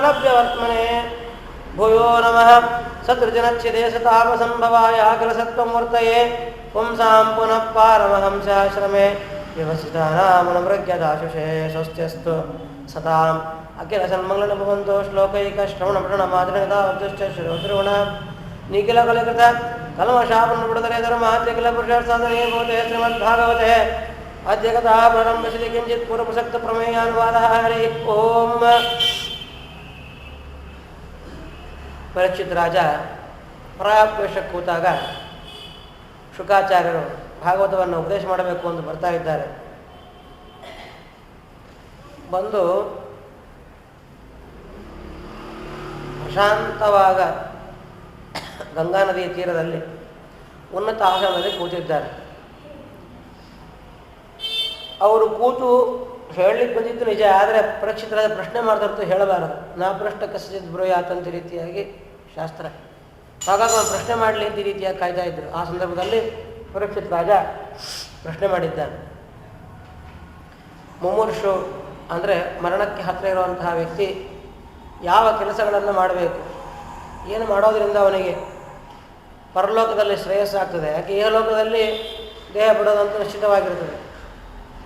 ಲಭ್ಯವರ್ತ್ಮನೆ ಭೂಯೋ ನಮಃ ಸದೃಜನಚ್ಛಿದೆ ಸತಾಪಸಂಭವಾಯ ಅಖಿಲಸತ್ವಮೂರ್ತಯೇ ಪುಂಸಾಂ ಪುನಃ ಪಾರಮಹಂಸಾಶ್ರಮೇ ವ್ಯವಸ್ಥಿತಾನಾಮನುಮೃಗ್ಯದಾಶುಷೇ ಸ್ವಸ್ತ್ಯಸ್ತು ಸತಾಂ ಅಖಿಲ ಸನ್ಮಂಗಳನ ಭವಂತೋ ಶ್ಲೋಕೈಕ ಶ್ರವಣ ಪಠಣ ಮಾತೃಗತಾವೃಷ್ಟ ಶ್ರೋತೃಗುಣ ನಿಖಿಲ ಕಲಿಕೃತ ಕಲ್ಮಶಾಪನ್ನು ಬಿಡುದರೆ ಧರ್ಮಾತ್ಯ ಕಿಲ ಪುರುಷಾರ್ಥ ಸಾಧನೆ ಭವತೆ ಶ್ರೀಮದ್ಭಾಗವತೆ ಅದ್ಯ ಕಥಾ ಪ್ರಾರಂಭಿಸಲಿ ಕಿಂಚಿತ್ ಪೂರ್ವಪ್ರಸಕ್ತ ಪ್ರಮೇಯಾನುವಾದಃ ಹರಿ ಓಂ. ಪರೀಕ್ಷಿತ್ ರಾಜ ಪರಾಕ್ವೇಶಕ್ಕೆ ಕೂತಾಗ ಶುಕಾಚಾರ್ಯರು ಭಾಗವತವನ್ನು ಉಪದೇಶ ಮಾಡಬೇಕು ಅಂತ ಬರ್ತಾ ಇದ್ದಾರೆ. ಬಂದು ಪ್ರಶಾಂತವಾದ ಗಂಗಾ ನದಿಯ ತೀರದಲ್ಲಿ ಉನ್ನತ ಆಸನದಲ್ಲಿ ಕೂತಿದ್ದಾರೆ. ಅವರು ಕೂತು ಹೇಳಲಿಕ್ಕೆ ಬಂದಿದ್ದು ನಿಜ, ಆದರೆ ಪರೀಕ್ಷಿತರಾದ ಪ್ರಶ್ನೆ ಮಾಡ್ತಾ ಹೇಳಬಾರದು. ನಾ ಪೃಷ್ಟ ಕಸಿದ ಬ್ರೂಯಾತಂತ ರೀತಿಯಾಗಿ ಶಾಸ್ತ್ರ, ಹಾಗಾಗಿ ಅವನು ಪ್ರಶ್ನೆ ಮಾಡಲಿ ಅಂತ ಈ ರೀತಿಯಾಗಿ ಕಾಯ್ತಾ ಇದ್ದರು. ಆ ಸಂದರ್ಭದಲ್ಲಿ ಪರೀಕ್ಷಿತ್ ರಾಜ ಪ್ರಶ್ನೆ ಮಾಡಿದ್ದಾನೆ. ಮುಮೂರ್ಷು ಅಂದರೆ ಮರಣಕ್ಕೆ ಹತ್ತಿರ ಇರುವಂತಹ ವ್ಯಕ್ತಿ ಯಾವ ಕೆಲಸಗಳನ್ನು ಮಾಡಬೇಕು, ಏನು ಮಾಡೋದರಿಂದ ಅವನಿಗೆ ಪರಲೋಕದಲ್ಲಿ ಶ್ರೇಯಸ್ಸಾಗ್ತದೆ. ಯಾಕೆ ಇಹಲೋಕದಲ್ಲಿ ದೇಹ ಬಿಡೋದಂತೂ ನಿಶ್ಚಿತವಾಗಿರ್ತದೆ.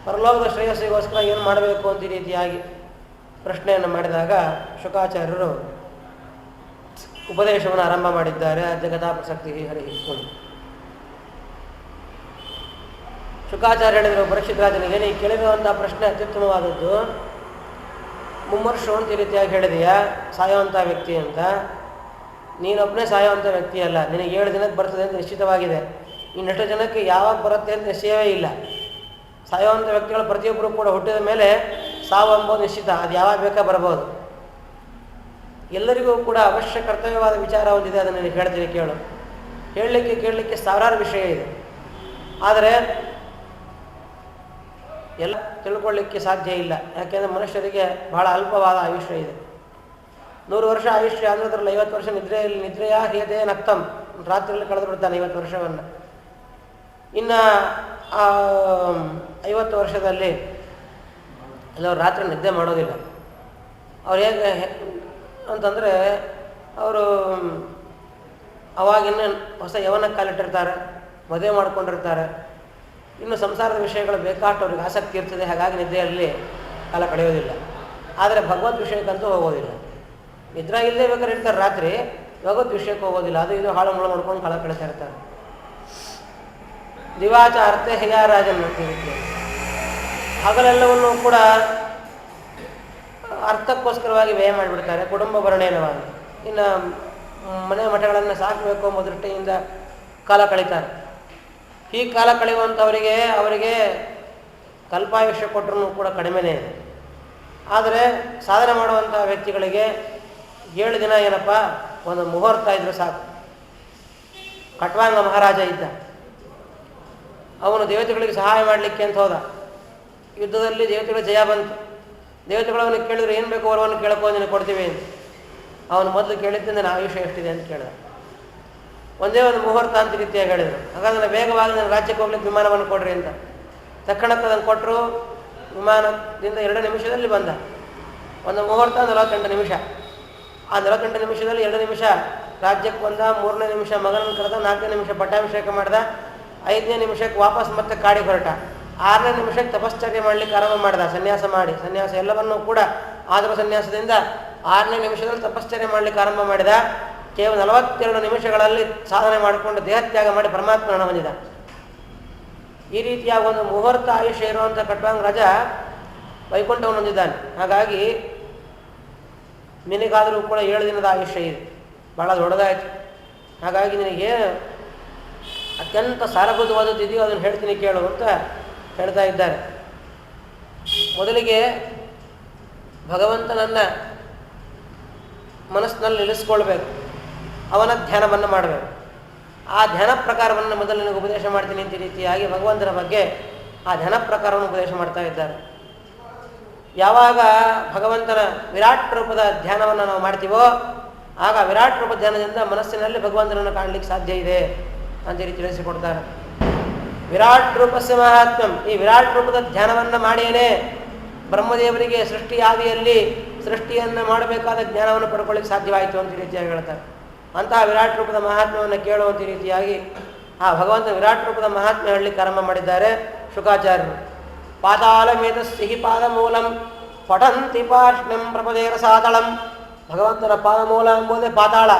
ಪರಲೋಕದ ಶ್ರೇಯಸ್ಸಿಗೋಸ್ಕರ ಏನು ಮಾಡಬೇಕು ಅಂತ ಈ ರೀತಿಯಾಗಿ ಪ್ರಶ್ನೆಯನ್ನು ಮಾಡಿದಾಗ ಶುಕಾಚಾರ್ಯರು ಉಪದೇಶವನ್ನು ಆರಂಭ ಮಾಡಿದ್ದಾರೆ. ಜಗದಾ ಪ್ರಸಕ್ತಿ ಹರಿ. ಶುಕಾಚಾರ್ಯ ಹೇಳಿದರು ಪರೀಕ್ಷಿತ್ ರಾಜನಿಗೆ, ನೀ ಕೇಳಿರುವಂಥ ಪ್ರಶ್ನೆ ಅತ್ಯುತ್ತಮವಾದದ್ದು. ಮುಮ್ಮರ್ಷು ಅಂತ ಈ ರೀತಿಯಾಗಿ ಹೇಳಿದೆಯಾ ಸಾಯುವಂಥ ವ್ಯಕ್ತಿ ಅಂತ. ನೀನೊಬ್ಬನೇ ಸಾಯುವಂಥ ವ್ಯಕ್ತಿ ಅಲ್ಲ, ನಿನಗೆ 7 ದಿನಕ್ಕೆ ಬರ್ತದೆ ಅಂತ ನಿಶ್ಚಿತವಾಗಿದೆ. ಇನ್ನೆಷ್ಟು ಜನಕ್ಕೆ ಯಾವಾಗ ಬರುತ್ತೆ ಅಂತ ನಿಶ್ಚಯವೇ ಇಲ್ಲ. ಸಾಯುವಂಥ ವ್ಯಕ್ತಿಗಳು ಪ್ರತಿಯೊಬ್ಬರು ಕೂಡ ಹುಟ್ಟಿದ ಮೇಲೆ ಸಾವು ಎಂಬುದು ನಿಶ್ಚಿತ, ಅದು ಯಾವಾಗ ಬೇಕಾ ಬರ್ಬೋದು. ಎಲ್ಲರಿಗೂ ಕೂಡ ಅವಶ್ಯ ಕರ್ತವ್ಯವಾದ ವಿಚಾರ ಒಂದಿದೆ, ಅದನ್ನು ನೀನು ಹೇಳ್ತೀನಿ ಕೇಳು. ಹೇಳಲಿಕ್ಕೆ ಕೇಳಲಿಕ್ಕೆ ಸಾವಿರಾರು ವಿಷಯ ಇದೆ, ಆದರೆ ಎಲ್ಲ ತಿಳ್ಕೊಳ್ಳಿಕ್ಕೆ ಸಾಧ್ಯ ಇಲ್ಲ. ಯಾಕೆಂದರೆ ಮನುಷ್ಯರಿಗೆ ಬಹಳ ಅಲ್ಪವಾದ ಆಯುಷ್ಯ ಇದೆ. 100 ವರ್ಷ ಆಯುಷ್ಯ ಅಂದರೆ ಅದರಲ್ಲಿ 50 ವರ್ಷ ನಿದ್ರೆಯ ಹ್ರಿಯತೆ ನಕ್ತಂ, ರಾತ್ರಿಯಲ್ಲಿ ಕಳೆದು ಬಿಡ್ತಾನೆ 50 ವರ್ಷವನ್ನು. ಇನ್ನು 50 ವರ್ಷದಲ್ಲಿ ಎಲ್ಲವರು ರಾತ್ರಿ ನಿದ್ದೆ ಮಾಡೋದಿಲ್ಲ. ಅವ್ರು ಹೇಗೆ ಅಂತಂದರೆ ಅವರು ಅವಾಗಿನ್ನ ಹೊಸ ಯವನಕ್ಕೆ ಕಾಲಿಟ್ಟಿರ್ತಾರೆ, ಮದುವೆ ಮಾಡ್ಕೊಂಡಿರ್ತಾರೆ, ಇನ್ನು ಸಂಸಾರದ ವಿಷಯಗಳು ಬೇಕಾಷ್ಟು ಅವ್ರಿಗೆ ಆಸಕ್ತಿ ಇರ್ತದೆ. ಹಾಗಾಗಿ ನಿದ್ದೆಯಲ್ಲಿ ಕಾಲ ಕಳೆಯೋದಿಲ್ಲ. ಆದರೆ ಭಗವದ್ ವಿಷಯಕ್ಕಂತೂ ಹೋಗೋದಿಲ್ಲ. ನಿದ್ರಾ ಇಲ್ಲದೆ ಬೇಕಾದ್ರೆ ಇರ್ತಾರೆ ರಾತ್ರಿ, ಭಗವದ್ ವಿಷಯಕ್ಕೆ ಹೋಗೋದಿಲ್ಲ. ಅದು ಇದು ಹಾಳು ಮುಳು ನೋಡ್ಕೊಂಡು ಕಾಲ ಕಳೀತಾ ಇರ್ತಾರೆ. ದಿವಾಚಾರ್ತೆ ಹೇಯಾರಾಜನ್ ಅಂತಿರುತ್ತೆ. ಹಗಲೆಲ್ಲವನ್ನು ಕೂಡ ಅರ್ಥಕ್ಕೋಸ್ಕರವಾಗಿ ವ್ಯಯ ಮಾಡಿಬಿಡ್ತಾರೆ, ಕುಟುಂಬ ಭರಣೇನವಾಗಿ. ಇನ್ನು ಮನೆ ಮಠಗಳನ್ನು ಸಾಕಬೇಕು ಎಂಬ ದೃಷ್ಟಿಯಿಂದ ಕಾಲ ಕಳೀತಾರೆ. ಈ ಕಾಲ ಕಳೆಯುವಂಥವರಿಗೆ ಕಲ್ಪಾಯುಷ್ಯ ಕೊಟ್ಟರೂ ಕೂಡ ಕಡಿಮೆನೇ ಇದೆ. ಆದರೆ ಸಾಧನೆ ಮಾಡುವಂಥ ವ್ಯಕ್ತಿಗಳಿಗೆ 7 ದಿನ ಏನಪ್ಪ, ಒಂದು ಮುಹೂರ್ತ ಇದ್ದರೆ ಸಾಕು. ಖಟ್ವಾಂಗ ಮಹಾರಾಜ ಇದ್ದ, ಅವನು ದೇವತೆಗಳಿಗೆ ಸಹಾಯ ಮಾಡಲಿಕ್ಕೆ ಅಂತ ಹೋದ. ಯುದ್ಧದಲ್ಲಿ ದೇವತೆಗಳ ಜಯ ಬಂತು. ದೇವತೆಗಳು ಅವನಿಗೆ ಕೇಳಿದ್ರು, ಏನು ಬೇಕು ವರವನ್ನು ಕೇಳಕ್ಕೋ, ನಿನಗೆ ಕೊಡ್ತೀವಿ ಅಂತ. ಅವನು ಮೊದಲು ಕೇಳಿದ್ದಿಂದ ನನ್ನ ಆಯುಷ್ಯ ಎಷ್ಟಿದೆ ಅಂತ ಕೇಳಿದ. ಒಂದೇ ಒಂದು ಮುಹೂರ್ತ ಅಂತ ರೀತಿಯಾಗಿ ಹೇಳಿದರು. ಹಾಗಾದ್ರೆ ವೇಗವಾಗಿ ನನ್ನ ರಾಜ್ಯಕ್ಕೆ ಹೋಗ್ಲಿಕ್ಕೆ ವಿಮಾನವನ್ನು ಕೊಡ್ರಿ ಅಂತ. ತಕ್ಷಣಕ್ಕೆ ಅದನ್ನು ಕೊಟ್ಟರು. ವಿಮಾನದಿಂದ 2 ನಿಮಿಷದಲ್ಲಿ ಬಂದ. ಒಂದು ಮುಹೂರ್ತ 48 ನಿಮಿಷ. ಆ 48 ನಿಮಿಷದಲ್ಲಿ 2 ನಿಮಿಷ ರಾಜ್ಯಕ್ಕೆ ಬಂದ, 3ನೇ ನಿಮಿಷ ಮಗನನ್ನು ಕರೆದ, 4ನೇ ನಿಮಿಷ ಪಟ್ಟಾಭಿಷೇಕ ಮಾಡಿದ, 5ನೇ ನಿಮಿಷಕ್ಕೆ ವಾಪಸ್ ಮತ್ತೆ ಕಾಡಿಗೆ ಹೊರಟ, 6ನೇ ನಿಮಿಷಕ್ಕೆ ತಪಶ್ಚರ್ಯ ಮಾಡಲಿಕ್ಕೆ ಆರಂಭ ಮಾಡಿದ. ಸನ್ಯಾಸ ಎಲ್ಲವನ್ನೂ ಕೂಡ ಆದರೂ ಸನ್ಯಾಸದಿಂದ 6ನೇ ನಿಮಿಷದಲ್ಲಿ ತಪಶ್ಚರ್ಯ ಮಾಡಲಿಕ್ಕೆ ಆರಂಭ ಮಾಡಿದ. ಕೇವಲ 42 ನಿಮಿಷಗಳಲ್ಲಿ ಸಾಧನೆ ಮಾಡಿಕೊಂಡು ದೇಹತ್ಯಾಗ ಮಾಡಿ ಪರಮಾತ್ಮನ ಹೊಂದಿದ. ಈ ರೀತಿಯಾಗಿ ಒಂದು ಮುಹೂರ್ತ ಆಯುಷ್ಯ ಇರುವಂಥ ಖಟ್ವಾಂಗ ರಾಜ ವೈಕುಂಠವನ್ನು ಹೊಂದಿದ್ದಾನೆ. ಹಾಗಾಗಿ ನಿನಗಾದರೂ ಕೂಡ 7 ದಿನದ ಆಯುಷ್ಯ ಇದೆ, ಭಾಳ ದೊಡ್ಡದಾಯಿತು. ಹಾಗಾಗಿ ನಿನಗೆ ಅತ್ಯಂತ ಸಾರಭೂತವಾದದ್ದು ಇದೆಯೋ ಅದನ್ನು ಹೇಳ್ತೀನಿ ಕೇಳು ಅಂತ ಹೇಳ್ತಾ ಇದ್ದಾರೆ. ಮೊದಲಿಗೆ ಭಗವಂತನನ್ನು ಮನಸ್ಸಿನಲ್ಲಿ ನಿಲ್ಲಿಸ್ಕೊಳ್ಬೇಕು, ಅವನ ಧ್ಯಾನವನ್ನು ಮಾಡಬೇಕು. ಆ ಧ್ಯಾನ ಪ್ರಕಾರವನ್ನು ಮೊದಲು ನನಗೆ ಉಪದೇಶ ಮಾಡ್ತೀನಿ ಅಂತ ರೀತಿಯಾಗಿ ಭಗವಂತನ ಬಗ್ಗೆ ಆ ಧ್ಯಾನ ಪ್ರಕಾರವನ್ನು ಉಪದೇಶ ಮಾಡ್ತಾ ಇದ್ದಾರೆ. ಯಾವಾಗ ಭಗವಂತನ ವಿರಾಟ್ ರೂಪದ ಧ್ಯಾನವನ್ನು ನಾವು ಮಾಡ್ತೀವೋ ಆಗ ವಿರಾಟ್ ರೂಪದ ಧ್ಯಾನದಿಂದ ಮನಸ್ಸಿನಲ್ಲಿ ಭಗವಂತನನ್ನು ಕಾಣಲಿಕ್ಕೆ ಸಾಧ್ಯ ಇದೆ ಅಂತ ರೀತಿ ತಿಳಿಸಿಕೊಡ್ತಾರೆ. ವಿರಾಟ್ ರೂಪಸ್ಯ ಮಹಾತ್ಮ್ಯಂ, ಈ ವಿರಾಟ್ ರೂಪದ ಧ್ಯಾನವನ್ನು ಮಾಡಿಯೇ ಬ್ರಹ್ಮದೇವರಿಗೆ ಸೃಷ್ಟಿ ಆದಿಯಲ್ಲಿ ಸೃಷ್ಟಿಯನ್ನು ಮಾಡಬೇಕಾದ ಜ್ಞಾನವನ್ನು ಪಡ್ಕೊಳ್ಳಿಕ್ಕೆ ಸಾಧ್ಯವಾಯಿತು ಅಂತ ರೀತಿಯಾಗಿ ಹೇಳ್ತಾರೆ. ಅಂತಹ ವಿರಾಟ್ ರೂಪದ ಮಹಾತ್ಮ್ಯವನ್ನು ಕೇಳುವಂಥ ರೀತಿಯಾಗಿ ಆ ಭಗವಂತ ವಿರಾಟ್ ರೂಪದ ಮಹಾತ್ಮ್ಯ ಹೇಳಲಿಕ್ಕೆ ಆರಂಭ ಮಾಡಿದ್ದಾರೆ ಶುಕಾಚಾರ್ಯರು. ಪಾತಾಳಮೇತ ಸಿಹಿ ಪಾದ ಮೂಲಂ ಪಠಂತಿ ಪಾರ್ಷ್ಣ್ಯಂ ಪ್ರಪದೇರ ಸಾತಳಂ. ಭಗವಂತನ ಪಾದಮೂಲ ಎಂಬುದೇ ಪಾತಾಳ,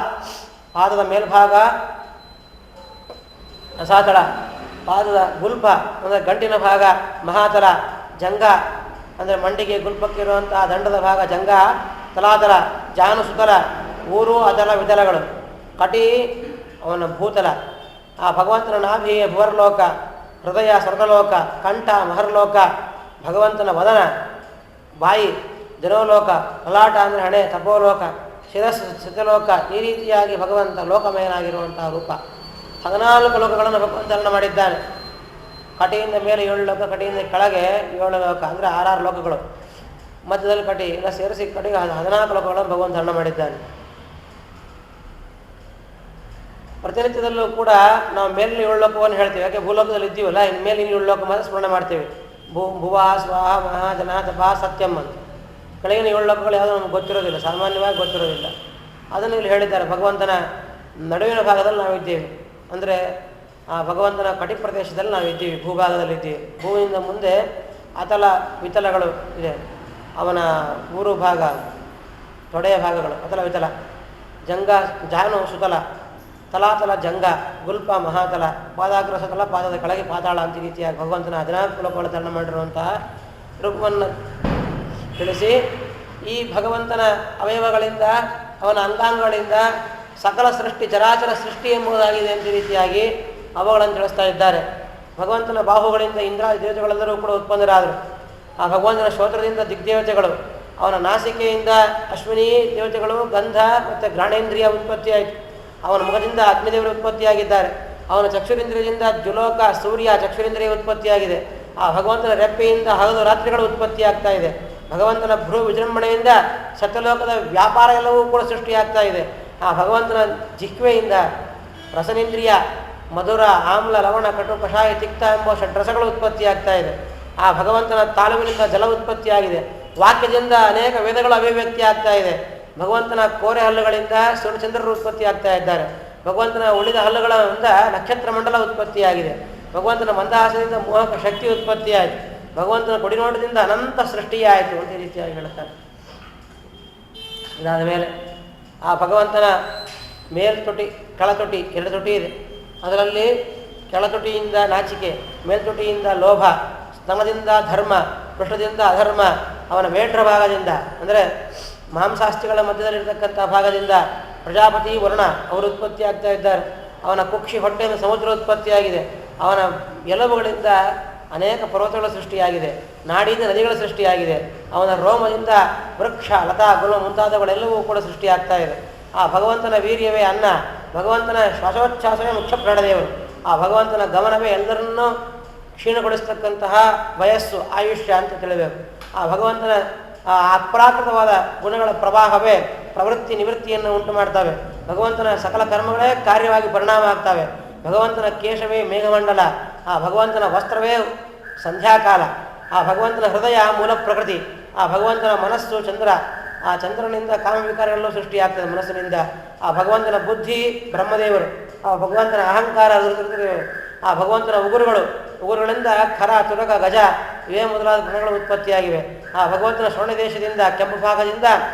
ಪಾದದ ಮೇಲ್ಭಾಗ ಅಸಾತಳ, ಪಾದದ ಗುಲ್ಪ ಅಂದರೆ ಗಂಟಿನ ಭಾಗ ಮಹಾತಲ, ಜಂಗ ಅಂದರೆ ಮಂಡಿಗೆ ಗುಲ್ಪಕ್ಕಿರುವಂತಹ ದಂಡದ ಭಾಗ ಜಂಗ, ತಲಾತಲ, ಜಾನುಸುತಲ, ಊರು ಅದಲ ವಿತಲಗಳು, ಕಟಿ ಅವನ ಭೂತಲ. ಆ ಭಗವಂತನ ನಾಭಿ ಭುವರ್ಲೋಕ, ಹೃದಯ ಸ್ವರ್ಗಲೋಕ, ಕಂಠ ಮಹರ್ಲೋಕ, ಭಗವಂತನ ವದನ ಬಾಯಿ ಜನೋಲೋಕ, ಲಲಾಟ ಅಂದರೆ ಹಣೆ ತಪೋಲೋಕ, ಶಿರಸ್ಸು ಸಿದ್ಧಲೋಕ. ಈ ರೀತಿಯಾಗಿ ಭಗವಂತ ಲೋಕಮಯನಾಗಿರುವಂತಹ ರೂಪ. 14 ಲೋಕಗಳನ್ನು ಭಗವಂತನ ಮಾಡಿದ್ದಾನೆ. ಕಟಿಯಿಂದ ಮೇಲೆ 7 ಲೋಕ, ಕಟಿಯಿಂದ ಕೆಳಗೆ 7 ಲೋಕ ಅಂದರೆ 6 ಲೋಕಗಳು. ಮಧ್ಯದಲ್ಲಿ ಕಟಿ ಎಲ್ಲ ಸೇರಿಸಿ ಕಟಿಗೆ 14 ಲೋಕಗಳನ್ನು ಭಗವಂತನ ಮಾಡಿದ್ದಾನೆ. ಪ್ರತಿನಿತ್ಯದಲ್ಲೂ ಕೂಡ ನಾವು ಮೇಲಿನ 7 ಲೋಕವನ್ನು ಹೇಳ್ತೀವಿ. ಯಾಕೆ ಭೂಲೋಕದಲ್ಲಿ ಇದ್ದೀವಲ್ಲ, ಇನ್ನು ಮೇಲಿನ 7 ಲೋಕ ಮಾತ್ರ ಸ್ಮರಣೆ ಮಾಡ್ತೀವಿ. ಭುವ ಸ್ವಾಹ ಮಹಾ ಜನ ತಪಾ ಸತ್ಯಂ ಅಂತ. ಕೆಳಗಿನ 7 ಲೋಕಗಳು ಯಾವುದೂ ನಮ್ಗೆ ಗೊತ್ತಿರೋದಿಲ್ಲ, ಸಾಮಾನ್ಯವಾಗಿ ಗೊತ್ತಿರೋದಿಲ್ಲ. ಅದನ್ನು ಇಲ್ಲಿ ಹೇಳಿದ್ದಾರೆ. ಭಗವಂತನ ನಡುವಿನ ಭಾಗದಲ್ಲಿ ನಾವಿದ್ದೀವಿ, ಅಂದರೆ ಆ ಭಗವಂತನ ಕಟಿ ಪ್ರದೇಶದಲ್ಲಿ ನಾವಿದ್ದೀವಿ, ಭೂಭಾಗದಲ್ಲಿದ್ದೀವಿ. ಭೂಮಿಯಿಂದ ಮುಂದೆ ಅತಲ ವಿತಲಗಳು ಇದೆ. ಅವನ ಊರು ಭಾಗ, ತೊಡೆಯ ಭಾಗಗಳು ಅತಲ ವಿತಲ, ಜಂಗ ಜಾನು ಸುತಲ, ತಲಾತಲ ಜಂಗ, ಗುಲ್ಪ ಮಹಾತಲ, ಪಾದಾಗ್ರ ಸತಲ, ಪಾದದ ಕೆಳಗೆ ಪಾತಾಳ ಅಂತ ರೀತಿಯಾಗಿ ಭಗವಂತನ 14 ಲೋಕಗಳ ತರಣ ಮಾಡಿರುವಂತಹ ರೂಪವನ್ನು ತಿಳಿಸಿ, ಈ ಭಗವಂತನ ಅವಯವಗಳಿಂದ ಅವನ ಅಂಗಾಂಗಗಳಿಂದ ಸಕಲ ಸೃಷ್ಟಿ ಚರಾಚರ ಸೃಷ್ಟಿ ಎಂಬುದಾಗಿದೆ ಅಂತ ರೀತಿಯಾಗಿ ಅವುಗಳನ್ನು ತಿಳಿಸ್ತಾ ಇದ್ದಾರೆ. ಭಗವಂತನ ಬಾಹುಗಳಿಂದ ಇಂದ್ರಾದಿ ದೇವತೆಗಳೆಲ್ಲರೂ ಕೂಡ ಉತ್ಪನ್ನರಾದರು. ಆ ಭಗವಂತನ ಶ್ರೋತ್ರದಿಂದ ದಿಗ್ದೇವತೆಗಳು, ಅವನ ನಾಸಿಕೆಯಿಂದ ಅಶ್ವಿನಿ ದೇವತೆಗಳು, ಗಂಧ ಮತ್ತು ಘ್ರಾಣೇಂದ್ರಿಯ ಉತ್ಪತ್ತಿಯಾಯಿತು. ಅವನ ಮುಖದಿಂದ ಅಗ್ನಿದೇವರು ಉತ್ಪತ್ತಿಯಾಗಿದ್ದಾರೆ. ಅವನ ಚಕ್ಷುರೇಂದ್ರಿಯದಿಂದ ಜುಲೋಕ ಸೂರ್ಯ ಚಕ್ಷುರೇಂದ್ರಿಯ ಉತ್ಪತ್ತಿಯಾಗಿದೆ. ಆ ಭಗವಂತನ ರೆಪ್ಪೆಯಿಂದ ಹಗಲು ರಾತ್ರಿಗಳು ಉತ್ಪತ್ತಿಯಾಗ್ತಾ ಇದೆ. ಭಗವಂತನ ಭ್ರೂ ವಿಜೃಂಭಣೆಯಿಂದ ಸತ್ಯಲೋಕದ ವ್ಯಾಪಾರ ಎಲ್ಲವೂ ಕೂಡ ಸೃಷ್ಟಿಯಾಗ್ತಾ ಇದೆ. ಆ ಭಗವಂತನ ಜಿಹ್ವೆಯಿಂದ ರಸನೇಂದ್ರಿಯ ಮಧುರ, ಆಮ್ಲ, ಲವಣ, ಕಟು, ಕಷಾಯ, ತಿಕ್ತ ಎಂಬ ಷಡ್ರಸಗಳು ಉತ್ಪತ್ತಿಯಾಗ್ತಾ ಇದೆ. ಆ ಭಗವಂತನ ತಾಲುವಿನಿಂದ ಜಲ ಉತ್ಪತ್ತಿಯಾಗಿದೆ. ವಾಕ್ಯದಿಂದ ಅನೇಕ ವೇದಗಳು ಅಭಿವ್ಯಕ್ತಿ ಆಗ್ತಾ ಇದೆ. ಭಗವಂತನ ಕೋರೆ ಹಲ್ಲುಗಳಿಂದ ಸೂರ್ಯಚಂದ್ರರು ಉತ್ಪತ್ತಿ ಆಗ್ತಾ ಇದ್ದಾರೆ. ಭಗವಂತನ ಉಳಿದ ಹಲ್ಲುಗಳಿಂದ ನಕ್ಷತ್ರ ಮಂಡಲ ಉತ್ಪತ್ತಿಯಾಗಿದೆ. ಭಗವಂತನ ಮಂದಹಾಸದಿಂದ ಮೋಹಕ ಶಕ್ತಿ ಉತ್ಪತ್ತಿಯಾಯಿತು. ಭಗವಂತನ ಕೊಡಿನೋಟದಿಂದ ಅನಂತ ಸೃಷ್ಟಿಯಾಯಿತು ಅಂತ ಈ ರೀತಿಯಾಗಿ ಹೇಳ್ತಾರೆ. ಇದಾದ ಮೇಲೆ ಆ ಭಗವಂತನ ಮೇಲ್ತೊಟಿ ಕೆಳತೊಟಿ 2 ತೊಟಿ ಇದೆ. ಅದರಲ್ಲಿ ಕೆಳತೊಟಿಯಿಂದ ನಾಚಿಕೆ, ಮೇಲ್ತೊಟಿಯಿಂದ ಲೋಭ, ಸ್ತನದಿಂದ ಧರ್ಮ, ಪೃಷ್ಠದಿಂದ ಅಧರ್ಮ, ಅವನ ಮೇಟ್ರ ಭಾಗದಿಂದ ಅಂದರೆ ಮಾಂಸಾಸ್ತಿಗಳ ಮಧ್ಯದಲ್ಲಿರ್ತಕ್ಕಂಥ ಭಾಗದಿಂದ ಪ್ರಜಾಪತಿ ವರುಣ ಅವರು ಉತ್ಪತ್ತಿ ಆಗ್ತಾ ಇದ್ದಾರೆ. ಅವನ ಕುಕ್ಷಿ ಹೊಟ್ಟೆಯಿಂದ ಸಮುದ್ರ ಉತ್ಪತ್ತಿಯಾಗಿದೆ. ಅವನ ಎಲುಬುಗಳಿಂದ ಅನೇಕ ಪರ್ವತಗಳ ಸೃಷ್ಟಿಯಾಗಿದೆ. ನಾಡಿಯಿಂದ ನದಿಗಳ ಸೃಷ್ಟಿಯಾಗಿದೆ. ಅವನ ರೋಮದಿಂದ ವೃಕ್ಷ, ಲತಾ, ಗುಣ ಮುಂತಾದವುಗಳೆಲ್ಲವೂ ಕೂಡ ಸೃಷ್ಟಿಯಾಗ್ತಾ ಇದೆ. ಆ ಭಗವಂತನ ವೀರ್ಯವೇ ಅನ್ನ, ಭಗವಂತನ ಶ್ವಾಸೋಚ್ಛ್ವಾಸವೇ ಮುಖ್ಯ ಪ್ರಾಣದೇವರು. ಆ ಭಗವಂತನ ಗಮನವೇ ಎಲ್ಲರನ್ನೂ ಕ್ಷೀಣಗೊಳಿಸ್ತಕ್ಕಂತಹ ವಯಸ್ಸು, ಆಯುಷ್ಯ ಅಂತ ತಿಳಿಬೇಕು. ಆ ಭಗವಂತನ ಅಪ್ರಾಕೃತವಾದ ಗುಣಗಳ ಪ್ರವಾಹವೇ ಪ್ರವೃತ್ತಿ ನಿವೃತ್ತಿಯನ್ನು ಉಂಟು ಮಾಡ್ತವೆ. ಭಗವಂತನ ಸಕಲ ಕರ್ಮಗಳೇ ಕಾರ್ಯವಾಗಿ ಪರಿಣಾಮ ಆಗ್ತವೆ. ಭಗವಂತನ ಕೇಶವೇ ಮೇಘಮಂಡಲ, ಆ ಭಗವಂತನ ವಸ್ತ್ರವೇ ಸಂಧ್ಯಾಕಾಲ, ಆ ಭಗವಂತನ ಹೃದಯ ಮೂಲ ಪ್ರಕೃತಿ, ಆ ಭಗವಂತನ ಮನಸ್ಸು ಚಂದ್ರ, ಆ ಚಂದ್ರನಿಂದ ಕಾಮವಿಕಾರಗಳಲ್ಲೂ ಸೃಷ್ಟಿಯಾಗ್ತದೆ ಮನಸ್ಸಿನಿಂದ. ಆ ಭಗವಂತನ ಬುದ್ಧಿ ಬ್ರಹ್ಮದೇವರು, ಆ ಭಗವಂತನ ಅಹಂಕಾರ ರುದ್ರದೇವರು, ಆ ಭಗವಂತನ ಉಗುರುಗಳಿಂದ ಖರ, ತುರಗ, ಗಜ ಇವೇ ಮೊದಲಾದ ಗುಣಗಳು ಉತ್ಪತ್ತಿಯಾಗಿವೆ. ಆ ಭಗವಂತನ ಸ್ವರ್ಣ ದೇಶದಿಂದ ಕೆಂಪು ಭಾಗದಿಂದ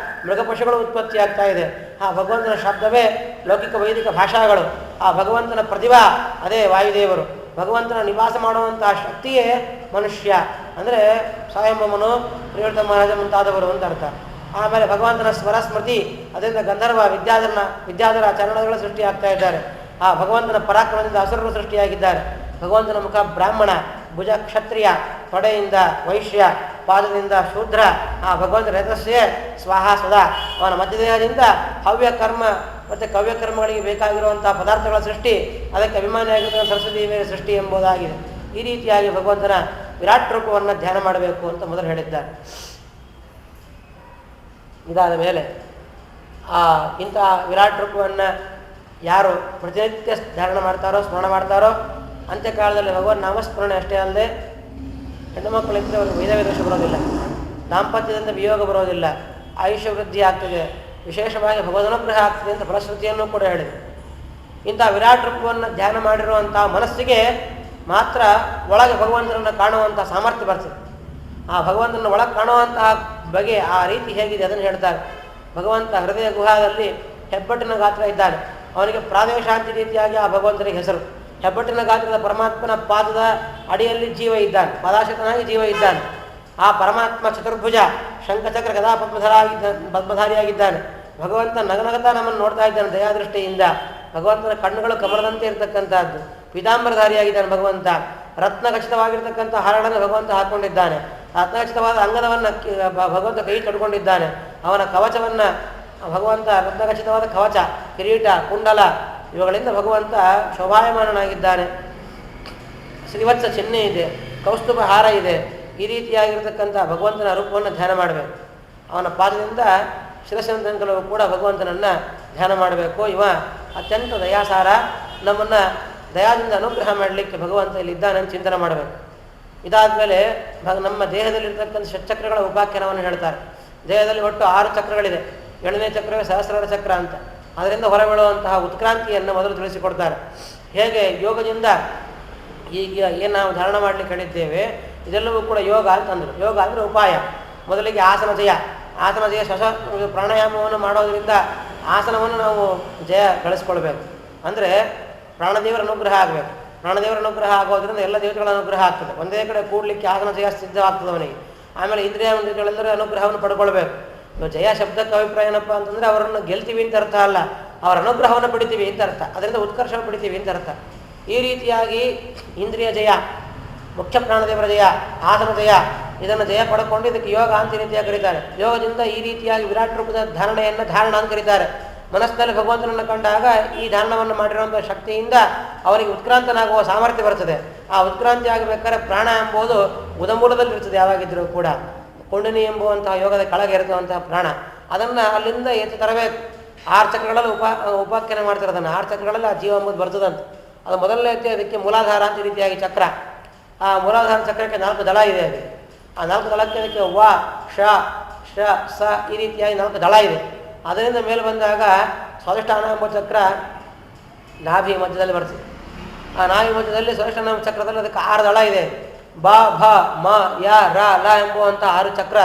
ಮೃಗಪಶುಗಳು ಉತ್ಪತ್ತಿಯಾಗ್ತಾ ಇದೆ. ಆ ಭಗವಂತನ ಶಬ್ದವೇ ಲೌಕಿಕ ವೈದಿಕ ಭಾಷಾಗಳು. ಆ ಭಗವಂತನ ಪ್ರತಿಭಾ ಅದೇ ವಾಯುದೇವರು. ಭಗವಂತನ ನಿವಾಸ ಮಾಡುವಂತಹ ಶಕ್ತಿಯೇ ಮನುಷ್ಯ ಅಂದರೆ ಸ್ವಯಂಭವನು, ಪ್ರಿಯವ್ರತ ಮಹಾರಾಜ ಮುಂತಾದವರು ಅಂತ ಅರ್ಥ. ಆಮೇಲೆ ಭಗವಂತನ ಸ್ವರ ಸ್ಮೃತಿ, ಅದರಿಂದ ಗಂಧರ್ವ ವಿದ್ಯಾಧರ ಚರಣಗಳು ಸೃಷ್ಟಿಯಾಗ್ತಾ ಇದ್ದಾರೆ. ಆ ಭಗವಂತನ ಪರಾಕ್ರಮದಿಂದ ಅಸುರರು ಸೃಷ್ಟಿಯಾಗಿದ್ದಾರೆ. ಭಗವಂತನ ಮುಖ ಬ್ರಾಹ್ಮಣ, ಭುಜ ಕ್ಷತ್ರಿಯ, ತೊಡೆಯಿಂದ ವೈಶ್ಯ, ಪಾದದಿಂದ ಶೂದ್ರ. ಆ ಭಗವಂತನ ರೇತಸ್ಸೇ ಸ್ವಾಹ ಸದಾ. ಅವನ ಮಧ್ಯದೇಹದಿಂದ ಹವ್ಯಕರ್ಮ ಮತ್ತು ಕವ್ಯಕರ್ಮಗಳಿಗೆ ಬೇಕಾಗಿರುವಂತಹ ಪದಾರ್ಥಗಳ ಸೃಷ್ಟಿ, ಅದಕ್ಕೆ ಅಭಿಮಾನಿಯಾಗಿರುವ ಸರಸ್ವತಿ ದೇವಿಯ ಸೃಷ್ಟಿ ಎಂಬುದಾಗಿದೆ. ಈ ರೀತಿಯಾಗಿ ಭಗವಂತನ ವಿರಾಟ್ ರೂಪವನ್ನು ಧ್ಯಾನ ಮಾಡಬೇಕು ಅಂತ ಮೊದಲು ಹೇಳಿದ್ದಾರೆ. ಇದಾದ ಮೇಲೆ ಇಂತಹ ವಿರಾಟ್ ರೂಪವನ್ನು ಯಾರು ಪ್ರತಿನಿತ್ಯ ಧಾರಣ ಮಾಡ್ತಾರೋ, ಸ್ಮರಣ ಮಾಡ್ತಾರೋ, ಅಂತ್ಯಕಾಲದಲ್ಲಿ ಭಗವಾನ್ ನಾಮಸ್ಮರಣೆ ಅಷ್ಟೇ ಅಲ್ಲದೆ ಹೆಣ್ಣು ಮಕ್ಕಳಿದ್ದರೆ ಅವರಿಗೆ ವೇದ ವಿದೋಷ ಬರೋದಿಲ್ಲ, ದಾಂಪತ್ಯದಿಂದ ವಿಯೋಗ ಬರೋದಿಲ್ಲ, ಆಯುಷ್ಯ ವೃದ್ಧಿ ಆಗ್ತದೆ, ವಿಶೇಷವಾಗಿ ಭಗವದನುಗ್ರಹ ಆಗ್ತದೆ ಅಂತ ಫಲಶ್ರುತಿಯನ್ನು ಕೂಡ ಹೇಳಿದೆ. ಇಂಥ ವಿರಾಟ್ ರೂಪವನ್ನು ಧ್ಯಾನ ಮಾಡಿರುವಂಥ ಮನಸ್ಸಿಗೆ ಮಾತ್ರ ಒಳಗೆ ಭಗವಂತನನ್ನು ಕಾಣುವಂಥ ಸಾಮರ್ಥ್ಯ ಬರ್ತದೆ. ಆ ಭಗವಂತನ ಒಳಗೆ ಕಾಣುವಂತಹ ಬಗೆ ಆ ರೀತಿ ಹೇಗಿದೆ ಅದನ್ನು ಹೇಳ್ತಾರೆ. ಭಗವಂತ ಹೃದಯ ಗುಹಾದಲ್ಲಿ ಹೆಬ್ಬಟ್ಟಿನ ಗಾತ್ರ ಇದ್ದಾನೆ. ಅವನಿಗೆ ಪ್ರಾದೇಶಾಂತಿ ರೀತಿಯಾಗಿ ಆ ಭಗವಂತನಿಗೆ ಹೆಸರು. ಹೆಬ್ಬಟ್ಟಿನ ಗಾತ್ರದ ಪರಮಾತ್ಮನ ಪಾದದ ಅಡಿಯಲ್ಲಿ ಜೀವ ಇದ್ದಾನೆ, ಪದಾಶತನಾಗಿ ಜೀವ ಇದ್ದಾನೆ. ಆ ಪರಮಾತ್ಮ ಚತುರ್ಭುಜ ಶಂಖಚಕ್ರ ಗದಾ ಪದ್ಮಧಾರಿಯಾಗಿದ್ದಾನೆ. ಭಗವಂತ ನಗನಗತ ನಮ್ಮನ್ನು ನೋಡ್ತಾ ಇದ್ದಾನೆ ದಯಾದೃಷ್ಟಿಯಿಂದ. ಭಗವಂತನ ಕಣ್ಣುಗಳು ಕಮಲದಂತೆ ಇರತಕ್ಕಂಥದ್ದು. ಪೀತಾಂಬರಧಾರಿಯಾಗಿದ್ದಾನೆ ಭಗವಂತ. ರತ್ನಖಚಿತವಾಗಿರ್ತಕ್ಕಂಥ ಹರಳನ್ನು ಭಗವಂತ ಹಾಕ್ಕೊಂಡಿದ್ದಾನೆ. ರತ್ನಖಚಿತವಾದ ಅಂಗದವನ್ನು ಭಗವಂತ ಕೈ ತೊಡ್ಕೊಂಡಿದ್ದಾನೆ. ಅವನ ಕವಚವನ್ನು ಭಗವಂತ ರತ್ನಖಚಿತವಾದ ಕವಚ, ಕಿರೀಟ, ಕುಂಡಲ ಇವುಗಳಿಂದ ಭಗವಂತ ಶೋಭಾಯಮಾನನಾಗಿದ್ದಾನೆ. ಶ್ರೀವತ್ಸ ಚಿಹ್ನೆ ಇದೆ, ಕೌಸ್ತುಭ ಹಾರ ಇದೆ. ಈ ರೀತಿಯಾಗಿರ್ತಕ್ಕಂಥ ಭಗವಂತನ ರೂಪವನ್ನು ಧ್ಯಾನ ಮಾಡಬೇಕು. ಅವನ ಪಾದದಿಂದ ಶಿರಸ್ಸಿನ ತನಕಲೂ ಕೂಡ ಭಗವಂತನನ್ನು ಧ್ಯಾನ ಮಾಡಬೇಕು. ಇವ ಅತ್ಯಂತ ದಯಾಸಾರ, ನಮ್ಮನ್ನು ದಯಾದಿಂದ ಅನುಗ್ರಹ ಮಾಡಲಿಕ್ಕೆ ಭಗವಂತ ಇಲ್ಲಿದ್ದಾನೆ ಅಂತ ಚಿಂತನೆ ಮಾಡಬೇಕು. ಇದಾದ ಮೇಲೆ ನಮ್ಮ ದೇಹದಲ್ಲಿರ್ತಕ್ಕಂಥ ಷಟ್ಚಕ್ರಗಳ ಉಪಾಖ್ಯಾನವನ್ನು ಹೇಳ್ತಾರೆ. ದೇಹದಲ್ಲಿ ಒಟ್ಟು 6 ಚಕ್ರಗಳಿದೆ. 7ನೇ ಚಕ್ರವೇ ಸಹಸ್ರಾರ ಚಕ್ರ ಅಂತ. ಅದರಿಂದ ಹೊರಬೀಳುವಂತಹ ಉತ್ಕ್ರಾಂತಿಯನ್ನು ಮೊದಲು ತಿಳಿಸಿಕೊಡ್ತಾರೆ. ಹೇಗೆ ಯೋಗದಿಂದ ಈಗ ಏನು ನಾವು ಧಾರಣ ಮಾಡಲಿಕ್ಕೆ ಹೇಳಿದ್ದೇವೆ ಇದೆಲ್ಲವೂ ಕೂಡ ಯೋಗ ಅಂತಂದರು. ಯೋಗ ಅಂದರೆ ಉಪಾಯ. ಮೊದಲಿಗೆ ಆಸನ ಜಯ. ಆಸನ ಜಯ ಪ್ರಾಣಾಯಾಮವನ್ನು ಮಾಡೋದರಿಂದ ಆಸನವನ್ನು ನಾವು ಜಯ ಗಳಿಸ್ಕೊಳ್ಬೇಕು. ಅಂದರೆ ಪ್ರಾಣದೇವರ ಅನುಗ್ರಹ ಆಗಬೇಕು. ಪ್ರಾಣದೇವರ ಅನುಗ್ರಹ ಆಗೋದ್ರಿಂದ ಎಲ್ಲ ದೇವತೆಗಳ ಅನುಗ್ರಹ ಆಗ್ತದೆ. ಒಂದೇ ಕಡೆ ಕೂಡಲಿಕ್ಕೆ ಆಸನ ಜಯ ಸಿದ್ಧವಾಗ್ತದೆ ಅವನಿಗೆ. ಆಮೇಲೆ ಇಂದ್ರಿಯಗಳೆಲ್ಲರೂ ಅನುಗ್ರಹವನ್ನು ಪಡ್ಕೊಳ್ಬೇಕು. ಜಯ ಶಬ್ದಕ್ಕೆ ಅಭಿಪ್ರಾಯ ಏನಪ್ಪ ಅಂತಂದರೆ ಅವರನ್ನು ಗೆಲ್ತೀವಿ ಅಂತ ಅರ್ಥ ಅಲ್ಲ, ಅವರ ಅನುಗ್ರಹವನ್ನು ಪಡಿತೀವಿ ಅಂತ ಅರ್ಥ. ಅದರಿಂದ ಉತ್ಕರ್ಷವನ್ನು ಪಡಿತೀವಿ ಅಂತ ಅರ್ಥ. ಈ ರೀತಿಯಾಗಿ ಇಂದ್ರಿಯ ಜಯ, ಮುಖ್ಯ ಪ್ರಾಣದೇವರ ಜಯ, ಆಸನ ಜಯ, ಇದನ್ನು ಜಯ ಪಡ್ಕೊಂಡು ಇದಕ್ಕೆ ಯೋಗ ಅಂತ ರೀತಿಯಾಗಿ ಕರೀತಾರೆ. ಯೋಗದಿಂದ ಈ ರೀತಿಯಾಗಿ ವಿರಾಟ್ ರೂಪದ ಧಾರಣೆಯನ್ನು ಧಾರಣ ಅಂತ ಕರೀತಾರೆ. ಮನಸ್ಸಿನಲ್ಲಿ ಭಗವಂತನನ್ನು ಕಂಡಾಗ ಈ ಧಾರಣವನ್ನು ಮಾಡಿರುವಂಥ ಶಕ್ತಿಯಿಂದ ಅವನಿಗೆ ಉತ್ಕ್ರಾಂತನಾಗುವ ಸಾಮರ್ಥ್ಯ ಬರ್ತದೆ. ಆ ಉತ್ಕ್ರಾಂತಿ ಆಗಬೇಕಾದ್ರೆ ಪ್ರಾಣ ಎಂಬುದು ಉದಮೂಲದಲ್ಲಿರ್ತದೆ. ಯಾವಾಗಿದ್ದರೂ ಕೂಡ ಕುಂಡನಿ ಎಂಬುವಂತಹ ಯೋಗದ ಕೆಳಗೆ ಇರುವಂತಹ ಪ್ರಾಣ, ಅದನ್ನು ಅಲ್ಲಿಂದ ಎತ್ತಿ ತರಬೇಕು. 6 ಚಕ್ರಗಳಲ್ಲಿ ಉಪಾಖ್ಯಾನ ಮಾಡ್ತಾರೆ ಅದನ್ನು. 6 ಚಕ್ರಗಳಲ್ಲಿ ಆ ಜೀವ ಎಂಬುದು ಬರ್ತದಂತೆ. ಅದು ಮೊದಲನೇ ಅದಕ್ಕೆ ಮೂಲಾಧಾರ ಅಂತ ರೀತಿಯಾಗಿ ಚಕ್ರ. ಆ ಮೂಲಾಧಾರ ಚಕ್ರಕ್ಕೆ 4 ದಳ ಇದೆ. ಅದಕ್ಕೆ ಆ 4 ದಳಕ್ಕೆ ಅದಕ್ಕೆ ವ ಶ ಶ ಸ ಈ ರೀತಿಯಾಗಿ 4 ದಳ ಇದೆ. ಅದರಿಂದ ಮೇಲೆ ಬಂದಾಗ ಸ್ವಾದಿಷ್ಠಾನ ಎಂಬ ಚಕ್ರ ನಾಭಿ ಮಧ್ಯದಲ್ಲಿ ಬರ್ತದೆ. ಆ ನಾಭಿ ಮಧ್ಯದಲ್ಲಿ ಸ್ವಾದಿಷ್ಠಾನ ಎಂಬ ಚಕ್ರದಲ್ಲಿ ಅದಕ್ಕೆ 6 ದಳ ಇದೆ. ಬ ಭ ಮ ಯ ರ ಲ ಎಂಬುವಂಥ 6 ಚಕ್ರ,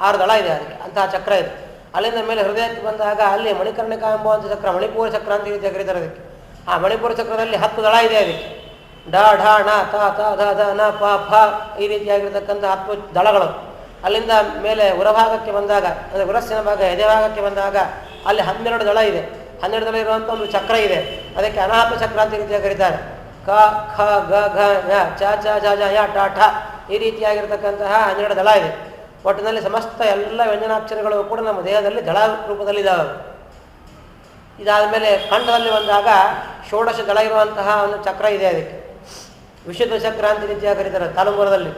6 ದಳ ಇದೆ ಅದಕ್ಕೆ. ಅಂತಹ ಚಕ್ರ ಇದೆ. ಅಲ್ಲಿಂದ ಮೇಲೆ ಹೃದಯಕ್ಕೆ ಬಂದಾಗ ಅಲ್ಲಿ ಮಣಿಕರ್ಣಿಕ ಎಂಬುವಂಥ ಚಕ್ರ, ಮಣಿಪೂರ ಚಕ್ರ ಅಂತ ರೀತಿಯಾಗಿ ಕರೀತಾರೆ ಅದಕ್ಕೆ. ಆ ಮಣಿಪುರ ಚಕ್ರದಲ್ಲಿ 10 ದಳ ಇದೆ ಅದಕ್ಕೆ. ಡ ಢ ಣ ತ ತ ಧ ಧ ನ ಪ ಫ ಈ ರೀತಿಯಾಗಿರ್ತಕ್ಕಂಥ 10 ದಳಗಳು. ಅಲ್ಲಿಂದ ಮೇಲೆ ಉರಭಾಗಕ್ಕೆ ಬಂದಾಗ, ಅಂದರೆ ಉರಸ್ಸಿನ ಭಾಗ ಎದೆ ಭಾಗಕ್ಕೆ ಬಂದಾಗ ಅಲ್ಲಿ 12 ದಳ ಇದೆ. 12 ದಳ ಇರುವಂಥ ಒಂದು ಚಕ್ರ ಇದೆ. ಅದಕ್ಕೆ ಅನಾಹತ ಚಕ್ರ ಅಂತ ರೀತಿಯಾಗಿ ಕರೀತಾರೆ. ಕ ಖ ಗ ಘ ಯ ಚ ಚ ಜ ಜ ಯ ಟ ಠ ಈ ರೀತಿಯಾಗಿರ್ತಕ್ಕಂತಹ 12 ದಳ ಇದೆ. ಒಟ್ಟಿನಲ್ಲಿ ಸಮಸ್ತ ಎಲ್ಲ ವ್ಯಂಜನಾಕ್ಷರಗಳು ಕೂಡ ನಮ್ಮ ದೇಹದಲ್ಲಿ ದಳ ರೂಪದಲ್ಲಿದ್ದಾವೆ. ಇದಾದ ಮೇಲೆ ಕಂಠದಲ್ಲಿ ಬಂದಾಗ 16 ದಳ ಇರುವಂತಹ ಒಂದು ಚಕ್ರ ಇದೆ. ಅದಕ್ಕೆ ವಿಶುದ್ಧ ಚಕ್ರ ಅಂತ ರೀತಿಯಾಗಿ ಕರೀತಾರೆ. ತಾಲೂಮೂರದಲ್ಲಿ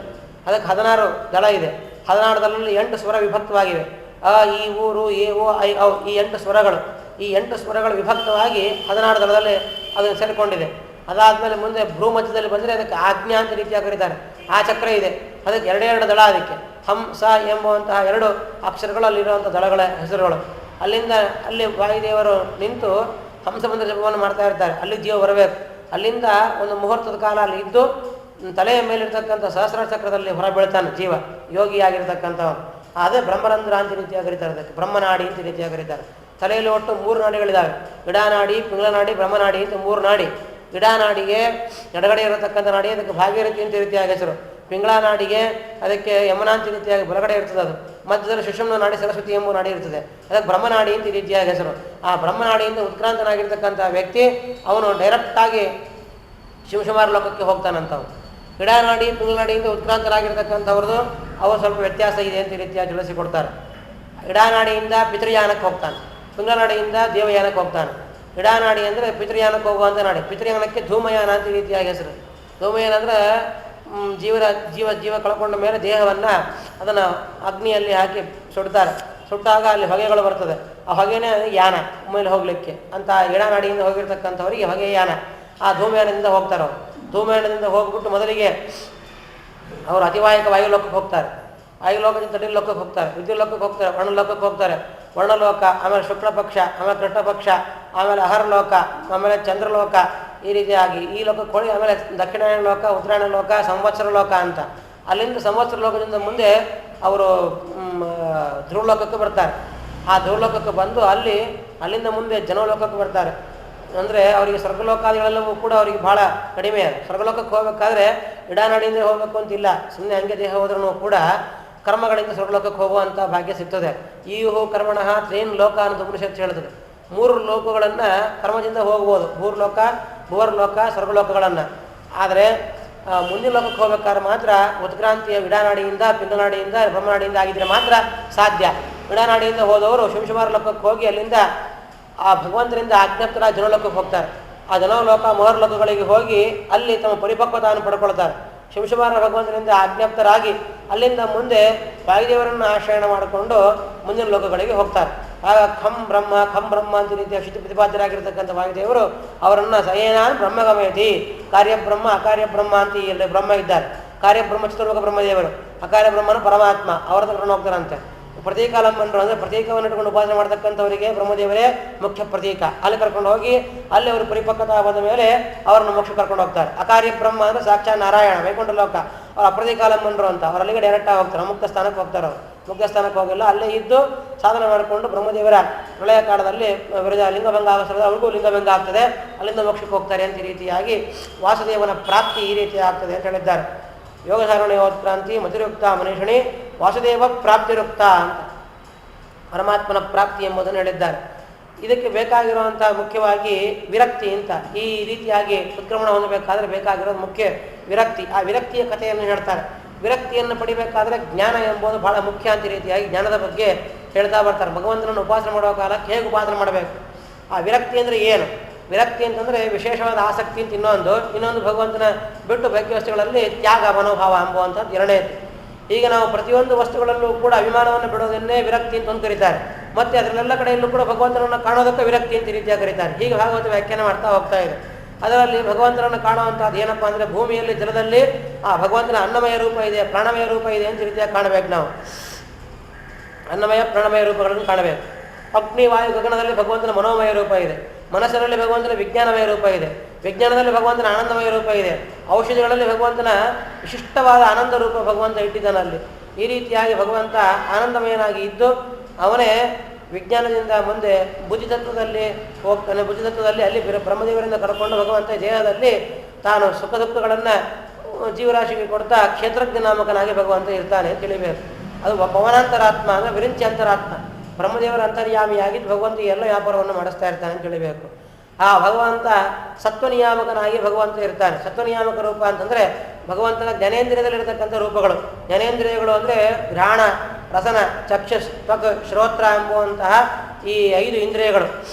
ಅದಕ್ಕೆ 16 ದಳ ಇದೆ. 16 ದಳದಲ್ಲಿ 8 ಸ್ವರ ವಿಭಕ್ತವಾಗಿವೆ. ಅ ಈ ಊ ರು ಎ ಓ ಐ ಔ ಈ 8 ಸ್ವರಗಳು. ಈ 8 ಸ್ವರಗಳು ವಿಭಕ್ತವಾಗಿ 16 ದಳದಲ್ಲಿ ಅದನ್ನು ಸೇರಿಕೊಂಡಿದೆ. ಅದಾದಮೇಲೆ ಮುಂದೆ ಭ್ರೂ ಮಧ್ಯದಲ್ಲಿ ಬಂದರೆ ಅದಕ್ಕೆ ಆಜ್ಞಾ ಅಂತ ರೀತಿಯಾಗಿ ಕರೀತಾರೆ. ಆ ಚಕ್ರ ಇದೆ. ಅದಕ್ಕೆ 2 ದಳ. ಅದಕ್ಕೆ ಹಂ ಸ ಎಂಬುವಂತಹ 2 ಅಕ್ಷರಗಳು ಅಲ್ಲಿರುವಂಥ ದಳಗಳ ಹೆಸರುಗಳು. ಅಲ್ಲಿಂದ ಅಲ್ಲಿ ವಾಯುದೇವರು ನಿಂತು ಹಂಸಮಂತ್ರ ಜಪವನ್ನು ಮಾಡ್ತಾ ಇರ್ತಾರೆ. ಅಲ್ಲಿ ಜೀವ ಬರಬೇಕು. ಅಲ್ಲಿಂದ ಒಂದು ಮುಹೂರ್ತದ ಕಾಲ ಅಲ್ಲಿ ಇದ್ದು ತಲೆಯ ಮೇಲಿರ್ತಕ್ಕಂಥ ಸಹಸ್ರ ಚಕ್ರದಲ್ಲಿ ಹೊರಬೀಳ್ತಾನೆ ಜೀವ, ಯೋಗಿಯಾಗಿರ್ತಕ್ಕಂಥವನು. ಅದೇ ಬ್ರಹ್ಮರಂಧ್ರ ಅಂತ ರೀತಿಯಾಗಿ ಕರೀತಾರೆ. ಅದಕ್ಕೆ ಬ್ರಹ್ಮನಾಡಿ ಅಂತ ರೀತಿಯಾಗಿ ಕರೀತಾರೆ. ತಲೆಯಲ್ಲಿ ಒಟ್ಟು 3 ನಾಡಿಗಳಿದ್ದಾವೆ. ಇಡಾನಾಡಿ, ಪಿಂಗಳನಾಡಿ, ಬ್ರಹ್ಮನಾಡಿ ಅಂತ 3 ನಾಡಿ. ಇಡಾನಾಡಿಗೆ ಎಡಗಡೆ ಇರತಕ್ಕಂಥ ನಾಡಿ, ಅದಕ್ಕೆ ಭಾಗೀರಥಿ ಅಂತ ರೀತಿಯಾಗಿ ಹೆಸರು. ಪಿಂಗಳನಾಡಿಗೆ ಅದಕ್ಕೆ ಯಮುನಾ ಅಂತ ರೀತಿಯಾಗಿ ಬಲಗಡೆ ಇರ್ತದೆ. ಅದು ಮಧ್ಯದಲ್ಲಿ ಸುಷುಮ್ನ ನಾಡಿ, ಸರಸ್ವತಿ ಎಂಬ ನಾಡಿ ಇರ್ತದೆ. ಅದಕ್ಕೆ ಬ್ರಹ್ಮನಾಡಿ ಅಂತ ರೀತಿಯಾಗಿ ಹೆಸರು. ಆ ಬ್ರಹ್ಮನಾಡಿಯಿಂದ ಉತ್ಕ್ರಾಂತನಾಗಿರ್ತಕ್ಕಂಥ ವ್ಯಕ್ತಿ ಅವನು ಡೈರೆಕ್ಟಾಗಿ ಶಿವಶುಮಾರ ಲೋಕಕ್ಕೆ ಹೋಗ್ತಾನಂತವನು. ಇಡಾನಾಡಿ, ಪಿಂಗಳನಾಡಿಯಿಂದ ಉತ್ಕ್ರಾಂತರಾಗಿರ್ತಕ್ಕಂಥವ್ರದ್ದು ಅವರು ಸ್ವಲ್ಪ ವ್ಯತ್ಯಾಸ ಇದೆ ಅಂತ ರೀತಿಯಾಗಿ ತಿಳಿಸಿಕೊಡ್ತಾರೆ. ಇಡಾನಾಡಿಯಿಂದ ಪಿತೃಯಾನಕ್ಕೆ ಹೋಗ್ತಾನೆ, ಪಿಂಗಳನಾಡಿಯಿಂದ ದೇವಯಾನಕ್ಕೆ ಹೋಗ್ತಾನೆ. ಇಡಾನಾಡಿ ಅಂದರೆ ಪಿತೃಯಾನಕ್ಕೆ ಹೋಗುವಂಥ ನಾಡಿ. ಪಿತೃಯಾನಕ್ಕೆ ಧೂಮಯಾನ ಅಂತ ರೀತಿಯಾಗಿ ಹೆಸರು. ಧೂಮಯಾನ ಅಂದರೆ ಜೀವ ಕಳ್ಕೊಂಡ ಮೇಲೆ ದೇಹವನ್ನು ಅದನ್ನು ಅಗ್ನಿಯಲ್ಲಿ ಹಾಕಿ ಸುಡ್ತಾರೆ. ಸುಟ್ಟಾಗ ಅಲ್ಲಿ ಹೊಗೆಗಳು ಬರ್ತದೆ. ಆ ಹೊಗೆನೇ ಯಾನ ಮೇಲೆ ಹೋಗಲಿಕ್ಕೆ ಅಂತ. ಇಡಾನಾಡಿಯಿಂದ ಹೋಗಿರ್ತಕ್ಕಂಥವ್ರಿಗೆ ಹೊಗೆ ಯಾನ. ಆ ಧೂಮಯಾನದಿಂದ ಹೋಗ್ತಾರೆ ಅವರು. ಧೂಮಯಾನದಿಂದ ಹೋಗ್ಬಿಟ್ಟು ಮೊದಲಿಗೆ ಅವರು ಅತಿವಾಹಿಕ ವಾಯುಲೋಕಕ್ಕೆ ಹೋಗ್ತಾರೆ. 5 ಲೋಕದಿಂದ ತಡಿ ಲೋಕಕ್ಕೆ ಹೋಗ್ತಾರೆ, ವಿದ್ಯುತ್ ಲೋಕಕ್ಕೆ ಹೋಗ್ತಾರೆ, ವರ್ಣಲೋಕಕ್ಕೆ ಹೋಗ್ತಾರೆ, ವರ್ಣಲೋಕ, ಆಮೇಲೆ ಶುಕ್ಲ ಪಕ್ಷ, ಆಮೇಲೆ ಕೃಷ್ಣ ಪಕ್ಷ, ಆಮೇಲೆ ಅಹರಲೋಕ, ಆಮೇಲೆ ಚಂದ್ರಲೋಕ, ಈ ರೀತಿಯಾಗಿ ಈ ಲೋಕಕ್ಕೆ ಹೋಗಿ ಆಮೇಲೆ ದಕ್ಷಿಣಾಯಣ ಲೋಕ, ಉತ್ತರಾಯಣ ಲೋಕ, ಸಂವತ್ಸರ ಲೋಕ ಅಂತ. ಅಲ್ಲಿಂದ ಸಂವತ್ಸರ ಲೋಕದಿಂದ ಮುಂದೆ ಅವರು ಧ್ರುವಲೋಕಕ್ಕೆ ಬರ್ತಾರೆ. ಆ ಧ್ರುವಲೋಕಕ್ಕೆ ಬಂದು ಅಲ್ಲಿಂದ ಮುಂದೆ ಜನಲೋಕಕ್ಕೆ ಬರ್ತಾರೆ. ಅಂದರೆ ಅವರಿಗೆ ಸ್ವರ್ಗಲೋಕಾದಿಗಳೆಲ್ಲವೂ ಕೂಡ ಅವರಿಗೆ ಭಾಳ ಕಡಿಮೆ. ಸ್ವರ್ಗಲೋಕಕ್ಕೆ ಹೋಗಬೇಕಾದ್ರೆ ಇಡಾನಾಡಿಯಿಂದ ಹೋಗಬೇಕು ಅಂತಿಲ್ಲ, ಸುಮ್ಮನೆ ಹಂಗೆ ದೇಹ ಹೋದ್ರೂ ಕೂಡ ಕರ್ಮಗಳಿಂದ ಸ್ವರ್ಗಲೋಕಕ್ಕೆ ಹೋಗುವಂಥ ಭಾಗ್ಯ ಸಿಗ್ತದೆ. ಈ ಕರ್ಮಣಃ ತ್ರೇನ್ ಲೋಕ ಅನ್ನೋದು ಉಪನಿಷತ್ತು ಹೇಳ್ತದೆ. 3 ಲೋಕಗಳನ್ನು ಕರ್ಮದಿಂದ ಹೋಗ್ಬೋದು, ಭೂರ್ಲೋಕ, ಭುವರ್ಲೋಕ, ಸ್ವರ್ಗಲೋಕಗಳನ್ನು. ಆದರೆ ಮುಂದಿನ ಲೋಕಕ್ಕೆ ಹೋಗ್ಬೇಕಾದ್ರೆ ಮಾತ್ರ ಉತ್ಕ್ರಾಂತಿಯ ಇಡಾನಾಡಿಯಿಂದ, ಪಿಂಡನಾಡಿಯಿಂದ, ಬ್ರಹ್ಮನಾಡಿಯಿಂದ ಆಗಿದ್ರೆ ಮಾತ್ರ ಸಾಧ್ಯ. ಇಡಾನಾಡಿಯಿಂದ ಹೋದವರು ಶಿವಶುಮಾರ ಲೋಕಕ್ಕೆ ಹೋಗಿ ಅಲ್ಲಿಂದ ಆ ಭಗವಂತನಿಂದ ಆಜ್ಞಾಪ್ತರ ಜನಲೋಕಕ್ಕೆ ಹೋಗ್ತಾರೆ. ಆ ಜನಲೋಕ ಮಹರ್ಲೋಕಗಳಿಗೆ ಹೋಗಿ ಅಲ್ಲಿ ತಮ್ಮ ಪರಿಪಕ್ವತೆಯನ್ನು ಪಡ್ಕೊಳ್ತಾರೆ. ಶಿವಶುಮಾರ ಭಗವಂತನಿಂದ ಆಜ್ಞಾಪ್ತರಾಗಿ ಅಲ್ಲಿಂದ ಮುಂದೆ ವಾಯುದೇವರನ್ನು ಆಶ್ರಯಣ ಮಾಡಿಕೊಂಡು ಮುಂದಿನ ಲೋಕಗಳಿಗೆ ಹೋಗ್ತಾರೆ. ಆಗ ಖಂ ಬ್ರಹ್ಮ ಅಂತ ರೀತಿಯ ಶುದ್ಧ ಪ್ರತಿಪಾದ್ಯರಾಗಿರ್ತಕ್ಕಂಥ ವಾಯುದೇವರು ಅವರನ್ನು ಸಯೇನಾನ್ ಬ್ರಹ್ಮಗಮಯತಿ, ಕಾರ್ಯಬ್ರಹ್ಮ ಅಕಾರ್ಯಬ್ರಹ್ಮ ಅಂತ 2 ಬ್ರಹ್ಮ ಇದ್ದಾರೆ. ಕಾರ್ಯಬ್ರಹ್ಮ ಚತುರ್ಮುಖ ಬ್ರಹ್ಮದೇವರು, ಅಕಾರ್ಯಬ್ರಹ್ಮನ ಪರಮಾತ್ಮ, ಅವರ ಕರ್ಕೊಂಡು ಹೋಗ್ತಾರಂತೆ. ಪ್ರತೀಕಾಲಂಬನರು ಅಂದರೆ ಪ್ರತೀಕವನ್ನು ಇಟ್ಕೊಂಡು ಉಪಾಸನೆ ಮಾಡ್ತಕ್ಕಂಥವರಿಗೆ ಬ್ರಹ್ಮದೇವರೇ ಮುಖ್ಯ ಪ್ರತೀಕ. ಅಲ್ಲಿ ಕರ್ಕೊಂಡು ಹೋಗಿ ಅಲ್ಲಿ ಅವರು ಪರಿಪಕ್ವತಾ ಬಂದ ಮೇಲೆ ಅವರನ್ನು ಮೋಕ್ಷ ಕರ್ಕೊಂಡು ಹೋಗ್ತಾರೆ. ಅಕಾರ್ಯ ಬ್ರಹ್ಮ ಅಂದರೆ ಸಾಕ್ಷಾತ್ ನಾರಾಯಣ, ವೈಕುಂಠ ಲೋಕ. ಅವ್ರು ಅಪ್ರತೀಕಾಲಂಬನರು ಅಂತ ಅವರಲ್ಲಿಗೆ ಡೈರೆಕ್ಟಾಗಿ ಹೋಗ್ತಾರೆ, ಮುಕ್ತ ಸ್ಥಾನಕ್ಕೆ ಹೋಗ್ತಾರೆ. ಅವರು ಮುಕ್ತ ಸ್ಥಾನಕ್ಕೆ ಹೋಗಿಲ್ಲ, ಅಲ್ಲೇ ಇದ್ದು ಸಾಧನೆ ಮಾಡಿಕೊಂಡು ಬ್ರಹ್ಮದೇವರ ಪ್ರಳಯ ಕಾಲದಲ್ಲಿ ವಿರಜ ಲಿಂಗಭಂಗ ಆಗಿಸ್ತದೆ, ಅವ್ರಿಗೂ ಲಿಂಗಭಂಗ ಆಗ್ತದೆ, ಅಲ್ಲಿಂದ ಮೋಕ್ಷಕ್ಕೆ ಹೋಗ್ತಾರೆ ಅಂತ ಈ ರೀತಿಯಾಗಿ ವಾಸುದೇವನ ಪ್ರಾಪ್ತಿ ಈ ರೀತಿ ಆಗ್ತದೆ ಅಂತ ಹೇಳಿದ್ದಾರೆ. ಯೋಗಧಾರಣಯೋತ್ಕ್ರಾಂತಿ ಮತಿರುಕ್ತ ಮನುಷ್ಯಣಿ ವಾಸುದೇವ ಪ್ರಾಪ್ತಿರುಕ್ತ ಅಂತ ಪರಮಾತ್ಮನ ಪ್ರಾಪ್ತಿ ಎಂಬುದನ್ನು ಹೇಳಿದ್ದಾರೆ. ಇದಕ್ಕೆ ಬೇಕಾಗಿರುವಂಥ ಮುಖ್ಯವಾಗಿ ವಿರಕ್ತಿ ಅಂತ. ಈ ರೀತಿಯಾಗಿ ಉತ್ಕ್ರಮಣ ಹೊಂದಬೇಕಾದ್ರೆ ಬೇಕಾಗಿರೋದು ಮುಖ್ಯ ವಿರಕ್ತಿ. ಆ ವಿರಕ್ತಿಯ ಕಥೆಯನ್ನು ಹೇಳ್ತಾರೆ. ವಿರಕ್ತಿಯನ್ನು ಪಡಿಬೇಕಾದ್ರೆ ಜ್ಞಾನ ಎಂಬುದು ಬಹಳ ಮುಖ್ಯ ಅಂತ ರೀತಿಯಾಗಿ ಜ್ಞಾನದ ಬಗ್ಗೆ ಹೇಳ್ತಾ ಬರ್ತಾರೆ. ಭಗವಂತನನ್ನು ಉಪಾಸನೆ ಮಾಡುವ ಕಾಲಕ್ಕೆ ಹೇಗೆ ಉಪಾಸನೆ ಮಾಡಬೇಕು, ಆ ವಿರಕ್ತಿ ಅಂದರೆ ಏನು? ವಿರಕ್ತಿ ಅಂತಂದರೆ ವಿಶೇಷವಾದ ಆಸಕ್ತಿ ಅಂತ ಇನ್ನೊಂದು ಭಗವಂತನ ಬಿಟ್ಟು ಬೈಕ್ಯ ವಸ್ತುಗಳಲ್ಲಿ ತ್ಯಾಗ ಮನೋಭಾವ ಎಂಬುವಂಥದ್ದು 2ನೇದು. ಈಗ ನಾವು ಪ್ರತಿಯೊಂದು ವಸ್ತುಗಳಲ್ಲೂ ಕೂಡ ಅಭಿಮಾನವನ್ನು ಬಿಡೋದನ್ನೇ ವಿರಕ್ತಿ ಅಂತ ಕರೀತಾರೆ. ಮತ್ತು ಅದರಲ್ಲೆಲ್ಲ ಕಡೆಯಲ್ಲೂ ಕೂಡ ಭಗವಂತನನ್ನು ಕಾಣೋದಕ್ಕೆ ವಿರಕ್ತಿ ಅಂತ ರೀತಿಯಾಗಿ ಕರೀತಾರೆ. ಹೀಗೆ ಭಾಗವತ ವ್ಯಾಖ್ಯಾನ ಮಾಡ್ತಾ ಹೋಗ್ತಾ ಇದೆ. ಅದರಲ್ಲಿ ಭಗವಂತನನ್ನು ಕಾಣುವಂಥದ್ದು ಏನಪ್ಪ ಅಂದರೆ ಭೂಮಿಯಲ್ಲಿ ಜಲದಲ್ಲಿ ಆ ಭಗವಂತನ ಅನ್ನಮಯ ರೂಪ ಇದೆ, ಪ್ರಾಣಮಯ ರೂಪ ಇದೆ ಅಂತ ರೀತಿಯಾಗಿ ಕಾಣಬೇಕು. ನಾವು ಅನ್ನಮಯ ಪ್ರಾಣಮಯ ರೂಪಗಳನ್ನು ಕಾಣಬೇಕು. ಅಗ್ನಿ ವಾಯು ಗಗನದಲ್ಲಿ ಭಗವಂತನ ಮನೋಮಯ ರೂಪ ಇದೆ, ಮನಸ್ಸಿನಲ್ಲಿ ಭಗವಂತನ ವಿಜ್ಞಾನಮಯ ರೂಪ ಇದೆ, ವಿಜ್ಞಾನದಲ್ಲಿ ಭಗವಂತನ ಆನಂದಮಯ ರೂಪ ಇದೆ, ಔಷಧಿಗಳಲ್ಲಿ ಭಗವಂತನ ವಿಶಿಷ್ಟವಾದ ಆನಂದ ರೂಪ ಭಗವಂತ ಇಟ್ಟಿದ್ದಾನಲ್ಲಿ. ಈ ರೀತಿಯಾಗಿ ಭಗವಂತ ಆನಂದಮಯನಾಗಿ ಇದ್ದು ಅವನೇ ವಿಜ್ಞಾನದಿಂದ ಮುಂದೆ ಬುದ್ಧಿತತ್ವದಲ್ಲಿ ಹೋಗ್ತಾನೆ. ಬುದ್ಧಿತತ್ವದಲ್ಲಿ ಅಲ್ಲಿ ಬ್ರಹ್ಮದೇವರಿಂದ ಕರ್ಕೊಂಡು ಭಗವಂತ ದೇಹದಲ್ಲಿ ತಾನು ಸುಖ ದುಃಖಗಳನ್ನು ಜೀವರಾಶಿಗೆ ಕೊಡ್ತಾ ಕ್ಷೇತ್ರಜ್ಞ ನಾಮಕನಾಗಿ ಭಗವಂತ ಇರ್ತಾನೆ ಅಂತ ತಿಳಿಬೇಕು. ಅದು ಪವನಾಂತರಾತ್ಮ ಅಂದರೆ ವಿರಿಂಚಿ ಅಂತರಾತ್ಮ, ಬ್ರಹ್ಮದೇವರ ಅಂತರ್ಯಾಮಿಯಾಗಿದ್ದು ಭಗವಂತ ಎಲ್ಲ ವ್ಯಾಪಾರವನ್ನು ಮಾಡಿಸ್ತಾ ಇರ್ತಾನೆ ಅಂತ ತಿಳಿಬೇಕು. ಆ ಭಗವಂತ ಸತ್ವನಿಯಾಮಕನಾಗಿ ಭಗವಂತ ಇರ್ತಾನೆ. ಸತ್ವನಿಯಾಮಕ ರೂಪ ಅಂತಂದರೆ ಭಗವಂತನ ಜ್ಞಾನೇಂದ್ರಿಯದಲ್ಲಿರ್ತಕ್ಕಂಥ ರೂಪಗಳು. ಜ್ಞಾನೇಂದ್ರಿಯಗಳು ಅಂದರೆ ಘ್ರಾಣ, ರಸನ, ಚಕ್ಷುಷ್, ತ್ವಕ್, ಶ್ರೋತ್ರ ಎಂಬುವಂತಹ ಈ 5 ಇಂದ್ರಿಯಗಳು.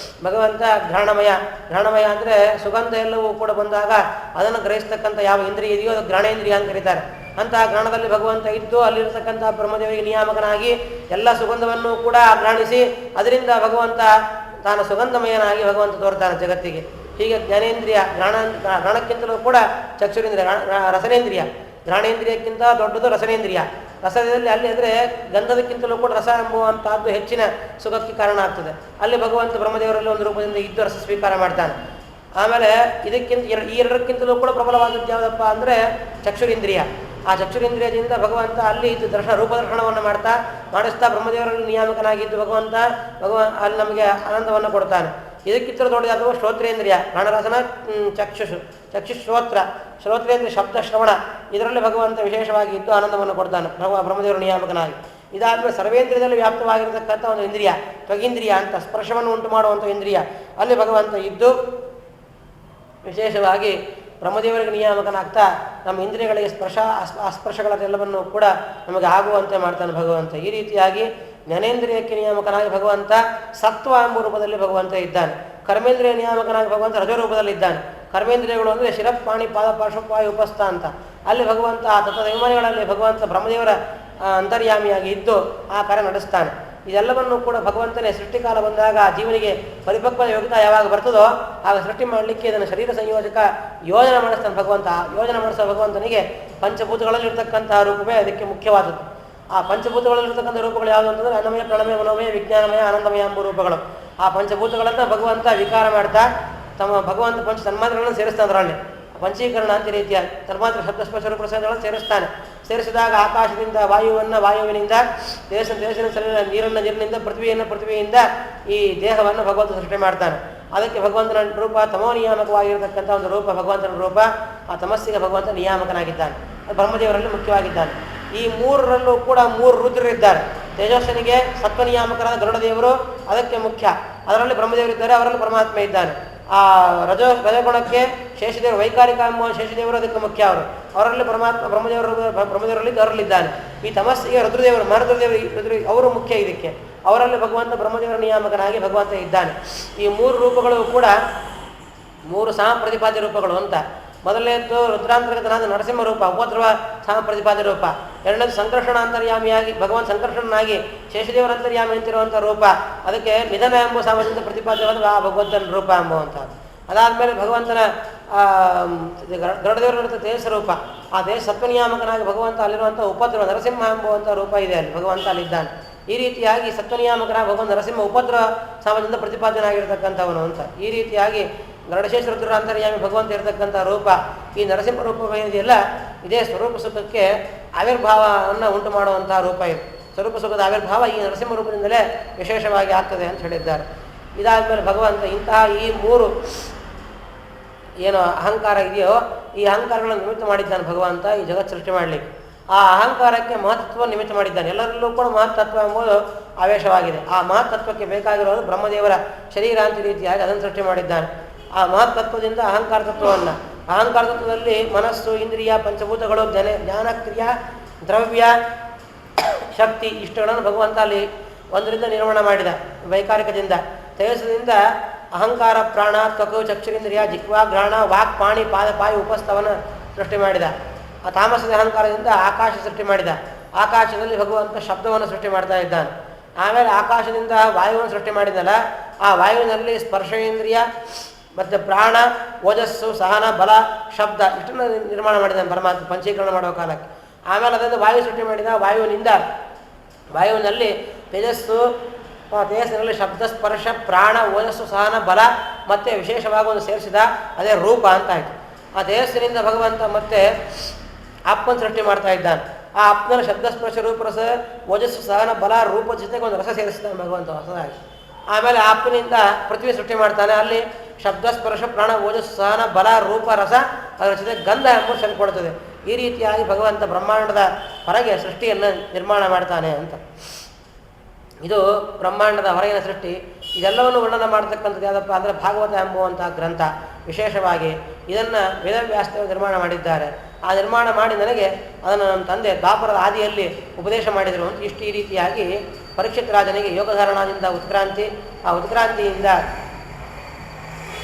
ಭಗವಂತ ಘ್ರಾಣಮಯ. ಘ್ರಾಣಮಯ ಅಂದರೆ ಸುಗಂಧ ಎಲ್ಲವೂ ಕೂಡ ಬಂದಾಗ ಅದನ್ನು ಗ್ರಹಿಸ್ತಕ್ಕಂಥ ಯಾವ ಇಂದ್ರಿಯ ಇದೆಯೋ ಅದು ಘ್ರಾಣೇಂದ್ರಿಯ ಅಂತ ಕರೀತಾರೆ. ಅಂತಹ ಘ್ರಾಣದಲ್ಲಿ ಭಗವಂತ ಇದ್ದು ಅಲ್ಲಿರ್ತಕ್ಕಂಥ ಬ್ರಹ್ಮದೇವರಿಗೆ ನಿಯಾಮಕನಾಗಿ ಎಲ್ಲ ಸುಗಂಧವನ್ನು ಕೂಡ ಘ್ರಾಣಿಸಿ ಅದರಿಂದ ಭಗವಂತ ತಾನು ಸುಗಂಧಮಯನಾಗಿ ಭಗವಂತ ತೋರ್ತಾನೆ ಜಗತ್ತಿಗೆ. ಹೀಗೆ ಜ್ಞಾನೇಂದ್ರಿಯ ಘ್ರಾಣಕ್ಕಿಂತಲೂ ಕೂಡ ಚಕ್ಷುರೇಂದ್ರಿಯ, ರಸನೇಂದ್ರಿಯ. ಘ್ರಾಣೇಂದ್ರಿಯಕ್ಕಿಂತ ದೊಡ್ಡದು ರಸನೇಂದ್ರಿಯ. ರಸದಲ್ಲಿ ಅಲ್ಲಿ ಅಂದರೆ ಗಂಧದಕ್ಕಿಂತಲೂ ಕೂಡ ರಸ ಎಂಬುವಂತಹದ್ದು ಹೆಚ್ಚಿನ ಸುಖಕ್ಕೆ ಕಾರಣ ಆಗ್ತದೆ. ಅಲ್ಲಿ ಭಗವಂತ ಬ್ರಹ್ಮದೇವರಲ್ಲಿ ಒಂದು ರೂಪದಿಂದ ಇದ್ದು ರಸ ಸ್ವೀಕಾರ ಮಾಡ್ತಾನೆ. ಆಮೇಲೆ ಇದಕ್ಕಿಂತ ಈ 2ಕ್ಕಿಂತಲೂ ಕೂಡ ಪ್ರಬಲವಾದದ್ದು ಯಾವುದಪ್ಪ ಅಂದರೆ ಚಕ್ಷುರೇಂದ್ರಿಯ. ಆ ಚಕ್ಷುರೇಂದ್ರಿಯದಿಂದ ಭಗವಂತ ಅಲ್ಲಿ ಇದ್ದು ರೂಪದರ್ಶನವನ್ನು ಮಾಡಿಸ್ತಾ ಬ್ರಹ್ಮದೇವರಲ್ಲಿ ನಿಯಾಮಕನಾಗಿದ್ದು ಭಗವಂತ ಅಲ್ಲಿ ನಮಗೆ ಆನಂದವನ್ನು ಕೊಡ್ತಾನೆ. ಇದಕ್ಕಿಂತ ದೊಡ್ಡದಾಗುವ ಶ್ರೋತ್ರೇಂದ್ರಿಯ. ಘಾಣರಸನ ಚಕ್ಷುಶ್ರೋತ್ರ. ಶ್ರೋತ್ರೇಂದ್ರಿಯ ಶಬ್ದ ಶ್ರವಣ, ಇದರಲ್ಲಿ ಭಗವಂತ ವಿಶೇಷವಾಗಿ ಇದ್ದು ಆನಂದವನ್ನು ಕೊಡ್ತಾನೆ ಬ್ರಹ್ಮದೇವರ ನಿಯಾಮಕನಾಗಿ. ಇದಾದ್ಮೇಲೆ ಸರ್ವೇಂದ್ರಿಯದಲ್ಲಿ ವ್ಯಾಪ್ತವಾಗಿರತಕ್ಕಂಥ ಒಂದು ಇಂದ್ರಿಯ ತ್ವಗೀಂದ್ರಿಯ ಅಂತ, ಸ್ಪರ್ಶವನ್ನು ಉಂಟು ಮಾಡುವಂಥ ಇಂದ್ರಿಯ. ಅಲ್ಲಿ ಭಗವಂತ ಇದ್ದು ವಿಶೇಷವಾಗಿ ಬ್ರಹ್ಮದೇವರಿಗೆ ನಿಯಾಮಕನಾಗ್ತಾ ನಮ್ಮ ಇಂದ್ರಿಯಗಳಿಗೆ ಅಸ್ಪರ್ಶಗಳೆಲ್ಲವನ್ನು ಕೂಡ ನಮಗೆ ಆಗುವಂತೆ ಮಾಡ್ತಾನೆ ಭಗವಂತ. ಈ ರೀತಿಯಾಗಿ ಜ್ಞಾನೇಂದ್ರಿಯಕ್ಕೆ ನಿಯಾಮಕನಾಗಿ ಭಗವಂತ ಸತ್ವ ಎಂಬ ರೂಪದಲ್ಲಿ ಭಗವಂತ ಇದ್ದಾನೆ. ಕರ್ಮೇಂದ್ರಿಯ ನಿಯಾಮಕನಾಗಿ ಭಗವಂತ ರಜರೂಪದಲ್ಲಿ ಇದ್ದಾನೆ. ಕರ್ಮೇಂದ್ರಿಯಗಳು ಅಂದರೆ ಶಿರಪಾಣಿ ಪಾದ ಪಾರ್ಶ್ವಪಾಯ ಉಪಸ್ಥ ಅಂತ. ಅಲ್ಲಿ ಭಗವಂತ ಆ ತತ್ವದೈಮಾನಿಗಳಲ್ಲಿ ಭಗವಂತ ಬ್ರಹ್ಮದೇವರ ಅಂತರ್ಯಾಮಿಯಾಗಿ ಇದ್ದು ಆ ಕಾರ್ಯ ನಡೆಸ್ತಾನೆ. ಇದೆಲ್ಲವನ್ನು ಕೂಡ ಭಗವಂತನೇ ಸೃಷ್ಟಿಕಾಲ ಬಂದಾಗ ಜೀವನಿಗೆ ಪರಿಪಕ್ವದ ಯೋಗ್ಯತಾ ಯಾವಾಗ ಬರ್ತದೋ ಆಗ ಸೃಷ್ಟಿ ಮಾಡಲಿಕ್ಕೆ ಇದನ್ನು ಶರೀರ ಸಂಯೋಜಕ ಯೋಜನೆ ಮಾಡಿಸ್ತಾನೆ ಭಗವಂತ. ಯೋಜನೆ ಮಾಡಿಸೋ ಭಗವಂತನಿಗೆ ಪಂಚಭೂತಗಳಲ್ಲಿರ್ತಕ್ಕಂತಹ ರೂಪವೇ ಅದಕ್ಕೆ ಮುಖ್ಯವಾದದ್ದು. ಆ ಪಂಚಭೂತಗಳಲ್ಲಿರ್ತಕ್ಕಂಥ ರೂಪಗಳು ಯಾವುದು ಅಂತಂದರೆ ಅನ್ನಮಯ, ಪ್ರಣಮಯ, ಮನೋಮಯ, ವಿಜ್ಞಾನಮಯ, ಆನಂದಮಯ ಎಂಬ ರೂಪಗಳು. ಆ ಪಂಚಭೂತಗಳನ್ನು ಭಗವಂತ ವಿಕಾರ ಮಾಡ್ತಾ ಭಗವಂತ ಪಂಚ ತನ್ಮಾತ್ರಗಳನ್ನು ಸೇರಿಸ್ತಾನೆ. ಅದರಲ್ಲಿ ಪಂಚೀಕರಣ ಅಂತ ರೀತಿಯ ತನ್ಮಾತ್ರ ಶಬ್ದಸ್ಪರ್ಶ ರೂಪಗಳನ್ನು ಸೇರಿಸ್ತಾನೆ. ಸೇರಿಸಿದಾಗ ಆಕಾಶದಿಂದ ವಾಯುವನ್ನು, ವಾಯುವಿನಿಂದ ದೇಶದ ನೀರಿನಿಂದ ಪೃಥ್ವಿಯಿಂದ ಈ ದೇಹವನ್ನು ಭಗವಂತ ಸೃಷ್ಟಿ ಮಾಡ್ತಾನೆ. ಅದಕ್ಕೆ ಭಗವಂತನ ರೂಪ ತಮೋನಿಯಾಮಕವಾಗಿರತಕ್ಕಂಥ ಒಂದು ರೂಪ ಭಗವಂತನ ರೂಪ. ಆ ತಮಸ್ಸಿಗೆ ಭಗವಂತ ನಿಯಾಮಕನಾಗಿದ್ದಾನೆ. ಬ್ರಹ್ಮದೇವರಲ್ಲಿ ಮುಖ್ಯವಾಗಿದ್ದಾನೆ. ಈ ಮೂರರಲ್ಲೂ ಕೂಡ 3 ರುದ್ರರಿದ್ದಾರೆ. ತೇಜಸ್ಸನಿಗೆ ಸತ್ವನಿಯಾಮಕರಾದ ಗರುಡದೇವರು ಅದಕ್ಕೆ ಮುಖ್ಯ. ಅದರಲ್ಲಿ ಬ್ರಹ್ಮದೇವರಿದ್ದಾರೆ, ಅವರಲ್ಲಿ ಪರಮಾತ್ಮ ಇದ್ದಾನೆ. ಆ ರಜಗುಣಕ್ಕೆ ಶೇಷದೇವರು, ವೈಕಾರಿಕ ಎಂಬ ಶೇಷದೇವರು ಅದಕ್ಕೆ ಮುಖ್ಯ. ಅವರಲ್ಲಿ ಪರಮಾತ್ಮ ಬ್ರಹ್ಮದೇವರಲ್ಲಿ ಅವರಲ್ಲಿದ್ದಾನೆ. ಈ ತಮಸ್ಸಿಗೆ ರುದ್ರದೇವರು, ಮಹಾರುದ್ರದೇವರು ಅವರು ಮುಖ್ಯ. ಇದಕ್ಕೆ ಅವರಲ್ಲಿ ಭಗವಂತ ಬ್ರಹ್ಮದೇವರ ನಿಯಾಮಕನಾಗಿ ಭಗವಂತ ಇದ್ದಾನೆ. ಈ 3 ರೂಪಗಳು ಕೂಡ 3 ಸಹ ಪ್ರತಿಪಾದ್ಯ ರೂಪಗಳು ಅಂತ. ಮೊದಲನೇದ್ದು ರುದ್ರಾಂತರ್ಗತನಾದ ನರಸಿಂಹ ರೂಪ, ಉಪದ್ರವ ಸಹ ಪ್ರತಿಪಾದ್ಯ ರೂಪ. ಎರಡನೇದು ಸಂಕರ್ಷಣ ಅಂತರ್ಯಾಮಿಯಾಗಿ ಭಗವಂತ ಸಂಕರ್ಷಣನಾಗಿ ಶೇಷದೇವರ ಅಂತರ್ಯಾಮಿ ಅಂತಿರುವಂಥ ರೂಪ. ಅದಕ್ಕೆ ನಿಧನ ಎಂಬ ಸಾಮದಿಂದ ಪ್ರತಿಪಾದ್ಯವಾದ ಆ ಭಗವಂತನ ರೂಪ ಎಂಬುವಂಥದ್ದು. ಅದಾದಮೇಲೆ ಭಗವಂತನ ಗರುಡದೇವರ ತೇಜಸ್ ರೂಪ. ಆ ದೇಶ ಸತ್ವನಿಯಾಮಕನಾಗಿ ಭಗವಂತ ಅಲ್ಲಿರುವಂಥ ಉಪದ್ರವ ನರಸಿಂಹ ಎಂಬುವಂಥ ರೂಪ ಇದೆ ಅಲ್ಲಿ, ಭಗವಂತ ಅಲ್ಲಿದ್ದಾನೆ. ಈ ರೀತಿಯಾಗಿ ಸತ್ವನಿಯಾಮಕನಾಗಿ ಭಗವಂತ ನರಸಿಂಹ ಉಪದ್ರವ ಸಾಮದಿಂದ ಪ್ರತಿಪಾದನಾಗಿರ್ತಕ್ಕಂಥವನು ಅಂತ. ಈ ರೀತಿಯಾಗಿ ಗರುಡಶೇಷ ರುದ್ರ ಅಂತರ್ಯಾಮಿ ಭಗವಂತ ಇರತಕ್ಕಂಥ ರೂಪ. ಈ ನರಸಿಂಹ ರೂಪವೇನಿದೆಯಲ್ಲ, ಇದೇ ಸ್ವರೂಪ ಸುಖಕ್ಕೆ ಆವಿರ್ಭಾವವನ್ನು ಉಂಟು ಮಾಡುವಂತಹ ರೂಪ ಇದು. ಸ್ವರೂಪ ಸುಖದ ಆವಿರ್ಭಾವ ಈ ನರಸಿಂಹ ರೂಪದಿಂದಲೇ ವಿಶೇಷವಾಗಿ ಆಗ್ತದೆ ಅಂತ ಹೇಳಿದ್ದಾರೆ. ಇದಾದಮೇಲೆ ಭಗವಂತ ಇಂತಹ ಈ 3 ಏನು ಅಹಂಕಾರ ಇದೆಯೋ, ಈ ಅಹಂಕಾರಗಳನ್ನು ನಿಮಿತ್ತ ಮಾಡಿದ್ದಾನೆ ಭಗವಂತ ಈ ಜಗತ್ ಸೃಷ್ಟಿ ಮಾಡಲಿಕ್ಕೆ. ಆ ಅಹಂಕಾರಕ್ಕೆ ಮಹತ್ತತ್ವ ನಿಮಿತ್ತ ಮಾಡಿದ್ದಾನೆ. ಎಲ್ಲರಲ್ಲೂ ಕೂಡ ಮಹತ್ತತ್ವ ಎಂಬುದು ಆವೇಶವಾಗಿದೆ. ಆ ಮಹತ್ತತ್ವಕ್ಕೆ ಬೇಕಾಗಿರೋದು ಬ್ರಹ್ಮದೇವರ ಶರೀರ ಅಂತ ರೀತಿಯಾಗಿ ಅದನ್ನು ಸೃಷ್ಟಿ ಮಾಡಿದ್ದಾನೆ. ಆ ಮಹತ್ತತ್ವದಿಂದ ಅಹಂಕಾರ ತತ್ವವನ್ನು, ಅಹಂಕಾರ ತತ್ವದಲ್ಲಿ ಮನಸ್ಸು, ಇಂದ್ರಿಯ, ಪಂಚಭೂತಗಳು, ಜ್ಞಾನ, ಕ್ರಿಯಾ, ದ್ರವ್ಯ, ಶಕ್ತಿ ಇಷ್ಟಗಳನ್ನು ಭಗವಂತ ಅಲ್ಲಿ ಒಂದರಿಂದ ನಿರ್ಮಾಣ ಮಾಡಿದ. ವೈಕಾರಿಕದಿಂದ ತೇಜಸ್ಸಿನಿಂದ ಅಹಂಕಾರ, ಪ್ರಾಣ, ತ್ವಕು, ಚಕ್ಷುರೇಂದ್ರಿಯ, ಜಿಹ್ವಾ, ಘ್ರಾಣ, ವಾಕ್, ಪಾಣಿ, ಪಾದ, ಪಾಯು, ಉಪಸ್ಥವನ್ನು ಸೃಷ್ಟಿ ಮಾಡಿದ. ಆ ತಾಮಸದ ಅಹಂಕಾರದಿಂದ ಆಕಾಶ ಸೃಷ್ಟಿ ಮಾಡಿದ. ಆಕಾಶದಲ್ಲಿ ಭಗವಂತ ಶಬ್ದವನ್ನು ಸೃಷ್ಟಿ ಮಾಡ್ತಾ ಇದ್ದಾನೆ. ಆಮೇಲೆ ಆಕಾಶದಿಂದ ವಾಯುವನ್ನು ಸೃಷ್ಟಿ ಮಾಡಿದಲ್ಲ, ಆ ವಾಯುವಿನಲ್ಲಿ ಸ್ಪರ್ಶೇಂದ್ರಿಯ ಮತ್ತು ಪ್ರಾಣ, ಓಜಸ್ಸು, ಸಹನ, ಬಲ, ಶಬ್ದ ಇಷ್ಟನ್ನು ನಿರ್ಮಾಣ ಮಾಡಿದ್ದಾನೆ ಪರಮಾತ್ಮ ಪಂಚೀಕರಣ ಮಾಡುವ ಕಾಲಕ್ಕೆ. ಆಮೇಲೆ ಅದರಿಂದ ವಾಯು ಸೃಷ್ಟಿ ಮಾಡಿದ. ವಾಯುವಿನಲ್ಲಿ ತೇಜಸ್ಸಿನಲ್ಲಿ ಶಬ್ದ, ಸ್ಪರ್ಶ, ಪ್ರಾಣ, ಓಜಸ್ಸು, ಸಹನ, ಬಲ ಮತ್ತು ವಿಶೇಷವಾಗಿ ಒಂದು ಸೇರಿಸಿದ, ಅದೇ ರೂಪ ಅಂತ ಆಯಿತು. ಆ ತೇಜಸ್ಸಿನಿಂದ ಭಗವಂತ ಮತ್ತೆ ಆತ್ಮನ ಸೃಷ್ಟಿ ಮಾಡ್ತಾ ಇದ್ದಾನೆ. ಆ ಆತ್ಮನಲ್ಲಿ ಶಬ್ದ, ಸ್ಪರ್ಶ, ರೂಪರಸ, ಓಜಸ್ಸು, ಸಹನ, ಬಲ, ರೂಪ ಜೊತೆಗೆ ಒಂದು ರಸ ಸೇರಿಸ್ತಾನೆ ಭಗವಂತ ಹೊಸದಾಗಿ. ಆಮೇಲೆ ಆತ್ಮನಿಂದ ಪೃಥ್ವಿ ಸೃಷ್ಟಿ ಮಾಡ್ತಾನೆ. ಅಲ್ಲಿ ಶಬ್ದ, ಸ್ಪರ್ಶ, ಪ್ರಾಣ, ಓಜಸ್ಸು, ಸಹನ, ಬಲ, ರೂಪ, ರಸ, ಅದರ ಜೊತೆ ಗಂಧ ಎಂಬುದು ತಂದುಕೊಡ್ತದೆ. ಈ ರೀತಿಯಾಗಿ ಭಗವಂತ ಬ್ರಹ್ಮಾಂಡದ ಹೊರಗೆ ಸೃಷ್ಟಿಯನ್ನು ನಿರ್ಮಾಣ ಮಾಡ್ತಾನೆ ಅಂತ. ಇದು ಬ್ರಹ್ಮಾಂಡದ ಹೊರಗಿನ ಸೃಷ್ಟಿ. ಇದೆಲ್ಲವನ್ನು ವರ್ಣನ ಮಾಡ್ತಕ್ಕಂಥದ್ದು ಯಾವುದಪ್ಪ ಅಂದರೆ ಭಾಗವತ ಎಂಬುವಂಥ ಗ್ರಂಥ. ವಿಶೇಷವಾಗಿ ಇದನ್ನು ವೇದವ್ಯಾಸದೇವರು ನಿರ್ಮಾಣ ಮಾಡಿದ್ದಾರೆ. ಆ ನಿರ್ಮಾಣ ಮಾಡಿ ನನಗೆ ಅದನ್ನು ನಮ್ಮ ತಂದೆ ದ್ವಾಪರದ ಆದಿಯಲ್ಲಿ ಉಪದೇಶ ಮಾಡಿದರು ಅಂತ. ಈ ರೀತಿಯಾಗಿ ಪರೀಕ್ಷಿತ ರಾಜನಿಗೆ ಯೋಗಧಾರಣದಿಂದ ಉತ್ಕ್ರಾಂತಿ, ಆ ಉತ್ಕ್ರಾಂತಿಯಿಂದ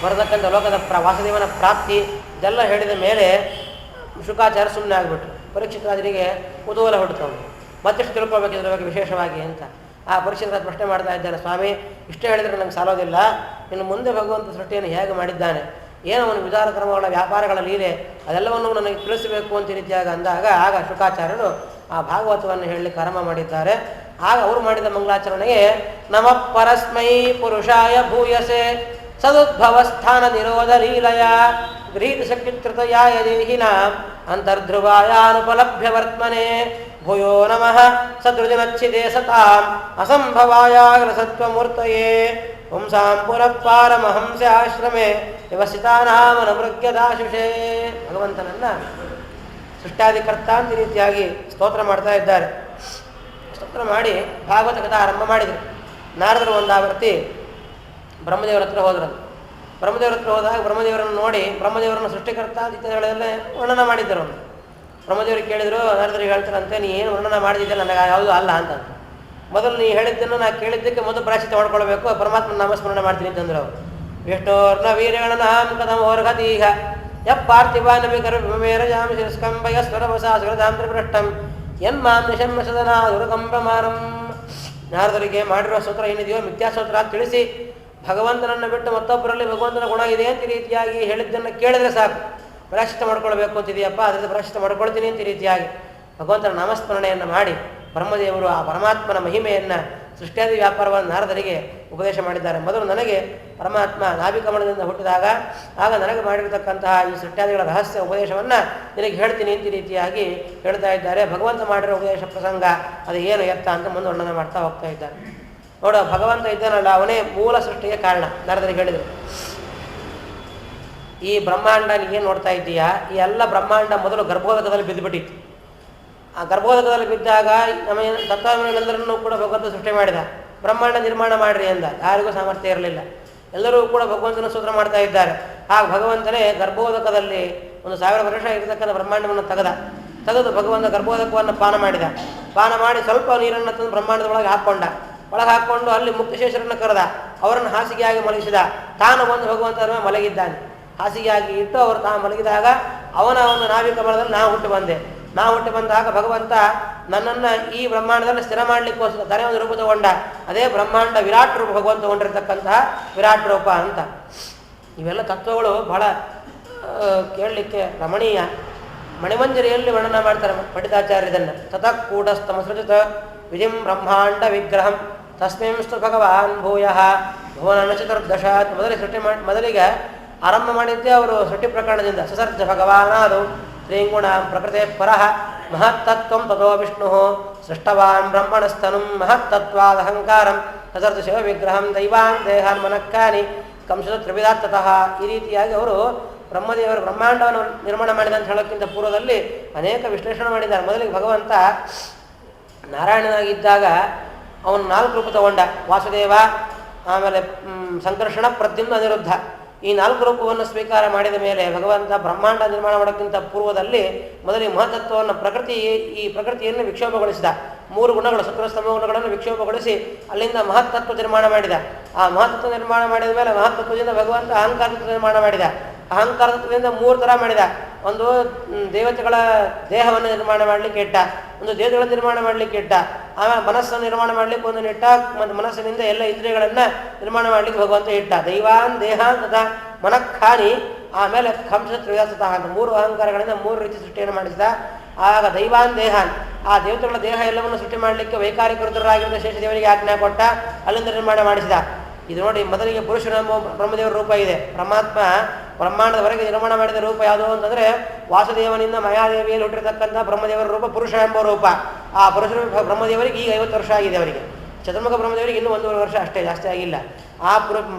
ಬರತಕ್ಕಂಥ ಲೋಕದ ವಾಸುದೇವನ ಪ್ರಾಪ್ತಿ ಇದೆಲ್ಲ ಹೇಳಿದ ಮೇಲೆ ಶುಕಾಚಾರ್ಯ ಸುಮ್ಮನೆ ಆಗಿಬಿಟ್ರು. ಪರೀಕ್ಷಿತ ರಾಜನಿಗೆ ಕುತೂಹಲ ಹುಡ್ತವ್ರು, ಮತ್ತೆಷ್ಟು ತಿಳ್ಕೊಳ್ಬೇಕು ಇದ್ರ ಬಗ್ಗೆ ವಿಶೇಷವಾಗಿ ಅಂತ. ಆ ಪರೀಕ್ಷಿತ ರಾಜ ಪ್ರಶ್ನೆ ಮಾಡ್ತಾ ಇದ್ದಾನೆ, ಸ್ವಾಮಿ ಇಷ್ಟೇ ಹೇಳಿದರೆ ನಂಗೆ ಸಾಲೋದಿಲ್ಲ, ಇನ್ನು ಮುಂದೆ ಭಗವಂತ ಸೃಷ್ಟಿಯನ್ನು ಹೇಗೆ ಮಾಡಿದ್ದಾನೆ, ಏನೋ ಒಂದು ವಿಚಾರ ಕ್ರಮಗಳ ವ್ಯಾಪಾರಗಳ ಲೀಲೆ ಅದೆಲ್ಲವನ್ನು ನನಗೆ ತಿಳಿಸಬೇಕು ಅಂತ ರೀತಿಯಾಗಿ ಅಂದಾಗ ಆಗ ಶುಕಾಚಾರ್ಯರು ಆ ಭಾಗವತವನ್ನು ಹೇಳಲಿಕ್ಕೆ ಆರಂಭ ಮಾಡಿದ್ದಾರೆ. ಆಗ ಅವರು ಮಾಡಿದ ಮಂಗಳಾಚರಣೆಗೆ ನಮಃ ಪರಸ್ಮೈ ಪುರುಷಾಯ ಭೂಯಸೆ ಸದುದ್ಭವಸ್ಥಾನ ನಿರೋಧ ಲೀಲಯ ಗೃಹೀತ ಶಕ್ತಿತ್ರತಯಾಯ ದೇಹಿನಾಂ ಅಂತರ್ಧ್ರುವಾಯಾನುಪಲಭ್ಯ ವರ್ತಮನೆ ಭೂಯೋ ನಮಃ ಸದೃಜನಚ್ಛಿದೆ ಸತಾಂ ಅಸಂಭವಾಯಾಗ್ರಸತ್ವಮೂರ್ತಯೇ ಪುಂಸಾಂ ಪುನಃ ಪಾರಮಹಂಸ ಆಶ್ರಮೆ ವ್ಯವಸ್ಥಿತಾನಾಮನಮೃಗ್ಯದಾಶುಷೇ. ಭಗವಂತನನ್ನು ಸೃಷ್ಟಾಧಿಕರ್ತ ಅಂತ ರೀತಿಯಾಗಿ ಸ್ತೋತ್ರ ಮಾಡ್ತಾ ಇದ್ದಾರೆ. ಸ್ತೋತ್ರ ಮಾಡಿ ಭಾಗವತ ಕಥಾ ಆರಂಭ ಮಾಡಿದರು. ನಾರದರು ಒಂದಾವರ್ತಿ ಬ್ರಹ್ಮದೇವರ ಹತ್ರ ಹೋದ್ರಂತ. ಬ್ರಹ್ಮದೇವರ ಹತ್ರ ಹೋದಾಗ ಬ್ರಹ್ಮದೇವರನ್ನು ನೋಡಿ ಬ್ರಹ್ಮದೇವರನ್ನು ಸೃಷ್ಟಿಕರ್ತ ಇತ್ಯಾದಿಗಳೆಲ್ಲ ವರ್ಣನ ಮಾಡಿದ್ದರು. ಅವರು ಬ್ರಹ್ಮದೇವರಿಗೆ ಕೇಳಿದರು, ನಾರದರಿಗೆ ಹೇಳ್ತಾರಂತೆ, ನೀ ಏನು ವರ್ಣನ ಮಾಡಿದ್ದಿಲ್ಲ ನನಗೆ ಯಾವುದೂ ಅಲ್ಲ ಅಂತಂತ. ಮೊದಲು ನೀ ಹೇಳಿದ್ದನ್ನು ನಾ ಕೇಳಿದ್ದಕ್ಕೆ ಮೊದಲು ಪ್ರಾಯಶ್ಚಿತ್ತ ಮಾಡ್ಕೊಳ್ಬೇಕು, ಪರಮಾತ್ಮ ನಾಮಸ್ಮರಣೆ ಮಾಡ್ತೀನಿ ಅಂತಂದ್ರು ಅವರು. ವಿಷ್ಣೋರ್ನ ವೀರೇಣ ನಾಮ ಕಥಮೋರ್ಹತೀಹ ಯಪ್ಪಾರ್ಥಿವಾನಭಿ ಗರ್ಭಮೇರಜಾಮಿ ಶಿರಸ್ಕಂಬಯ ಸ್ವರವಸಾ ಸುರದಾಂತೃಪೃಷ್ಟಂ ಯನ್ಮಾಂ ನಿಶಮ್ಯ ಸದನಾ ದುರ್ಗಂಬಮಾನಂ. ನಾರದರಿಗೆ ಮಾಡಿರುವ ಸ್ತೋತ್ರ ಏನಿದೆಯೋ ಮಿಥ್ಯಾಸ್ತೋತ್ರ ಅಂತ ತಿಳಿಸಿ ಭಗವಂತನನ್ನು ಬಿಟ್ಟು ಮತ್ತೊಬ್ಬರಲ್ಲಿ ಭಗವಂತನ ಗುಣ ಇದೆ ಅಂತ ರೀತಿಯಾಗಿ ಹೇಳಿದ್ದನ್ನು ಕೇಳಿದ್ರೆ ಸಾಕು, ಪ್ರಾಯಶ್ಚಿತ್ತ ಮಾಡ್ಕೊಳ್ಬೇಕು ಅಂತಿದೆಯಪ್ಪ, ಅದರಿಂದ ಪ್ರಾಯಶ್ಚಿತ್ತ ಮಾಡ್ಕೊಳ್ತೀನಿ ಅಂತ ರೀತಿಯಾಗಿ ಭಗವಂತನ ನಾಮಸ್ಮರಣೆಯನ್ನು ಮಾಡಿ ಬ್ರಹ್ಮದೇವರು ಆ ಪರಮಾತ್ಮನ ಮಹಿಮೆಯನ್ನು ಸೃಷ್ಟಿಯಾದಿ ವ್ಯಾಪಾರವನ್ನು ನಾರದರಿಗೆ ಉಪದೇಶ ಮಾಡಿದ್ದಾರೆ. ಮೊದಲು ನನಗೆ ಪರಮಾತ್ಮ ನಾಭಿಕಮಲದಿಂದ ಹುಟ್ಟಿದಾಗ ಆಗ ನನಗೆ ಮಾಡಿರತಕ್ಕಂತಹ ಈ ಸೃಷ್ಟಿಯಾದಿಗಳ ರಹಸ್ಯ ಉಪದೇಶವನ್ನು ನಿನಗೆ ಹೇಳ್ತೀನಿ ಅಂತ ರೀತಿಯಾಗಿ ಹೇಳ್ತಾ ಇದ್ದಾರೆ. ಭಗವಂತ ಮಾಡಿರೋ ಉಪದೇಶ ಪ್ರಸಂಗ ಅದು ಏನು ಎತ್ತ ಅಂತ ಮುಂದೆ ವರ್ಣನೆ ಮಾಡ್ತಾ ಹೋಗ್ತಾ ಇದ್ದಾರೆ. ನೋಡ, ಭಗವಂತ ಇದ್ದಾನಲ್ಲ, ಅವನೇ ಮೂಲ ಸೃಷ್ಟಿಗೆ ಕಾರಣ. ನಾರದರಿಗೆ ಹೇಳಿದರು, ಈ ಬ್ರಹ್ಮಾಂಡ ನೀನು ನೋಡ್ತಾ ಇದ್ದೀಯಾ, ಈ ಎಲ್ಲ ಬ್ರಹ್ಮಾಂಡ ಮೊದಲು ಗರ್ಭೋದಕದಲ್ಲಿ ಬಿದ್ದುಬಿಟ್ಟಿತ್ತು. ಆ ಗರ್ಭೋದಕದಲ್ಲಿ ಬಿದ್ದಾಗ ನಮ್ಮ ತತ್ವಗಳೆಲ್ಲರನ್ನೂ ಕೂಡ ಭಗವಂತ ಸೃಷ್ಟಿ ಮಾಡಿದ. ಬ್ರಹ್ಮಾಂಡ ನಿರ್ಮಾಣ ಮಾಡಿರಿ ಅಂದ. ಯಾರಿಗೂ ಸಾಮರ್ಥ್ಯ ಇರಲಿಲ್ಲ. ಎಲ್ಲರೂ ಕೂಡ ಭಗವಂತನ ಸ್ತೋತ್ರ ಮಾಡ್ತಾ ಇದ್ದಾರೆ. ಆಗ ಭಗವಂತನೇ ಗರ್ಭೋದಕದಲ್ಲಿ 1000 ವರ್ಷ ಇರತಕ್ಕಂಥ ಬ್ರಹ್ಮಾಂಡವನ್ನು ತೆಗೆದು ಭಗವಂತ ಗರ್ಭೋದಕವನ್ನು ಪಾನ ಮಾಡಿ ಸ್ವಲ್ಪ ನೀರನ್ನು ತಂದು ಬ್ರಹ್ಮಾಂಡದ ಒಳಗೆ ಹಾಕ್ಕೊಂಡು ಅಲ್ಲಿ ಮುಕ್ತಶೇಷರನ್ನು ಕರೆದ. ಅವರನ್ನು ಹಾಸಿಗೆಯಾಗಿ ಮಲಗಿಸಿದ. ತಾನು ಬಂದು ಭಗವಂತನ ಮಲಗಿದ್ದಾನೆ. ಹಾಸಿಗೆಯಾಗಿ ಇಟ್ಟು ಅವರು ತಾನು ಮಲಗಿದಾಗ ಅವನ ಒಂದು ನಾಭಿಕಮಲದಲ್ಲಿ ನಾ ಹುಟ್ಟಿ ಬಂದಾಗ ಭಗವಂತ ನನ್ನನ್ನು ಈ ಬ್ರಹ್ಮಾಂಡದಲ್ಲಿ ಸ್ಥಿರ ಮಾಡಲಿಕ್ಕೋಸ್ಕರ ತನೇ ಒಂದು ರೂಪ ತಗೊಂಡ. ಅದೇ ಬ್ರಹ್ಮಾಂಡ ವಿರಾಟ್ ರೂಪ ಭಗವಂತ ತಗೊಂಡಿರ್ತಕ್ಕಂತಹ ವಿರಾಟ್ ರೂಪ ಅಂತ. ಇವೆಲ್ಲ ತತ್ವಗಳು ಬಹಳ ಕೇಳಲಿಕ್ಕೆ ರಮಣೀಯ. ಮಣಿಮಂಜರಿಯಲ್ಲಿ ವರ್ಣನ ಮಾಡ್ತಾರೆ ಪಂಡಿತಾಚಾರ್ಯ ಇದನ್ನು. ತತಃ ಕೂಟಸ್ಥಮಸೃಜತ ವಿಧಿಂ ಬ್ರಹ್ಮಾಂಡ ವಿಗ್ರಹಂ ತಸ್ಮಿಂಸ್ತು ಭಗವಾನ್ ಭೂಯಃ ಭುವನ ಚತುರ್ದಶ. ಮೊದಲಿಗೆ ಆರಂಭ ಮಾಡಿದ್ದೇ ಅವರು ಸೃಷ್ಟಿ ಪ್ರಕರಣದಿಂದ. ಸಸರ್ಜ ಭಗವಾನಾದು ಶ್ರೀಗುಣ ಪ್ರಕೃತಿ ಪರಃ ಮಹತ್ತತ್ವಂ ತಥೋ ವಿಷ್ಣು ಸೃಷ್ಟವಾನ್ ಬ್ರಹ್ಮಣಸ್ತನುಂ ಮಹತ್ತತ್ವಾದ ಅಹಂಕಾರಂ ಸಸರ್ಜ ಶಿವ ವಿಗ್ರಹಂ ದೈವಾನ್ ದೇಹಾನ್ ಮನಕ್ಕಾನಿ ಕಂಸದ ತ್ರಿವಿಧಾತ್ತತಃ. ಈ ರೀತಿಯಾಗಿ ಅವರು ಬ್ರಹ್ಮದೇವರು ಬ್ರಹ್ಮಾಂಡವನ್ನು ನಿರ್ಮಾಣ ಮಾಡಿದ ಅಂತ ಹೇಳೋಕ್ಕಿಂತ ಪೂರ್ವದಲ್ಲಿ ಅನೇಕ ವಿಶ್ಲೇಷಣೆ ಮಾಡಿದ್ದಾರೆ. ಮೊದಲಿಗೆ ಭಗವಂತ ನಾರಾಯಣನಾಗಿದ್ದಾಗ ಅವನು 4 ರೂಪ ತಗೊಂಡ. ವಾಸುದೇವ, ಆಮೇಲೆ ಸಂಕರ್ಷಣ, ಪ್ರದ್ಯುಮ್ನ, ಅನಿರುದ್ಧ. ಈ 4 ರೂಪವನ್ನು ಸ್ವೀಕಾರ ಮಾಡಿದ ಮೇಲೆ ಭಗವಂತ ಬ್ರಹ್ಮಾಂಡ ನಿರ್ಮಾಣ ಮಾಡೋಕ್ಕಿಂತ ಪೂರ್ವದಲ್ಲಿ ಮೊದಲಿಗೆ ಮಹತತ್ವವನ್ನು ಪ್ರಕೃತಿಯನ್ನು ವಿಕ್ಷೋಭಗೊಳಿಸಿದ. 3 ಗುಣಗಳು, ಸತ್ವಸ್ತಮ ಗುಣಗಳನ್ನು ವಿಕ್ಷೋಭಗೊಳಿಸಿ ಅಲ್ಲಿಂದ ಮಹತ್ತತ್ವ ನಿರ್ಮಾಣ ಮಾಡಿದ. ಆ ಮಹತ್ತತ್ವ ನಿರ್ಮಾಣ ಮಾಡಿದ ಮೇಲೆ ಮಹತ್ತತ್ವದಿಂದ ಭಗವಂತ ಅಹಂಕಾರತ್ವ ನಿರ್ಮಾಣ ಮಾಡಿದ. ಅಹಂಕಾರತ್ವದಿಂದ 3 ಥರ ಮಾಡಿದ. ಒಂದು ದೇವತೆಗಳ ದೇಹವನ್ನು ನಿರ್ಮಾಣ ಮಾಡಲಿಕ್ಕೆ ಇಟ್ಟ, ಒಂದು ದೇವತೆಗಳ ನಿರ್ಮಾಣ ಮಾಡಲಿಕ್ಕೆ ಇಟ್ಟ, ಆಮೇಲೆ ಮನಸ್ಸನ್ನು ನಿರ್ಮಾಣ ಮಾಡಲಿಕ್ಕೆ ಒಂದು ಇಟ್ಟ, ಮತ್ತು ಮನಸ್ಸಿನಿಂದ ಎಲ್ಲ ಇಂದ್ರಿಯಗಳನ್ನು ನಿರ್ಮಾಣ ಮಾಡಲಿಕ್ಕೆ ಭಗವಂತ ಇಟ್ಟ. ದೈವಾನ್ ದೇಹ ತಥಾ ಮನಃಖಾನಿ, ಆಮೇಲೆ ಕಂಸ ತ್ರಿವ್ಯಾಸತಃ ಅಂತ 3 ಅಹಂಕಾರಗಳಿಂದ 3 ರೀತಿ ಸೃಷ್ಟಿಯನ್ನು ಮಾಡಿಸಿದ. ಆಗ ದೈವಾನ್ ದೇಹಾನ್, ಆ ದೇವತೆಗಳ ದೇಹ ಎಲ್ಲವನ್ನು ಸೃಷ್ಟಿ ಮಾಡಲಿಕ್ಕೆ ವೈಕಾರಿಕ ರುದ್ರರಾಗಿದ್ದ ಶೇಷದೇವರಿಗೆ ಆಜ್ಞೆ ಕೊಟ್ಟ, ಅಲ್ಲಿಂದ ನಿರ್ಮಾಣ ಮಾಡಿಸಿದ. ಇದು ನೋಡಿ, ಮೊದಲಿಗೆ ಪುರುಷನ ಬ್ರಹ್ಮದೇವರ ರೂಪ ಇದೆ. ಪರಮಾತ್ಮ ಬ್ರಹ್ಮಾಂಡದವರೆಗೆ ನಿರ್ಮಾಣ ಮಾಡಿದ ರೂಪ ಯಾವುದು ಅಂತಂದರೆ ವಾಸುದೇವನಿಂದ ಮಾಯಾದೇವಿಯಲ್ಲಿ ಹುಟ್ಟಿರತಕ್ಕಂಥ ಬ್ರಹ್ಮದೇವರ ರೂಪ ಪುರುಷ ಎಂಬ ರೂಪ. ಆ ಪುರುಷ ಬ್ರಹ್ಮದೇವರಿಗೆ ಈಗ 50 ವರ್ಷ ಆಗಿದೆ. ಅವರಿಗೆ ಚತುರ್ಮುಖ ಬ್ರಹ್ಮದೇವರಿಗೆ ಇನ್ನೂ 1 ವರ್ಷ ಅಷ್ಟೇ, ಜಾಸ್ತಿ ಆಗಿಲ್ಲ. ಆ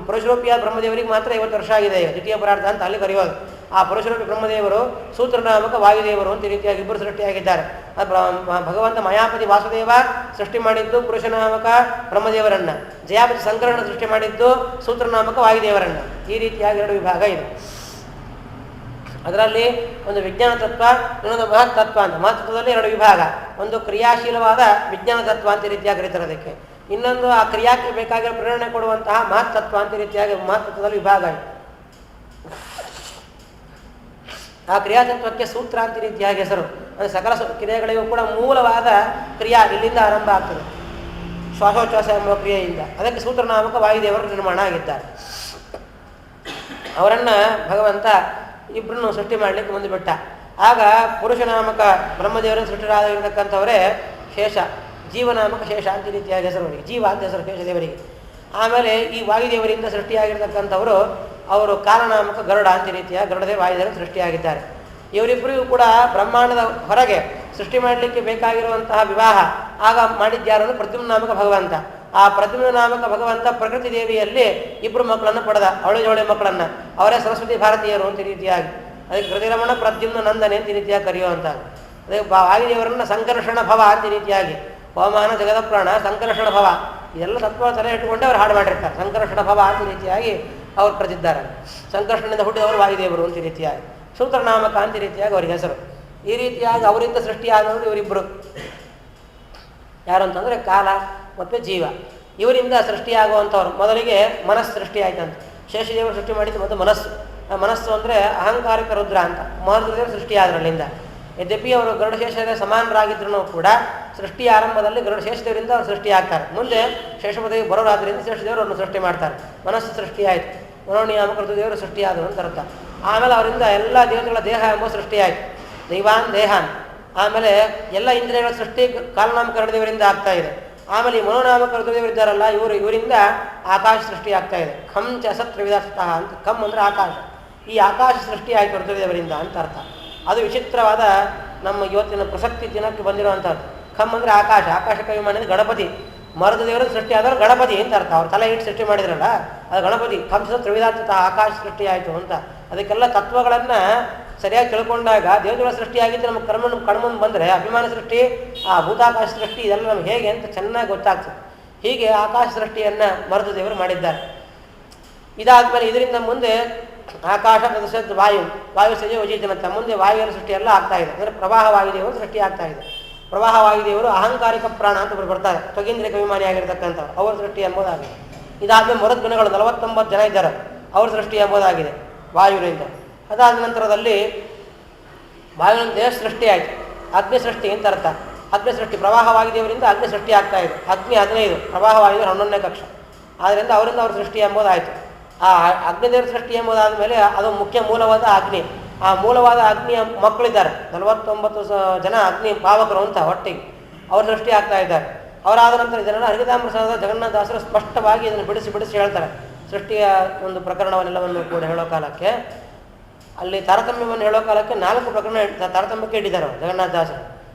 ಪುರುಷರೂಪಿಯ ಬ್ರಹ್ಮದೇವರಿಗೆ ಮಾತ್ರ 50 ವರ್ಷ ಆಗಿದೆ. ದ್ವಿತೀಯ ಪರಾರ್ಧ ಅಂತ ಅಲ್ಲಿ ಕರೆಯೋದು. ಆ ಪುರುಷರೂಪಿ ಬ್ರಹ್ಮದೇವರು ಸೂತ್ರನಾಮಕ ವಾಯುದೇವರು ಅಂತ ರೀತಿಯಾಗಿ ಇಬ್ಬರು ಸೃಷ್ಟಿಯಾಗಿದ್ದಾರೆ. ಭಗವಂತ ಮಾಯಾಪತಿ ವಾಸುದೇವ ಸೃಷ್ಟಿ ಮಾಡಿದ್ದು ಪುರುಷನಾಮಕ ಬ್ರಹ್ಮದೇವರನ್ನು, ಜಯಾಪತಿ ಸಂಕರಣ ಸೃಷ್ಟಿ ಮಾಡಿದ್ದು ಸೂತ್ರನಾಮಕ ವಾಯುದೇವರನ್ನು. ಈ ರೀತಿಯಾಗಿ 2 ವಿಭಾಗ ಇದೆ. ಅದರಲ್ಲಿ ಒಂದು ವಿಜ್ಞಾನ ತತ್ವ, ಇನ್ನೊಂದು ಮಹತ್ತತ್ವ ಅಂತ. ಮಹತ್ತತ್ವದಲ್ಲಿ 2 ವಿಭಾಗ. ಒಂದು ಕ್ರಿಯಾಶೀಲವಾದ ವಿಜ್ಞಾನ ತತ್ವ ಅಂತ ರೀತಿಯಾಗಿ ಕರೀತಾರೆ ಅದಕ್ಕೆ. ಇನ್ನೊಂದು ಆ ಕ್ರಿಯಾಕ್ಕೆ ಬೇಕಾಗಿರೋ ಪ್ರೇರಣೆ ಕೊಡುವಂತಹ ಮಹತ್ತತ್ವ ಅಂತ ರೀತಿಯಾಗಿ ಮಹತ್ತತ್ವದಲ್ಲಿ ವಿಭಾಗ ಇದೆ. ಆ ಕ್ರಿಯಾತತ್ವಕ್ಕೆ ಸೂತ್ರ ಅಂತ ರೀತಿಯಾಗಿ ಹೆಸರು. ಅಂದರೆ ಸಕಲ ಕ್ರಿಯೆಗಳಿಗೂ ಕೂಡ ಮೂಲವಾದ ಕ್ರಿಯಾ ಇಲ್ಲಿಂದ ಆರಂಭ ಆಗ್ತದೆ, ಶ್ವಾಸೋಚ್ಛ್ವಾಸ ಎಂಬ ಕ್ರಿಯೆಯಿಂದ. ಅದಕ್ಕೆ ಸೂತ್ರನಾಮಕ ವಾಯುದೇವರು ನಿರ್ಮಾಣ ಆಗಿದ್ದಾರೆ. ಅವರನ್ನು ಭಗವಂತ ಇಬ್ಬರನ್ನು ಸೃಷ್ಟಿ ಮಾಡಲಿಕ್ಕೆ ಮುಂದೆ ಬಿಟ್ಟ. ಆಗ ಪುರುಷನಾಮಕ ಬ್ರಹ್ಮದೇವರನ್ನು ಸೃಷ್ಟಿರಾಗಿರ್ತಕ್ಕಂಥವರೇ ಶೇಷ, ಜೀವನಾಮಕ ಶೇಷ ಅಂತ ರೀತಿಯಾಗಿ ಹೆಸರು ಅವರಿಗೆ, ಜೀವ ಅಂತ ಹೆಸರು ಶೇಷದೇವರಿಗೆ. ಆಮೇಲೆ ಈ ವಾಯುದೇವರಿಂದ ಸೃಷ್ಟಿಯಾಗಿರ್ತಕ್ಕಂಥವರು ಅವರು ಕಾಲನಾಮಕ ಗರುಡ ಅಂತ ರೀತಿಯ ಗರುಡದೇವ ವಾಯುದೇವರು ಸೃಷ್ಟಿಯಾಗಿದ್ದಾರೆ. ಇವರಿಬ್ಬರಿಗೂ ಕೂಡ ಬ್ರಹ್ಮಾಂಡದ ಹೊರಗೆ ಸೃಷ್ಟಿ ಮಾಡಲಿಕ್ಕೆ ಬೇಕಾಗಿರುವಂತಹ ವಿವಾಹ ಆಗ ಮಾಡಿದ್ಯಾರು ಪ್ರದ್ಯುಮ್ನಾಮಕ ಭಗವಂತ. ಆ ಪ್ರದ್ಯುಮ್ನಾಮಕ ಭಗವಂತ ಪ್ರಕೃತಿ ದೇವಿಯಲ್ಲಿ 2 ಮಕ್ಕಳನ್ನು ಪಡೆದ, ಅವಳಿ ಜವಳಿ ಮಕ್ಕಳನ್ನು. ಅವರೇ ಸರಸ್ವತಿ ಭಾರತೀಯರು ಅಂತ ರೀತಿಯಾಗಿ. ಅದಕ್ಕೆ ಕೃತಿರಮಣ ಪ್ರದ್ಯುಮ್ನ ನಂದನೆ ಅಂತ ರೀತಿಯಾಗಿ ಕರೆಯುವಂಥದ್ದು. ಅದಕ್ಕೆ ವಾಯುದೇವರನ್ನು ಸಂಕರ್ಷಣ ಭವ ಅಂತ ರೀತಿಯಾಗಿ, ಪವಮಾನ ಜಗದ ಪ್ರಾಣ ಸಂಕರ್ಷಣ ಭವ, ಇದೆಲ್ಲ ತತ್ವ ತಲೆ ಇಟ್ಟುಕೊಂಡೆ ಅವ್ರು ಹಾಡು ಮಾಡಿರ್ತಾರೆ. ಸಂಕರ್ಷಣ ಭವ ಅಂತ ರೀತಿಯಾಗಿ ಅವ್ರು ಕರೆದಿದ್ದಾರೆ. ಸಂಕರ್ಷಣದಿಂದ ಹುಟ್ಟಿದವರು ವಾಯುದೇವರು ಅಂತ ರೀತಿಯಾಗಿ, ಸೂತ್ರನಾಮಕ ಅಂತ ರೀತಿಯಾಗಿ ಅವರಿಗೆ ಹೆಸರು. ಈ ರೀತಿಯಾಗಿ ಅವರಿಂದ ಸೃಷ್ಟಿಯಾದವರು ಇವರಿಬ್ಬರು. ಯಾರು ಅಂತಂದರೆ ಕಾಲ ಮತ್ತು ಜೀವ. ಇವರಿಂದ ಸೃಷ್ಟಿಯಾಗುವಂಥವ್ರು. ಮೊದಲಿಗೆ ಮನಸ್ಸು ಸೃಷ್ಟಿಯಾಯ್ತಂತ. ಶೇಷದೇವರು ಸೃಷ್ಟಿ ಮಾಡಿದ್ದು ಮತ್ತು ಮನಸ್ಸು ಅಂದರೆ ಅಹಂಕಾರಿಕ ರುದ್ರ ಅಂತ. ಮಹರ್ದೇವರು ಸೃಷ್ಟಿಯಾದ್ರಲ್ಲಿಂದ. ಯದ್ಯಪಿ ಅವರು ಗರುಡಶೇಷದ ಸಮಾನರಾಗಿದ್ರೂ ಕೂಡ ಸೃಷ್ಟಿ ಆರಂಭದಲ್ಲಿ ಗರುಡಶೇಷದೇವರಿಂದ ಅವರು ಸೃಷ್ಟಿಯಾಗ್ತಾರೆ. ಮುಂದೆ ಶೇಷಪದೇವಿ ಬರೋರಾದ್ರಿಂದ ಶೇಷದೇವರು ಅವ್ರನ್ನ ಸೃಷ್ಟಿ ಮಾಡ್ತಾರೆ. ಮನಸ್ಸು ಸೃಷ್ಟಿಯಾಯಿತು, ಮನೋನಿಯಾಮಕ ಋತುದೇವರು ಸೃಷ್ಟಿಯಾದರು ಅಂತ ಅರ್ಥ. ಆಮೇಲೆ ಅವರಿಂದ ಎಲ್ಲ ದೇವತೆಗಳ ದೇಹ ಎಂಬ ಸೃಷ್ಟಿಯಾಯಿತು. ದೈವಾನ್ ದೇಹಾನ್, ಆಮೇಲೆ ಎಲ್ಲ ಇಂದ್ರಿಯಗಳ ಸೃಷ್ಟಿ ಕಾಲನಾಮಕರಣ ದೇವರಿಂದ ಆಗ್ತಾ ಇದೆ. ಆಮೇಲೆ ಈ ಮನೋನಾಮಕರ ದೇವರಿದ್ದಾರಲ್ಲ, ಇವರಿಂದ ಆಕಾಶ ಸೃಷ್ಟಿ ಆಗ್ತಾ ಇದೆ. ಖಂ ಚ ಅಸತ್ ತ್ರಿವಿಧಸ್ತಃ ಅಂತ. ಖಂ ಅಂದರೆ ಆಕಾಶ, ಈ ಆಕಾಶ ಸೃಷ್ಟಿ ಆಯಿತು ರುದ್ರದೇವರಿಂದ ಅಂತ ಅರ್ಥ. ಅದು ವಿಚಿತ್ರವಾದ ನಮ್ಮ ಇವತ್ತಿನ ಪ್ರಸಕ್ತಿ ದಿನಕ್ಕೆ ಬಂದಿರುವಂಥದ್ದು. ಖಮ್ ಅಂದರೆ ಆಕಾಶ, ಆಕಾಶ ಕವಿ ಮಾಡಿದ ಗಣಪತಿ, ಮರದ ದೇವರ ಸೃಷ್ಟಿ ಆದವರು ಗಣಪತಿ ಅಂತ ಅರ್ಥ. ಅವ್ರು ತಲೆ ಇಟ್ಟು ಸೃಷ್ಟಿ ಮಾಡಿದ್ರಲ್ಲ ಅದು ಗಣಪತಿ. ಖಂಸ ತ್ರಿವಿಧಾತ್ಮಕ ಆಕಾಶ ಸೃಷ್ಟಿ ಆಯಿತು ಅಂತ. ಅದಕ್ಕೆಲ್ಲ ತತ್ವಗಳನ್ನು ಸರಿಯಾಗಿ ತಿಳ್ಕೊಂಡಾಗ ದೇವತೆಗಳ ಸೃಷ್ಟಿಯಾಗಿದ್ದು ನಮ್ಮ ಕಣ್ಮುಂದೆ ಬಂದರೆ ಅಭಿಮಾನ ಸೃಷ್ಟಿ, ಆ ಭೂತಾಕಾಶ ಸೃಷ್ಟಿ ಇದೆಲ್ಲ ನಮ್ಗೆ ಹೇಗೆ ಅಂತ ಚೆನ್ನಾಗಿ ಗೊತ್ತಾಗ್ತದೆ. ಹೀಗೆ ಆಕಾಶ ಸೃಷ್ಟಿಯನ್ನು ಮರದ ದೇವರು ಮಾಡಿದ್ದಾರೆ. ಇದಾದಮೇಲೆ ಇದರಿಂದ ಮುಂದೆ ಆಕಾಶ ಪ್ರದರ್ಶದ ವಾಯು ಸಜೆ ವಜೀತನಂತ ಮುಂದೆ ವಾಯುವಿನ ಸೃಷ್ಟಿ ಎಲ್ಲ ಆಗ್ತಾ ಇದೆ. ಅಂದರೆ ಪ್ರವಾಹ ವಾಯುದೇವರು ಸೃಷ್ಟಿ ಆಗ್ತಾ ಇದೆ. ಪ್ರವಾಹ ವಾಯುದೇವರು ಅಹಂಕಾರಿಕ ಪ್ರಾಣ ಅಂತ ಬರ್ತಾರೆ, ತ್ವಗೇಂದ್ರಿಯ ಅಭಿಮಾನಿಯಾಗಿರ್ತಕ್ಕಂಥವ್ರು, ಅವರ ಸೃಷ್ಟಿ ಎಂಬುದಾಗಿದೆ. ಇದಾದಮೇಲೆ ಮರದ ಗುಣಗಳು 49 ಜನ ಇದ್ದಾರೆ, ಅವ್ರ ಸೃಷ್ಟಿ ಎಂಬುದಾಗಿದೆ ವಾಯುವಿನಿಂದ. ಅದಾದ ನಂತರದಲ್ಲಿ ವಾಯುವಿನ ದೇಹ ಸೃಷ್ಟಿ ಆಯಿತು, ಅಗ್ನಿ ಸೃಷ್ಟಿ ಅಂತ ಅರ್ಥ. ಅಗ್ನಿ ಸೃಷ್ಟಿ ಪ್ರವಾಹ ವಾಯುದೇವರಿಂದ ಅಗ್ನಿ ಸೃಷ್ಟಿ ಆಗ್ತಾ ಇದೆ. ಅಗ್ನಿ 15, ಪ್ರವಾಹ ವಾಯುದೇವರು 11ನೇ ಕಕ್ಷ. ಆದ್ದರಿಂದ ಅವರಿಂದ ಅವ್ರ ಸೃಷ್ಟಿ ಎಂಬುದಾಯಿತು. ಆ ಅಗ್ನಿದೇವರ ಸೃಷ್ಟಿ ಎಂಬುದಾದ ಮೇಲೆ ಅದು ಮುಖ್ಯ ಮೂಲವಾದ ಅಗ್ನಿ. ಆ ಮೂಲವಾದ ಅಗ್ನಿಯ ಮಕ್ಕಳಿದ್ದಾರೆ 49 ಜನ ಅಗ್ನಿ ಪಾವಕರು ಅಂತ ಒಟ್ಟಿಗೆ ಅವ್ರ ಸೃಷ್ಟಿ ಆಗ್ತಾ ಇದ್ದಾರೆ. ಅವರಾದ ನಂತರ ಇದನ್ನೆಲ್ಲ ಹರಿದಾಮೃತದ ಜಗನ್ನಾಥದಾಸರು ಸ್ಪಷ್ಟವಾಗಿ ಇದನ್ನು ಬಿಡಿಸಿ ಹೇಳ್ತಾರೆ. ಸೃಷ್ಟಿಯ ಒಂದು ಪ್ರಕರಣವನ್ನೆಲ್ಲವನ್ನು ಕೂಡ ಹೇಳೋ ಕಾಲಕ್ಕೆ, ಅಲ್ಲಿ ತಾರತಮ್ಯವನ್ನು ಹೇಳೋ ಕಾಲಕ್ಕೆ 4 ಪ್ರಕರಣ ತಾರತಮ್ಯಕ್ಕೆ ಇಟ್ಟಿದ್ದಾರೆ ಅವರು ಜಗನ್ನಾಥದಾಸರು.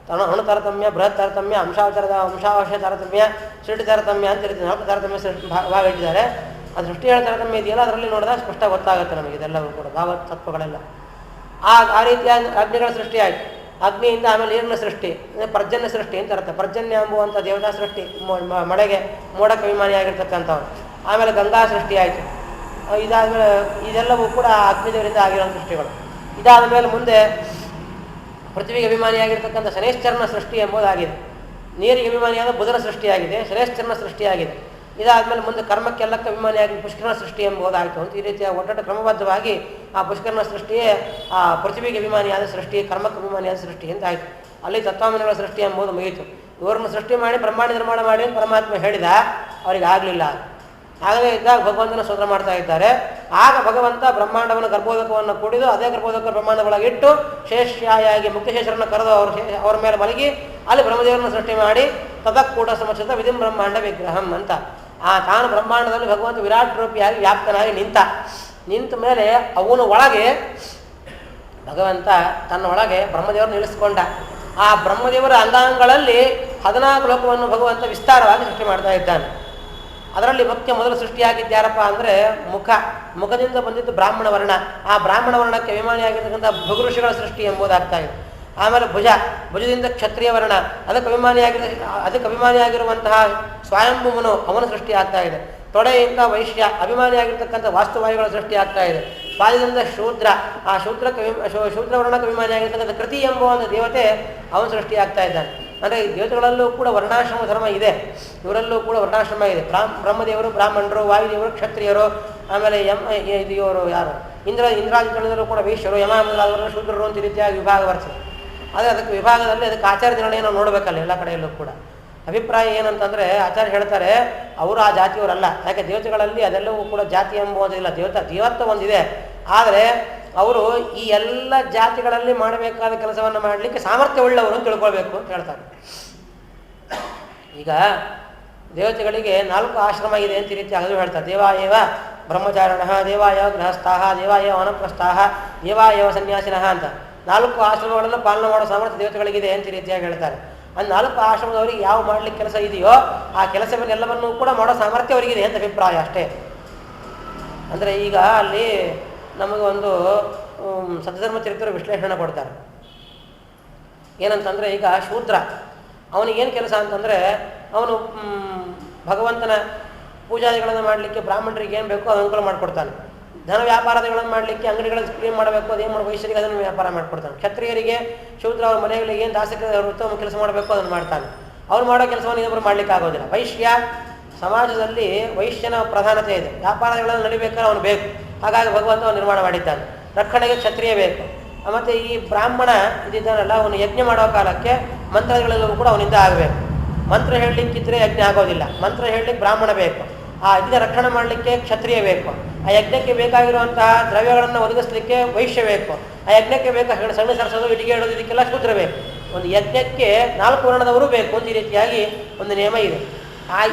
ಅಣು ತಾರತಮ್ಯ, ಬೃಹತ್ ತಾರತಮ್ಯ, ಅಂಶಾವಶ ತಾರತಮ್ಯ, ಸೃಷ್ಟಿ ತಾರತಮ್ಯ ಅಂತ ಇರ್ತೀವಿ. 4 ತಾರತಮ್ಯ ಭಾಗ ಇಟ್ಟಿದ್ದಾರೆ. ಅದು ಸೃಷ್ಟಿ ಹೇಳೋ ತಾರತಮ್ಯ ಇದೆಯಲ್ಲ, ಅದರಲ್ಲಿ ನೋಡಿದಾಗ ಸ್ಪಷ್ಟ ಗೊತ್ತಾಗುತ್ತೆ ನಮಗೆ ಇದೆಲ್ಲವೂ ಕೂಡ ಭಾವ ತತ್ವಗಳೆಲ್ಲ. ಆ ರೀತಿಯ ಅಗ್ನಿಗಳ ಸೃಷ್ಟಿ ಆಯಿತು. ಅಗ್ನಿಯಿಂದ ಆಮೇಲೆ ನೀರಿನ ಸೃಷ್ಟಿ, ಪರ್ಜನ್ಯ ಸೃಷ್ಟಿ ಅಂತ ಅರ್ಥ. ಪರ್ಜನ್ಯ ಎಂಬುವಂಥ ದೇವತಾ ಸೃಷ್ಟಿ, ಮಳೆಗೆ ಮೋಡಕ್ಕೆ ಅಭಿಮಾನಿಯಾಗಿರ್ತಕ್ಕಂಥವ್ರು. ಆಮೇಲೆ ಗಂಗಾ ಸೃಷ್ಟಿ ಆಯಿತು. ಇದಾದಮೇಲೆ ಇದೆಲ್ಲವೂ ಕೂಡ ಅಗ್ನಿದೇವರಿಂದ ಆಗಿರೋ ಸೃಷ್ಟಿಗಳು. ಇದಾದ ಮೇಲೆ ಮುಂದೆ ಪೃಥ್ವಿಗೆ ಅಭಿಮಾನಿಯಾಗಿರ್ತಕ್ಕಂಥ ಶನೇಶ್ಚರನ ಸೃಷ್ಟಿ ಎಂಬುದಾಗಿದೆ. ನೀರಿಗೆ ಅಭಿಮಾನಿಯಾದ ಬುಧನ ಸೃಷ್ಟಿಯಾಗಿದೆ, ಶನೇಶ್ಚರನ ಸೃಷ್ಟಿಯಾಗಿದೆ. ಇದಾದಮೇಲೆ ಮುಂದೆ ಕರ್ಮಕ್ಕೆಲ್ಲಕ್ಕೆ ಅಭಿಮಾನಿಯಾಗಿ ಪುಷ್ಕರನ ಸೃಷ್ಟಿ ಎಂಬುದಾಯಿತು ಅಂತ. ಈ ರೀತಿಯ ಒಟ್ಟೊಟ್ಟು ಕ್ರಮಬದ್ಧವಾಗಿ ಆ ಪುಷ್ಕರನ ಸೃಷ್ಟಿಯೇ ಆ ಪೃಥ್ವಿಗೆ ಅಭಿಮಾನಿಯಾದ ಸೃಷ್ಟಿ, ಕರ್ಮಕ್ಕೆ ಅಭಿಮಾನಿಯಾದ ಸೃಷ್ಟಿ ಅಂತ ಆಯಿತು. ಅಲ್ಲಿ ತತ್ವಾಮನಿಗಳ ಸೃಷ್ಟಿ ಎಂಬುದು ಮುಗಿಯಿತು. ಇವರನ್ನು ಸೃಷ್ಟಿ ಮಾಡಿ ಬ್ರಹ್ಮಾಂಡ ನಿರ್ಮಾಣ ಮಾಡಿ ಅಂತ ಪರಮಾತ್ಮ ಹೇಳಿದ, ಅವರಿಗೆ ಆಗಲಿಲ್ಲ. ಆಗಲೇ ಇದ್ದಾಗ ಭಗವಂತನ ಸ್ತೋತ್ರ ಮಾಡ್ತಾ ಇದ್ದಾರೆ. ಆಗ ಭಗವಂತ ಬ್ರಹ್ಮಾಂಡವನ್ನು ಗರ್ಭೋದಕವನ್ನು ಕೂಡಿದು ಅದೇ ಗರ್ಭೋದಕ ಬ್ರಹ್ಮಾಂಡಗಳಾಗಿಟ್ಟು ಶೇಷ್ಯಾಗಿ ಮುಕ್ತಶೇಷರನ್ನು ಕರೆದು ಅವ್ರ ಮೇಲೆ ಮಲಗಿ ಅಲ್ಲಿ ಬ್ರಹ್ಮದೇವರನ್ನು ಸೃಷ್ಟಿ ಮಾಡಿ ತದಕ್ಕೂಟ ಸಮಚಿತ ವಿಧಿಂ ಬ್ರಹ್ಮಾಂಡ ವಿಗ್ರಹಂ ಅಂತ. ತಾನು ಬ್ರಹ್ಮಾಂಡದಲ್ಲಿ ಭಗವಂತ ವಿರಾಟ್ ರೂಪಿಯಾಗಿ ವ್ಯಾಪ್ತನಾಗಿ ನಿಂತ ಮೇಲೆ ಅವನ ಒಳಗೆ ಭಗವಂತ ತನ್ನ ಒಳಗೆ ಬ್ರಹ್ಮದೇವರನ್ನು ಇಳಿಸ್ಕೊಂಡ. ಆ ಬ್ರಹ್ಮದೇವರ ಅಂಗಾಂಗಗಳಲ್ಲಿ 14 ಲೋಕವನ್ನು ಭಗವಂತ ವಿಸ್ತಾರವಾಗಿ ಸೃಷ್ಟಿ ಮಾಡ್ತಾ ಇದ್ದಾನೆ. ಅದರಲ್ಲಿ ಮುಖ್ಯ ಮೊದಲು ಸೃಷ್ಟಿಯಾಗಿದ್ದಾರಪ್ಪ ಅಂದರೆ ಮುಖದಿಂದ ಬಂದಿದ್ದು ಬ್ರಾಹ್ಮಣ ವರ್ಣ. ಆ ಬ್ರಾಹ್ಮಣ ವರ್ಣಕ್ಕೆ ಅಭಿಮಾನಿಯಾಗಿರ್ತಕ್ಕಂಥ ಭೃಗುಋಷಿಗಳ ಸೃಷ್ಟಿ ಎಂಬುದಾಗ್ತಾ ಇದೆ. ಆಮೇಲೆ ಭುಜದಿಂದ ಕ್ಷತ್ರಿಯ ವರ್ಣ, ಅದಕ್ಕೆ ಅಭಿಮಾನಿಯಾಗಿರುವಂತಹ ಸ್ವಯಂಭೂಮನು, ಅವನ ಸೃಷ್ಟಿ ಆಗ್ತಾ ಇದೆ. ತೊಡೆಯಿಂದ ವೈಶ್ಯ, ಅಭಿಮಾನಿಯಾಗಿರ್ತಕ್ಕಂಥ ವಾಸ್ತುವಾಯುಗಳ ಸೃಷ್ಟಿ ಆಗ್ತಾ ಇದೆ. ಪಾದದಿಂದ ಶೂದ್ರ, ಆ ಶೂದ್ರ ವರ್ಣಕ್ಕೆ ಅಭಿಮಾನಿಯಾಗಿರ್ತಕ್ಕಂಥ ಕೃತಿ ಎಂಬ ಒಂದು ದೇವತೆ ಅವನ ಸೃಷ್ಟಿ ಆಗ್ತಾ ಇದ್ದಾನೆ. ಅಂದರೆ ಈ ದೇವತೆಗಳಲ್ಲೂ ಕೂಡ ವರ್ಣಾಶ್ರಮ ಧರ್ಮ ಇದೆ, ಇವರಲ್ಲೂ ಕೂಡ ವರ್ಣಾಶ್ರಮ ಇದೆ. ಬ್ರಹ್ಮದೇವರು ಬ್ರಾಹ್ಮಣರು, ವಾಯುದೇವರು ಕ್ಷತ್ರಿಯರು, ಆಮೇಲೆ ಇವರು ಯಾರು ಇಂದ್ರಾದಿಗಳಲ್ಲೂ ಕೂಡ ವೈಶ್ಯರು, ಯಮ ಮೊದಲಾದವರು ಶೂದ್ರರು ಅಂತ ರೀತಿಯಾಗಿ ವಿಭಾಗ ಬರ್ತದೆ. ಆದರೆ ಅದಕ್ಕೆ ವಿಭಾಗದಲ್ಲಿ ಅದಕ್ಕೆ ಆಚಾರ ನಿರ್ಣಯ ನಾವು ನೋಡಬೇಕಲ್ಲ ಎಲ್ಲ ಕಡೆಯಲ್ಲೂ ಕೂಡ. ಅಭಿಪ್ರಾಯ ಏನಂತಂದರೆ ಆಚಾರ್ಯ ಹೇಳ್ತಾರೆ, ಅವರು ಆ ಜಾತಿಯವರಲ್ಲ. ಯಾಕೆ ದೇವತೆಗಳಲ್ಲಿ ಅದೆಲ್ಲವೂ ಕೂಡ ಜಾತಿ ಎಂಬುವುದಿಲ್ಲ, ದೇವತ್ವ ಒಂದಿದೆ. ಆದರೆ ಅವರು ಈ ಎಲ್ಲ ಜಾತಿಗಳಲ್ಲಿ ಮಾಡಬೇಕಾದ ಕೆಲಸವನ್ನು ಮಾಡಲಿಕ್ಕೆ ಸಾಮರ್ಥ್ಯವುಳ್ಳವರು ಅಂತ ತಿಳ್ಕೊಳ್ಬೇಕು ಅಂತ ಹೇಳ್ತಾರೆ. ಈಗ ದೇವತೆಗಳಿಗೆ 4 ಆಶ್ರಮ ಇದೆ ಅಂತ ಈ ರೀತಿ ಅದು ಹೇಳ್ತಾರೆ. ದೇವಾಯವ ಬ್ರಹ್ಮಚಾರಿಣ, ದೇವಾಯವ ಗೃಹಸ್ಥಾಹ, ದೇವಾಯವ ವನಪ್ರಸ್ಥಾಹ, ದೇವಾಯವ ಸನ್ಯಾಸಿನಃ ಅಂತ 4 ಆಶ್ರಮಗಳನ್ನು ಪಾಲನೆ ಮಾಡೋ ಸಾಮರ್ಥ್ಯ ದೇವತೆಗಳಿಗಿದೆ ಅಂತ ಈ ರೀತಿಯಾಗಿ ಹೇಳ್ತಾರೆ. ಅದು 4 ಆಶ್ರಮದವರಿಗೆ ಯಾವ ಮಾಡಲಿಕ್ಕೆ ಕೆಲಸ ಇದೆಯೋ ಆ ಕೆಲಸವನ್ನೆಲ್ಲವನ್ನೂ ಕೂಡ ಮಾಡೋ ಸಾಮರ್ಥ್ಯ ಅವರಿಗಿದೆ ಅಂತ ಅಭಿಪ್ರಾಯ ಅಷ್ಟೇ. ಅಂದರೆ ಈಗ ಅಲ್ಲಿ ನಮಗೆ ಒಂದು ಸತ್ಯಧರ್ಮ ಚರಿತ್ರೆ ವಿಶ್ಲೇಷಣೆ ಕೊಡ್ತಾರೆ. ಏನಂತಂದರೆ ಈಗ ಶೂದ್ರ ಅವನಿಗೇನು ಕೆಲಸ ಅಂತಂದರೆ, ಅವನು ಭಗವಂತನ ಪೂಜಾದಿಗಳನ್ನು ಮಾಡಲಿಕ್ಕೆ ಬ್ರಾಹ್ಮಣರಿಗೆ ಏನು ಬೇಕೋ ಅದು ಅನುಕೂಲ ಮಾಡಿಕೊಡ್ತಾನೆ. ಧನ ವ್ಯಾಪಾರಗಳನ್ನು ಮಾಡಲಿಕ್ಕೆ ಅಂಗಡಿಗಳನ್ನು ಕ್ಲೀನ್ ಮಾಡಬೇಕು, ಅದೇನು ಮಾಡಬೇಕು, ವೈಶ್ಯರಿಗೆ ಅದನ್ನು ವ್ಯಾಪಾರ ಮಾಡಿಕೊಡ್ತಾನೆ. ಕ್ಷತ್ರಿಯರಿಗೆ ಶೂದ್ರ ಅವ್ರ ಮನೆಗಳಿಗೆ ಏನು ದಾಸಕ್ಕೆ ಉತ್ತಮ ಕೆಲಸ ಮಾಡಬೇಕು ಅದನ್ನು ಮಾಡ್ತಾನೆ. ಅವ್ರು ಮಾಡೋ ಕೆಲಸವನ್ನು ಇನ್ನೊಬ್ಬರು ಮಾಡಲಿಕ್ಕೆ ಆಗೋದಿಲ್ಲ. ವೈಶ್ಯ ಸಮಾಜದಲ್ಲಿ ವೈಶ್ಯನ ಪ್ರಧಾನತೆ ಇದೆ. ವ್ಯಾಪಾರಗಳನ್ನು ನಡಿಬೇಕಾದ್ರೆ ಅವನು ಬೇಕು, ಹಾಗಾಗಿ ಭಗವಂತ ಅವನು ನಿರ್ಮಾಣ ಮಾಡಿದ್ದಾನೆ. ರಕ್ಷಣೆಗೆ ಕ್ಷತ್ರಿಯ ಬೇಕು. ಮತ್ತು ಈ ಬ್ರಾಹ್ಮಣ ಇದಿದ್ದಾನಲ್ಲ, ಅವನು ಯಜ್ಞ ಮಾಡೋ ಕಾಲಕ್ಕೆ ಮಂತ್ರಗಳೆಲ್ಲವೂ ಕೂಡ ಅವನಿಂದ ಆಗಬೇಕು. ಮಂತ್ರ ಹೇಳಲಿಕ್ಕಿದ್ರೆ ಯಜ್ಞ ಆಗೋದಿಲ್ಲ, ಮಂತ್ರ ಹೇಳಲಿಕ್ಕೆ ಬ್ರಾಹ್ಮಣ ಬೇಕು. ಆ ಯಜ್ಞ ರಕ್ಷಣೆ ಮಾಡಲಿಕ್ಕೆ ಕ್ಷತ್ರಿಯ ಬೇಕು. ಆ ಯಜ್ಞಕ್ಕೆ ಬೇಕಾಗಿರುವಂತಹ ದ್ರವ್ಯಗಳನ್ನು ಒದಗಿಸಲಿಕ್ಕೆ ವೈಶ್ಯ ಬೇಕು. ಆ ಯಜ್ಞಕ್ಕೆ ಬೇಕಾಗಿ ಸಣ್ಣ ಸರಸೋದು, ಇಟಿಗೆ ಹೇಳೋದು, ಇದಕ್ಕೆಲ್ಲ ಶೂದ್ರ ಬೇಕು. ಒಂದು ಯಜ್ಞಕ್ಕೆ 4 ವರ್ಣದವರು ಬೇಕು ಅಂತ ಈ ರೀತಿಯಾಗಿ ಒಂದು ನಿಯಮ ಇದೆ.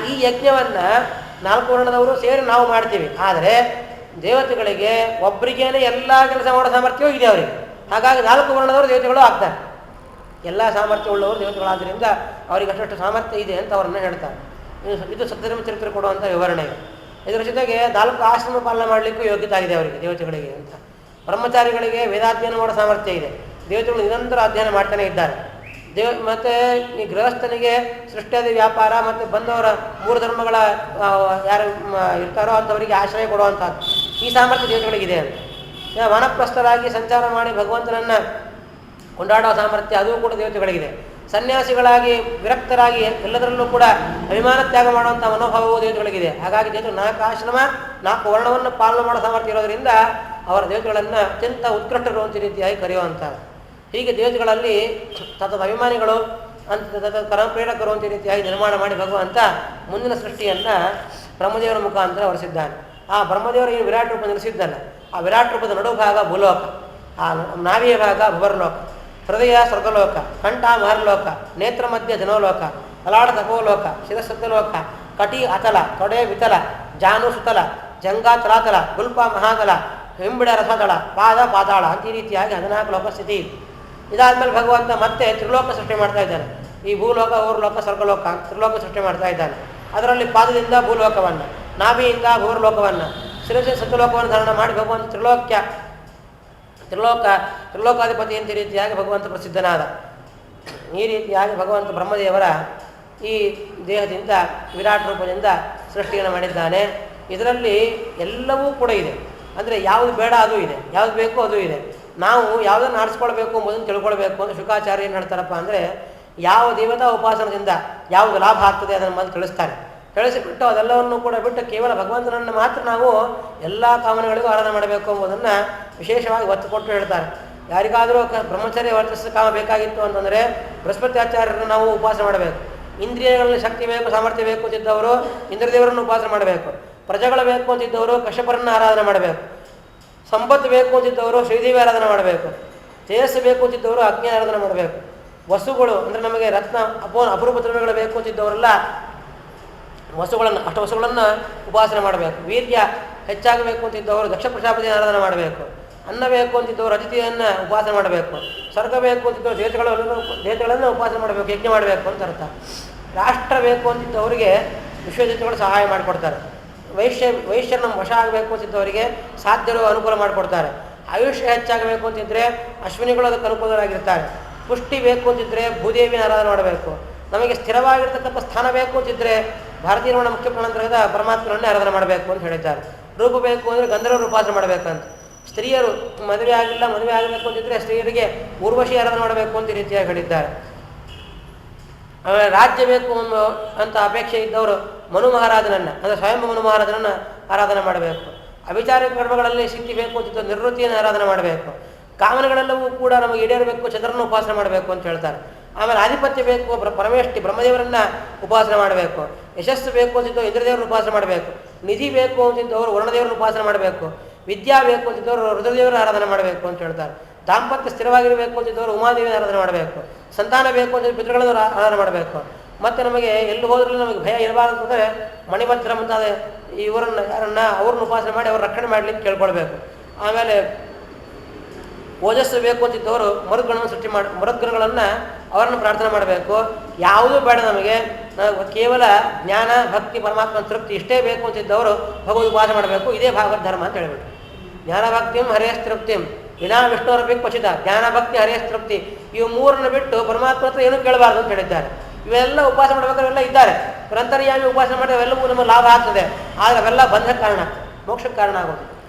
ಈ ಯಜ್ಞವನ್ನು 4 ವರ್ಣದವರು ಸೇರಿ ನಾವು ಮಾಡ್ತೀವಿ. ಆದರೆ ದೇವತೆಗಳಿಗೆ ಒಬ್ಬರಿಗೇನೆ ಎಲ್ಲ ಕೆಲಸ ಮಾಡೋ ಸಾಮರ್ಥ್ಯವೂ ಇದೆ ಅವರಿಗೆ. ಹಾಗಾಗಿ 4 ವರ್ಣದವರು ದೇವತೆಗಳು ಆಗ್ತಾರೆ. ಎಲ್ಲ ಸಾಮರ್ಥ್ಯ ಉಳ್ಳವರು ದೇವತೆಗಳಾದ್ದರಿಂದ ಅವರಿಗೆ ಅಷ್ಟು ಸಾಮರ್ಥ್ಯ ಇದೆ ಅಂತ ಅವರನ್ನು ಹೇಳ್ತಾರೆ. ಇದು ಸತ್ಯಧರ್ಮ ಚರಿತ್ರೆ ಕೊಡುವಂಥ ವಿವರಣೆ. ಇದರ ಜೊತೆಗೆ 4 ಆಶ್ರಮ ಪಾಲನೆ ಮಾಡಲಿಕ್ಕೂ ಯೋಗ್ಯತೆ ಆಗಿದೆ ಅವರಿಗೆ, ದೇವತೆಗಳಿಗೆ ಅಂತ. ಬ್ರಹ್ಮಚಾರಿಗಳಿಗೆ ವೇದಾಧ್ಯಯನ ಮಾಡೋ ಸಾಮರ್ಥ್ಯ ಇದೆ. ದೇವತೆಗಳು ನಿರಂತರ ಅಧ್ಯಯನ ಮಾಡ್ತಾನೆ ಇದ್ದಾರೆ. ಮತ್ತು ಈ ಗೃಹಸ್ಥನಿಗೆ ಸೃಷ್ಟಿಯಾದ ವ್ಯಾಪಾರ ಮತ್ತು ಬಂದವರ 3 ಧರ್ಮಗಳ ಯಾರು ಇರ್ತಾರೋ ಅಂಥವರಿಗೆ ಆಶ್ರಯ ಕೊಡುವಂಥದ್ದು ಈ ಸಾಮರ್ಥ್ಯ ದೇವತೆಗಳಿಗಿದೆ ಅಂತ. ವನಪ್ರಸ್ಥರಾಗಿ ಸಂಚಾರ ಮಾಡಿ ಭಗವಂತನನ್ನು ಕೊಂಡಾಡುವ ಸಾಮರ್ಥ್ಯ ಅದು ಕೂಡ ದೇವತೆಗಳಿಗಿದೆ. ಸನ್ಯಾಸಿಗಳಾಗಿ ವಿರಕ್ತರಾಗಿ ಎಲ್ಲದರಲ್ಲೂ ಕೂಡ ಅಭಿಮಾನ ತ್ಯಾಗ ಮಾಡುವಂಥ ಮನೋಭಾವವು ದೇವತೆಗಳಿಗಿದೆ. ಹಾಗಾಗಿ ದೇವತೆಗಳು 4 ಆಶ್ರಮ 4 ವರ್ಣವನ್ನು ಪಾಲನೆ ಮಾಡೋ ಸಾಮರ್ಥ್ಯ ಇರೋದರಿಂದ ಅವರ ದೇವತೆಗಳನ್ನು ಅತ್ಯಂತ ಉತ್ಕೃಷ್ಟರು ಅಂತ ರೀತಿಯಾಗಿ ಕರೆಯುವಂಥದ್ದು. ಹೀಗೆ ದೇವತೆಗಳಲ್ಲಿ ತತದ ಅಭಿಮಾನಿಗಳು ಅಂತ ಕರ್ಮಪ್ರೇರಕರು ಅಂತ ರೀತಿಯಾಗಿ ನಿರ್ಮಾಣ ಮಾಡಿ ಭಗವಂತ ಮುಂದಿನ ಸೃಷ್ಟಿಯನ್ನು ಬ್ರಹ್ಮದೇವರ ಮುಖಾಂತರ ಹೊರಿಸಿದ್ದಾನೆ. ಆ ಬ್ರಹ್ಮದೇವರು ಏನು ವಿರಾಟ್ ರೂಪ ನಿಲ್ಲಿಸಿದ್ದಲ್ಲ, ಆ ವಿರಾಟ್ ರೂಪದ ನಡುಭಾಗ ಭೂಲೋಕ, ಆ ನಾವಿಯ ಭಾಗ ಭುವರ್ಲೋಕ, ಹೃದಯ ಸ್ವರ್ಗಲೋಕ, ಕಂಠ ಮಹರ್ಲೋಕ, ನೇತ್ರ ಮಧ್ಯ ಜನೋಲೋಕ, ಲಲಾಟ ತಪೋಲೋಕ, ಶಿರಸತ್ಯಲೋಕ, ಕಟಿ ಅತಲ, ತೊಡೆ ವಿತಲ, ಜಾನು ಸುತಲ, ಜಂಗ ತಲಾತಲ, ಗುಲ್ಪ ಮಹಾತಲ, ಹಿಂಬಿಡ ರಸದಳ, ಪಾದ ಪಾತಾಳ ಅಂತ ಈ ರೀತಿಯಾಗಿ 14 ಲೋಕ ಸ್ಥಿತಿ. ಇದಾದ್ಮೇಲೆ ಭಗವಂತ ಮತ್ತೆ ತ್ರಿಲೋಕ ಸೃಷ್ಟಿ ಮಾಡ್ತಾ ಇದ್ದಾನೆ. ಈ ಭೂಲೋಕ ಊರ್ಲೋಕ ಸ್ವರ್ಗಲೋಕ ತ್ರಿಲೋಕ ಸೃಷ್ಟಿ ಮಾಡ್ತಾ ಇದ್ದಾನೆ. ಅದರಲ್ಲಿ ಪಾದದಿಂದ ಭೂಲೋಕವನ್ನು, ನಾಭಿಯಿಂದ ಭೂರ್ಲೋಕವನ್ನು, ಶಿರಸ ಸತ್ಯಲೋಕವನ್ನು ಧಾರಣ ಮಾಡಿ ಭಗವಂತ ತ್ರಿಲೋಕಾಧಿಪತಿ ಅಂತ ರೀತಿಯಾಗಿ ಭಗವಂತ ಪ್ರಸಿದ್ಧನಾದ. ಈ ರೀತಿಯಾಗಿ ಭಗವಂತ ಬ್ರಹ್ಮದೇವರ ಈ ದೇಹದಿಂದ ವಿರಾಟ್ ರೂಪದಿಂದ ಸೃಷ್ಟಿಯನ್ನು ಮಾಡಿದ್ದಾನೆ. ಇದರಲ್ಲಿ ಎಲ್ಲವೂ ಕೂಡ ಇದೆ. ಅಂದರೆ ಯಾವುದು ಬೇಡ ಅದು ಇದೆ, ಯಾವುದು ಬೇಕೋ ಅದು ಇದೆ. ನಾವು ಯಾವುದನ್ನು ಆರಿಸ್ಕೊಳ್ಬೇಕು ಎಂಬುದನ್ನು ತಿಳ್ಕೊಳ್ಬೇಕು ಅಂತ ಶುಕಾಚಾರ್ಯ ಏನು ಹೇಳ್ತಾರಪ್ಪ ಅಂದರೆ, ಯಾವ ದೇವತಾ ಉಪಾಸನದಿಂದ ಯಾವುದು ಲಾಭ ಆಗ್ತದೆ ಅದನ್ನು ಮೊದಲು ತಿಳಿಸ್ತಾರೆ. ತಿಳಿಸಿಬಿಟ್ಟು ಅದೆಲ್ಲವನ್ನು ಕೂಡ ಬಿಟ್ಟು ಕೇವಲ ಭಗವಂತನನ್ನು ಮಾತ್ರ ನಾವು ಎಲ್ಲ ಕಾಮನೆಗಳಿಗೂ ಆರಾಧನೆ ಮಾಡಬೇಕು ಎಂಬುದನ್ನು ವಿಶೇಷವಾಗಿ ಒತ್ತು ಕೊಟ್ಟು ಹೇಳ್ತಾರೆ. ಯಾರಿಗಾದರೂ ಬ್ರಹ್ಮಚರ್ಯ ವರ್ತಿಸಿದ ಕಾಮ ಬೇಕಾಗಿತ್ತು ಅಂತಂದರೆ ಬೃಹಸ್ಪತಿ ಆಚಾರ್ಯರನ್ನು ನಾವು ಉಪಾಸನೆ ಮಾಡಬೇಕು. ಇಂದ್ರಿಯಗಳಲ್ಲಿ ಶಕ್ತಿ ಬೇಕು, ಸಾಮರ್ಥ್ಯ ಬೇಕು ಅಂತಿದ್ದವರು ಇಂದ್ರದೇವರನ್ನು ಉಪಾಸನೆ ಮಾಡಬೇಕು. ಪ್ರಜೆಗಳು ಬೇಕು ಅಂತಿದ್ದವರು ಕಶ್ಯಪರನ್ನು ಆರಾಧನೆ ಮಾಡಬೇಕು. ಸಂಪತ್ತು ಬೇಕು ಅಂತಿದ್ದವರು ಶ್ರೀದೇವಿ ಆರಾಧನೆ ಮಾಡಬೇಕು. ತೇಜಸ್ಸು ಬೇಕು ಅಂತಿದ್ದವರು ಅಗ್ನಿ ಆರಾಧನೆ ಮಾಡಬೇಕು. ವಸ್ತುಗಳು ಅಂದರೆ ನಮಗೆ ರತ್ನ ಅಪರೂಪ ದ್ರವ್ಯಗಳು ಬೇಕು ಅಂತಿದ್ದವರೆಲ್ಲ ಅಷ್ಟು ವಸ್ತುಗಳನ್ನು ಉಪಾಸನೆ ಮಾಡಬೇಕು. ವೀರ್ಯ ಹೆಚ್ಚಾಗಬೇಕು ಅಂತಿದ್ದವರು ದಕ್ಷ ಪ್ರಜಾಪತಿ ಆರಾಧನೆ ಮಾಡಬೇಕು. ಅನ್ನ ಬೇಕು ಅಂತಿದ್ದವರು ಅತಿಥಿಯನ್ನು ಉಪಾಸನೆ ಮಾಡಬೇಕು. ಸ್ವರ್ಗ ಬೇಕು ಅಂತಿದ್ದವರು ದೇವತೆಗಳನ್ನು ಉಪಾಸನೆ ಮಾಡಬೇಕು, ಯಜ್ಞ ಮಾಡಬೇಕು ಅಂತ ಅರ್ಥ. ರಾಷ್ಟ್ರ ಬೇಕು ಅಂತಿದ್ದವರಿಗೆ ವಿಶ್ವದೇವತೆಗಳು ಸಹಾಯ ಮಾಡಿಕೊಡ್ತಾರೆ. ವೈಶ್ಯರನ್ನ ವಶ ಆಗಬೇಕು ಅಂತಿದ್ದವರಿಗೆ ಸಾಧ್ಯರು ಅನುಕೂಲ ಮಾಡಿಕೊಡ್ತಾರೆ. ಆಯುಷ್ಯ ಹೆಚ್ಚಾಗಬೇಕು ಅಂತಿದ್ದರೆ ಅಶ್ವಿನಿಗಳು ಅದಕ್ಕೆ ಅನುಕೂಲರಾಗಿರ್ತಾರೆ. ಪುಷ್ಟಿ ಬೇಕು ಅಂತಿದ್ದರೆ ಭೂದೇವಿನ ಆರಾಧನೆ ಮಾಡಬೇಕು. ನಮಗೆ ಸ್ಥಿರವಾಗಿರ್ತಕ್ಕಂಥ ಸ್ಥಾನ ಬೇಕು ಅಂತಿದ್ದರೆ ಭಾರತೀಯ ರಮಣ ಮುಖ್ಯ ಪ್ರಾಣಾಂತರದ ಪರಮಾತ್ಮನನ್ನೇ ಆರಾಧನೆ ಮಾಡಬೇಕು ಅಂತ ಹೇಳಿದ್ದಾರೆ. ರೂಪ ಬೇಕು ಅಂದರೆ ಗಂಧರ್ವರು ಉಪಾಸನೆ ಮಾಡಬೇಕಂತ. ಸ್ತ್ರೀಯರು ಮದುವೆ ಆಗಬೇಕು ಅಂತಿದ್ದರೆ ಸ್ತ್ರೀಯರಿಗೆ ಊರ್ವಶಿ ಆರಾಧನೆ ಮಾಡಬೇಕು ಅಂತ ರೀತಿಯಾಗಿ ಹೇಳಿದ್ದಾರೆ. ಆಮೇಲೆ ರಾಜ್ಯ ಬೇಕು ಅಂತ ಅಪೇಕ್ಷೆ ಇದ್ದವರು ಮನು ಮಹಾರಾಜನನ್ನು ಅಂದರೆ ಸ್ವಯಂ ಮನು ಮಹಾರಾಜನನ್ನು ಆರಾಧನೆ ಮಾಡಬೇಕು. ಅಭಿಚಾರಿಕ ಕರ್ಮಗಳಲ್ಲಿ ಸಿದ್ಧಿ ಬೇಕು ಅಂತಿದ್ದು ನಿವೃತ್ತಿಯನ್ನು ಆರಾಧನೆ ಮಾಡಬೇಕು. ಕಾಮನೆಗಳೆಲ್ಲವೂ ಕೂಡ ನಮಗೆ ಈಡೇರಬೇಕು, ಚಂದ್ರನ ಉಪಾಸನೆ ಮಾಡಬೇಕು ಅಂತ ಹೇಳ್ತಾರೆ. ಆಮೇಲೆ ಆಧಿಪತ್ಯ ಬೇಕು, ಪರಮೇಷ್ಠಿ ಬ್ರಹ್ಮದೇವರನ್ನು ಉಪಾಸನೆ ಮಾಡಬೇಕು. ಯಶಸ್ಸು ಬೇಕು ಅಂತಿದ್ದು ಇಂದ್ರದೇವರನ್ನು ಉಪಾಸನೆ ಮಾಡಬೇಕು. ನಿಧಿ ಬೇಕು ಅಂತಿದ್ದವರು ವರುಣದೇವರನ್ನು ಉಪಾಸನೆ ಮಾಡಬೇಕು. ವಿದ್ಯಾ ಬೇಕು ಅಂತಿದ್ದವರು ರುದ್ರದೇವರ ಆರಾಧನೆ ಮಾಡಬೇಕು ಅಂತ ಹೇಳ್ತಾರೆ. ದಾಂಪತ್ಯ ಸ್ಥಿರವಾಗಿರಬೇಕು ಅಂತಿದ್ದವರು ಉಮಾದೇವಿಯ ಆರಾಧನೆ ಮಾಡಬೇಕು. ಸಂತಾನ ಬೇಕು ಅಂತ ಪಿತೃಗಳನ್ನು ಆರಾಧನೆ ಮಾಡಬೇಕು. ಮತ್ತು ನಮಗೆ ಎಲ್ಲಿ ಹೋದ್ರೂ ನಮಗೆ ಭಯ ಇರಬಾರ್ದು ಅಂದರೆ ಮಣಿಭದ್ರ ಮುಂತಾದ ಅವ್ರನ್ನ ಉಪಾಸನೆ ಮಾಡಿ ಅವ್ರ ರಕ್ಷಣೆ ಮಾಡಲಿಕ್ಕೆ ಕೇಳ್ಕೊಳ್ಬೇಕು. ಆಮೇಲೆ ಓಜಸ್ಸು ಬೇಕು ಅಂತಿದ್ದವರು ಮರುದ್ಗಣಗಳನ್ನು ಅವರನ್ನು ಪ್ರಾರ್ಥನೆ ಮಾಡಬೇಕು. ಯಾವುದೂ ಬೇಡ ನಮಗೆ, ಕೇವಲ ಜ್ಞಾನ ಭಕ್ತಿ ಪರಮಾತ್ಮನ ತೃಪ್ತಿ ಇಷ್ಟೇ ಬೇಕು ಅಂತಿದ್ದವರು ಭಗವದ್ ಉಪಾಸನೆ ಮಾಡಬೇಕು. ಇದೇ ಭಾಗವತ್ ಧರ್ಮ ಅಂತ ಹೇಳ್ಬಿಟ್ಟು. ಜ್ಞಾನ ಭಕ್ತಿಂ ಹರೇಸ್ ತೃಪ್ತಿಂ ವಿನಾ ವಿಷ್ಣುರಪಿ ಕ್ವಚಿತ. ಜ್ಞಾನ ಭಕ್ತಿ ಹರೇಸ್ ತೃಪ್ತಿ ಇವು ಮೂರನ್ನು ಬಿಟ್ಟು ಪರಮಾತ್ಮ ಹತ್ರ ಏನೂ ಕೇಳಬಾರ್ದು ಅಂತ ಹೇಳಿದ್ದಾರೆ. ಇವೆಲ್ಲ ಉಪಾಸನೆ ಮಾಡಬೇಕಾದ್ರೆ ಇವೆಲ್ಲ ಇದ್ದಾರೆ. ಗ್ರಂಥರ್ಯಾಮಿ ಉಪಾಸನೆ ಮಾಡಿ ಅವೆಲ್ಲವೂ ನಮಗೆ ಲಾಭ ಆಗ್ತದೆ. ಆದರೆ ಅವೆಲ್ಲ ಬಂಧಕ್ಕೆ ಕಾರಣ ಆಗ್ತದೆ, ಮೋಕ್ಷಕ್ಕೆ ಕಾರಣ ಆಗೋದು.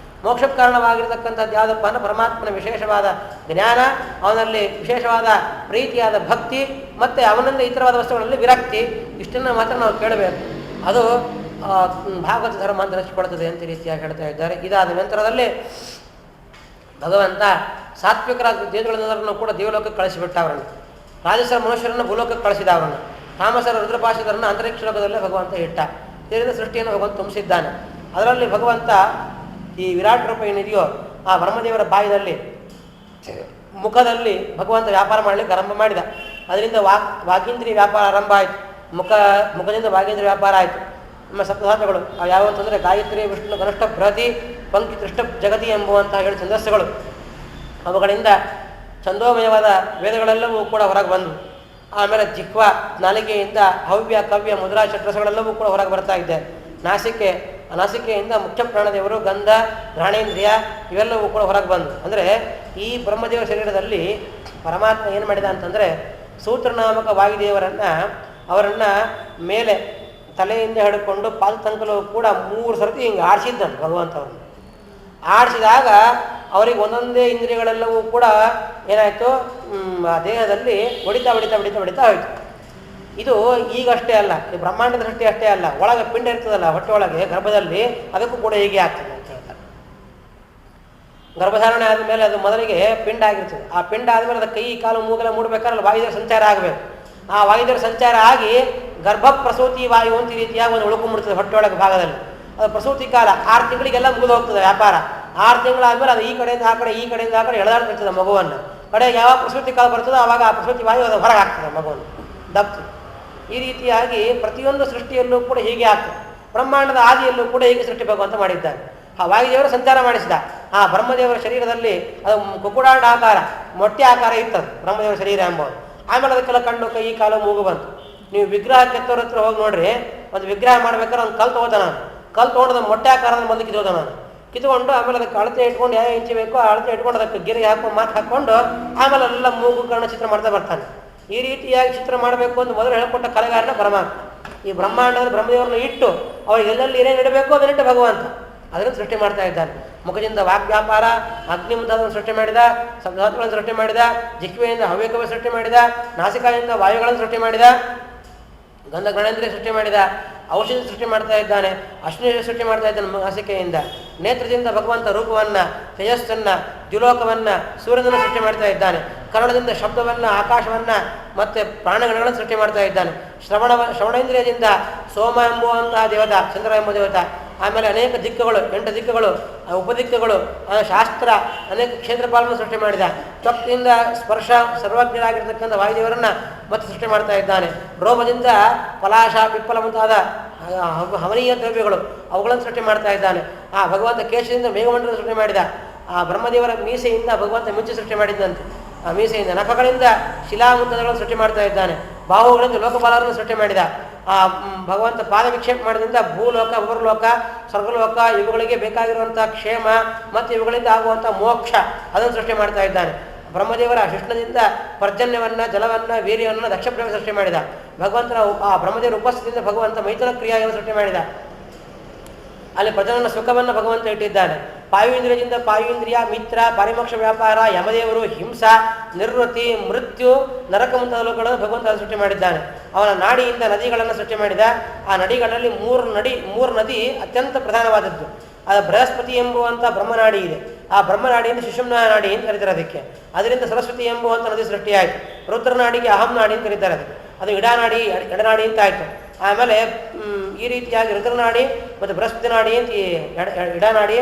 ಮೋಕ್ಷಕ್ಕೆ ಕಾರಣವಾಗಿರ್ತಕ್ಕಂಥದ್ದು ಯಾವುದಪ್ಪ ಅಂದರೆ ಪರಮಾತ್ಮನ ವಿಶೇಷವಾದ ಜ್ಞಾನ, ಅವನಲ್ಲಿ ವಿಶೇಷವಾದ ಪ್ರೀತಿಯಾದ ಭಕ್ತಿ, ಮತ್ತು ಅವನಿಂದ ಇತರವಾದ ವಸ್ತುಗಳಲ್ಲಿ ವಿರಕ್ತಿ. ಇಷ್ಟನ್ನು ಮಾತ್ರ ನಾವು ಕೇಳಬೇಕು. ಅದು ಭಾಗವತ ಧರ್ಮ ಅಂತ ಅನಿಸಿಕೊಳ್ತದೆ ಅಂತ ರೀತಿಯಾಗಿ ಹೇಳ್ತಾ ಇದ್ದಾರೆ. ಇದಾದ ನಂತರದಲ್ಲಿ ಭಗವಂತ ಸಾತ್ವಿಕರಾದ ದೇವತೆಗಳನ್ನು ಕೂಡ ದೇವಲೋಕಕ್ಕೆ ಕಳಿಸಿಬಿಟ್ಟ. ಅವರನ್ನು ರಾಜಸರ ಮನುಷ್ಯರನ್ನು ಭೂಲೋಕಕ್ಕೆ ಕಳಿಸಿದ. ಅವರನ್ನು ತಾಮಸರ ರುದ್ರಪಾಶದರನ್ನು ಅಂತರಿಕ್ಷ ಲೋಕದಲ್ಲೇ ಭಗವಂತ ಇಟ್ಟ. ಇದರಿಂದ ಸೃಷ್ಟಿಯನ್ನು ಭಗವಂತ ತುಂಬಿಸಿದ್ದಾನೆ. ಅದರಲ್ಲಿ ಭಗವಂತ ಈ ವಿರಾಟ್ ರೂಪ ಏನಿದೆಯೋ ಆ ಬ್ರಹ್ಮದೇವರ ಬಾಯಿನಲ್ಲಿ ಮುಖದಲ್ಲಿ ಭಗವಂತ ವ್ಯಾಪಾರ ಮಾಡಲಿಕ್ಕೆ ಆರಂಭ ಮಾಡಿದ. ಅದರಿಂದ ವಾಗೀಂದ್ರಿಯ ವ್ಯಾಪಾರ ಆರಂಭ ಆಯಿತು. ಮುಖದಿಂದ ವಾಗೀಂದ್ರಿಯ ವ್ಯಾಪಾರ ಆಯಿತು. ನಮ್ಮ ಸಪ್ತಧಾತುಗಳು ಅವು ಯಾವ ಅಂತಂದರೆ ಗಾಯತ್ರಿ, ವಿಷ್ಣು, ಗನುಷ್ಠ, ಬೃಹತಿ, ಪಂಕ್ತಿ, ತೃಷ್ಟ, ಜಗತಿ ಎಂಬುವಂತಹ ಹೇಳಿ ಛಂದಸ್ಸುಗಳು. ಅವುಗಳಿಂದ ಛಂದೋಮಯವಾದ ವೇದಗಳೆಲ್ಲವೂ ಕೂಡ ಹೊರಗೆ ಬಂದವು. ಆಮೇಲೆ ಜಿಹ್ವ, ನಾಲಿಗೆಯಿಂದ ಹವ್ಯ, ಕವ್ಯ, ಮುದ್ರಾ, ಷಟ್ರಸಗಳೆಲ್ಲವೂ ಕೂಡ ಹೊರಗೆ ಬರ್ತಾ ಇದೆ. ನಾಸಿಕೆಯಿಂದ ಮುಖ್ಯ ಪ್ರಾಣದೇವರು, ಗಂಧ, ಘ್ರಾಣೇಂದ್ರಿಯ ಇವೆಲ್ಲವೂ ಕೂಡ ಹೊರಗೆ ಬಂದು. ಅಂದರೆ ಈ ಬ್ರಹ್ಮದೇವರ ಶರೀರದಲ್ಲಿ ಪರಮಾತ್ಮ ಏನು ಮಾಡಿದ ಅಂತಂದರೆ ಸೂತ್ರನಾಮಕ ಅವರನ್ನು ಮೇಲೆ ತಲೆಯಿಂದ ಹಿಡ್ಕೊಂಡು ಪಾದ ತನಕಲೂ ಕೂಡ 3 ಸರ್ತಿ ಹಿಂಗೆ ಆಡಿಸಿದ್ದಾನೆ ಭಗವಂತವ್ರನ್ನ. ಆಡಿಸಿದಾಗ ಅವರಿಗೆ ಒಂದೊಂದೇ ಇಂದ್ರಿಯಗಳೆಲ್ಲವೂ ಕೂಡ ಏನಾಯಿತು, ದೇಹದಲ್ಲಿ ಹೊಡಿತಾ ಹೋಯಿತು. ಇದು ಈಗಷ್ಟೇ ಅಲ್ಲ, ಈ ಬ್ರಹ್ಮಾಂಡದ ಸೃಷ್ಟಿ ಅಷ್ಟೇ ಅಲ್ಲ, ಒಳಗೆ ಪಿಂಡ ಇರ್ತದಲ್ಲ ಹೊಟ್ಟೆ ಒಳಗೆ ಗರ್ಭದಲ್ಲಿ, ಅದಕ್ಕೂ ಕೂಡ ಹೀಗೆ ಆಗ್ತದೆ ಅಂತ ಹೇಳ್ತಾರೆ. ಗರ್ಭಧಾರಣೆ ಆದಮೇಲೆ ಅದು ಮೊದಲಿಗೆ ಪಿಂಡ ಆಗಿರ್ತದೆ. ಆ ಪಿಂಡ ಆದಮೇಲೆ ಅದು ಕೈ ಕಾಲು ಮೂಗೆಲ್ಲ ಮೂಡಬೇಕಾದ್ರೆ ಅಲ್ಲಿ ವಾಯುದೇವರ ಸಂಚಾರ ಆಗಬೇಕು. ಆ ವಾಯುದೇವರ ಸಂಚಾರ ಆಗಿ ಗರ್ಭ ಪ್ರಸೂತಿ ವಾಯು ಅಂತ ಈ ರೀತಿಯಾಗಿ ಒಂದು ಉಳ್ಕೊಂಡ್ಬಿಡ್ತದೆ ಹೊಟ್ಟೆ ಒಳಗೆ ಭಾಗದಲ್ಲಿ. ಅದು ಪ್ರಸೂತಿ ಕಾಲ 6 ತಿಂಗಳಿಗೆಲ್ಲ ಮುಗಿದು ಹೋಗ್ತದೆ ವ್ಯಾಪಾರ. 6 ತಿಂಗಳಾದ್ಮೇಲೆ ಅದು ಈ ಕಡೆಯಿಂದ ಆ ಕಡೆ ಎಳೆದಾಡ್ತಿರ್ತದೆ ಮಗುವನ್ನು. ಕಡೆಗೆ ಯಾವಾಗ ಪ್ರಸೂತಿ ಕಾಲ ಬರ್ತದೋ ಆವಾಗ ಆ ಪ್ರಸೂತಿ ವಾಯು ಅದು ಹೊರಗೆ ಆಗ್ತದೆ ಮಗುವನ್ನು ದಪ್ತು. ಈ ರೀತಿಯಾಗಿ ಪ್ರತಿಯೊಂದು ಸೃಷ್ಟಿಯಲ್ಲೂ ಕೂಡ ಹೀಗೆ ಆಗ್ತದೆ. ಬ್ರಹ್ಮಾಂಡದ ಆದಿಯಲ್ಲೂ ಕೂಡ ಹೀಗೆ ಸೃಷ್ಟಿ ಭಗವಂತ ಮಾಡಿದ್ದಾನೆ. ಆ ವಾಯುದೇವರು ಸಂಚಾರ ಮಾಡಿಸಿದ. ಆ ಬ್ರಹ್ಮದೇವರ ಶರೀರದಲ್ಲಿ ಅದು ಕುಕ್ಕುಡಾಂಡ ಆಕಾರ, ಮೊಟ್ಟೆ ಆಕಾರ ಇರ್ತದೆ ಬ್ರಹ್ಮದೇವರ ಶರೀರ ಎಂಬುದು. ಆಮೇಲೆ ಅದಕ್ಕೆಲ್ಲ ಕಣ್ಣು, ಕೈ, ಕಾಲು, ಮೂಗು ಬಂತು. ನೀವು ವಿಗ್ರಹ ಕೆತ್ತೋರ ಹತ್ರ ಹೋಗಿ ನೋಡ್ರಿ, ಒಂದು ವಿಗ್ರಹ ಮಾಡ್ಬೇಕಾದ್ರೆ ಒಂದು ಕಲ್ ತೊಗೋತ ನಾನು, ಕಲ್ ತೊಗೊಂಡು ಮೊಟ್ಟೆ ಆಕಾರದ ಬಂದು ಕಿತ್ತೋದ ನಾನು, ಕಿತ್ಕೊಂಡು ಆಮೇಲೆ ಅದಕ್ಕೆ ಅಳತೆ ಇಟ್ಕೊಂಡು ಯಾವ ಇಂಚಿ ಬೇಕೋ ಆ ಅಳತೆ ಇಟ್ಕೊಂಡು ಅದಕ್ಕೆ ಗಿರಿಗೆ ಹಾಕೊಂಡು ಮಾತು ಹಾಕ್ಕೊಂಡು ಆಮೇಲೆ ಎಲ್ಲ ಮೂಗು ಕಣ್ಣು ಚಿತ್ರ ಮಾಡ್ತಾ ಬರ್ತಾನೆ. ಈ ರೀತಿಯಾಗಿ ಚಿತ್ರ ಮಾಡಬೇಕು ಅಂತ ಮೊದಲು ಹೇಳ್ಕೊಟ್ಟ ಕಲೆಗಾರನ ಪರಮಾತ್ಮ. ಈ ಬ್ರಹ್ಮಾಂಡದಲ್ಲಿ ಬ್ರಹ್ಮದೇವರನ್ನ ಇಟ್ಟು ಅವ್ರಿಗೆ ಎಲ್ಲೆಲ್ಲಿ ಏನೇನು ಇಡಬೇಕು ಅದನ್ನಿಟ್ಟು ಭಗವಂತ ಅದನ್ನು ಸೃಷ್ಟಿ ಮಾಡ್ತಾ ಇದ್ದಾನೆ. ಮುಖದಿಂದ ವಾಗ್ವ್ಯಾಪಾರ, ಅಗ್ನಿ ಮುಂತಾದನ್ನು ಸೃಷ್ಟಿ ಮಾಡಿದ, ಸಪ್ತಧಾತುಗಳನ್ನು ಸೃಷ್ಟಿ ಮಾಡಿದ, ಜಿಹ್ವೆಯಿಂದ ಹವ್ಯಕವ ಸೃಷ್ಟಿ ಮಾಡಿದ, ನಾಸಿಕಾಯಿಂದ ವಾಯುಗಳನ್ನು ಸೃಷ್ಟಿ ಮಾಡಿದ, ಗಂಧ ಗಣೇಂದ್ರಿಯ ಸೃಷ್ಟಿ ಮಾಡಿದ, ಔಷಧಿ ಸೃಷ್ಟಿ ಮಾಡ್ತಾ ಇದ್ದಾನೆ, ಅಶ್ವಿನಿ ಸೃಷ್ಟಿ ಮಾಡ್ತಾ ಇದ್ದಾನೆ ನಾಸಿಕೆಯಿಂದ. ನೇತ್ರದಿಂದ ಭಗವಂತ ರೂಪವನ್ನು, ತೇಜಸ್ಸನ್ನು, ದ್ಯುಲೋಕವನ್ನು, ಸೂರ್ಯನನ್ನು ಸೃಷ್ಟಿ ಮಾಡ್ತಾ ಇದ್ದಾನೆ. ಕರ್ಣದಿಂದ ಶಬ್ದವನ್ನು, ಆಕಾಶವನ್ನು ಮತ್ತು ಪ್ರಾಣಗಣಗಳನ್ನು ಸೃಷ್ಟಿ ಮಾಡ್ತಾ ಇದ್ದಾನೆ. ಶ್ರವಣೇಂದ್ರಿಯದಿಂದ ಸೋಮ ಎಂಬುವಂತಹ ದೇವತ, ಚಂದ್ರ ಎಂಬ ದೇವತ, ಆಮೇಲೆ ಅನೇಕ ದಿಕ್ಕುಗಳು, 8 ದಿಕ್ಕುಗಳು, ಉಪದಿಕ್ಕುಗಳು, ಶಾಸ್ತ್ರ, ಅನೇಕ ಕ್ಷೇತ್ರಪಾಲನ್ನು ಸೃಷ್ಟಿ ಮಾಡಿದ. ತ್ವಕ್ತಿಯಿಂದ ಸ್ಪರ್ಶ, ಸರ್ವಜ್ಞರಾಗಿರ್ತಕ್ಕಂಥ ವಾಯುದೇವರನ್ನು ಮತ್ತೆ ಸೃಷ್ಟಿ ಮಾಡ್ತಾ ಇದ್ದಾನೆ. ರೋಮದಿಂದ ಪಲಾಶ, ಪಿಪ್ಪಲ ಮುಂತಾದ ಹವನೀಯ ದ್ರವ್ಯಗಳು ಅವುಗಳನ್ನು ಸೃಷ್ಟಿ ಮಾಡ್ತಾ ಇದ್ದಾನೆ. ಆ ಭಗವಂತ ಕೇಶದಿಂದ ಮೇಘಮಂಡಲ ಸೃಷ್ಟಿ ಮಾಡಿದ. ಆ ಬ್ರಹ್ಮದೇವರ ಮೀಸೆಯಿಂದ ಭಗವಂತ ಮಿಂಚು ಸೃಷ್ಟಿ ಮಾಡಿದ್ದಂತೆ. ಆ ಮೀಸೆಯಿಂದ ನಖಗಳಿಂದ ಶಿಲಾ ಮುಂತಾದಗಳನ್ನು ಸೃಷ್ಟಿ ಮಾಡ್ತಾ ಇದ್ದಾನೆ. ಬಾಹುಗಳಿಂದ ಲೋಕಪಾಲರನ್ನು ಸೃಷ್ಟಿ ಮಾಡಿದ. ಆ ಭಗವಂತ ಪಾದ ವಿಕ್ಷೇಪ ಮಾಡೋದ್ರಿಂದ ಭೂಲೋಕ, ಉಪರ್ಲೋಕ, ಸ್ವರ್ಗಲೋಕ ಇವುಗಳಿಗೆ ಬೇಕಾಗಿರುವಂಥ ಕ್ಷೇಮ ಮತ್ತು ಇವುಗಳಿಂದ ಆಗುವಂಥ ಮೋಕ್ಷ ಅದನ್ನು ಸೃಷ್ಟಿ ಮಾಡ್ತಾ ಇದ್ದಾನೆ. ಬ್ರಹ್ಮದೇವರ ಶಿಷ್ಣದಿಂದ ಪರ್ಜನ್ಯವನ್ನು, ಜಲವನ್ನು, ವೀರ್ಯವನ್ನು, ದಕ್ಷಪ್ರಯೋಗ ಸೃಷ್ಟಿ ಮಾಡಿದ. ಭಗವಂತನ ಆ ಬ್ರಹ್ಮದೇವರ ಉಪಸ್ಥಿತಿಯಿಂದ ಭಗವಂತ ಮೈಥುನ ಕ್ರಿಯೆಯನ್ನು ಸೃಷ್ಟಿ ಮಾಡಿದ. ಅಲ್ಲಿ ಪ್ರಜನನ ಸುಖವನ್ನು ಭಗವಂತ ಇಟ್ಟಿದ್ದಾನೆ. ಪಾಯುಂದ್ರಿಯದಿಂದ ಪಾಯುಂದ್ರಿಯ, ಮಿತ್ರ, ಪರಿಮೋಕ್ಷ ವ್ಯಾಪಾರ, ಯಮದೇವರು, ಹಿಂಸಾ, ನಿರ್ವೃತಿ, ಮೃತ್ಯು, ನರಕ ಮುಂತಾದವುಗಳನ್ನು ಭಗವಂತ ಸೃಷ್ಟಿ ಮಾಡಿದ್ದಾನೆ. ಅವನ ನಾಡಿಯಿಂದ ನದಿಗಳನ್ನು ಸೃಷ್ಟಿ ಮಾಡಿದ. ಆ ನದಿಗಳಲ್ಲಿ ಮೂರು ನದಿ ಅತ್ಯಂತ ಪ್ರಧಾನವಾದದ್ದು. ಅದು ಬೃಹಸ್ಪತಿ ಎಂಬುವಂಥ ಬ್ರಹ್ಮನಾಡಿ ಇದೆ. ಆ ಬ್ರಹ್ಮನಾಡಿಯಿಂದ ಸುಷುಮ್ನ ನಾಡಿ ಅಂತ ಕರೀತಾರೆ ಅದಕ್ಕೆ. ಅದರಿಂದ ಸರಸ್ವತಿ ಎಂಬುವಂಥ ನದಿ ಸೃಷ್ಟಿಯಾಯಿತು. ರುದ್ರನಾಡಿಗೆ ಅಹಂ ನಾಡಿ ಅಂತ ಕರೀತಾರೆ ಅದಕ್ಕೆ. ಅದು ಇಡನಾಡಿ, ಎಡನಾಡಿ ಅಂತ ಆಯಿತು. ಆಮೇಲೆ ಈ ರೀತಿಯಾಗಿ ರುದ್ರನಾಡಿ ಮತ್ತು ಬೃಹಸ್ಪತಿ ನಾಡಿ ಅಂತ ಇಡನಾಡಿ,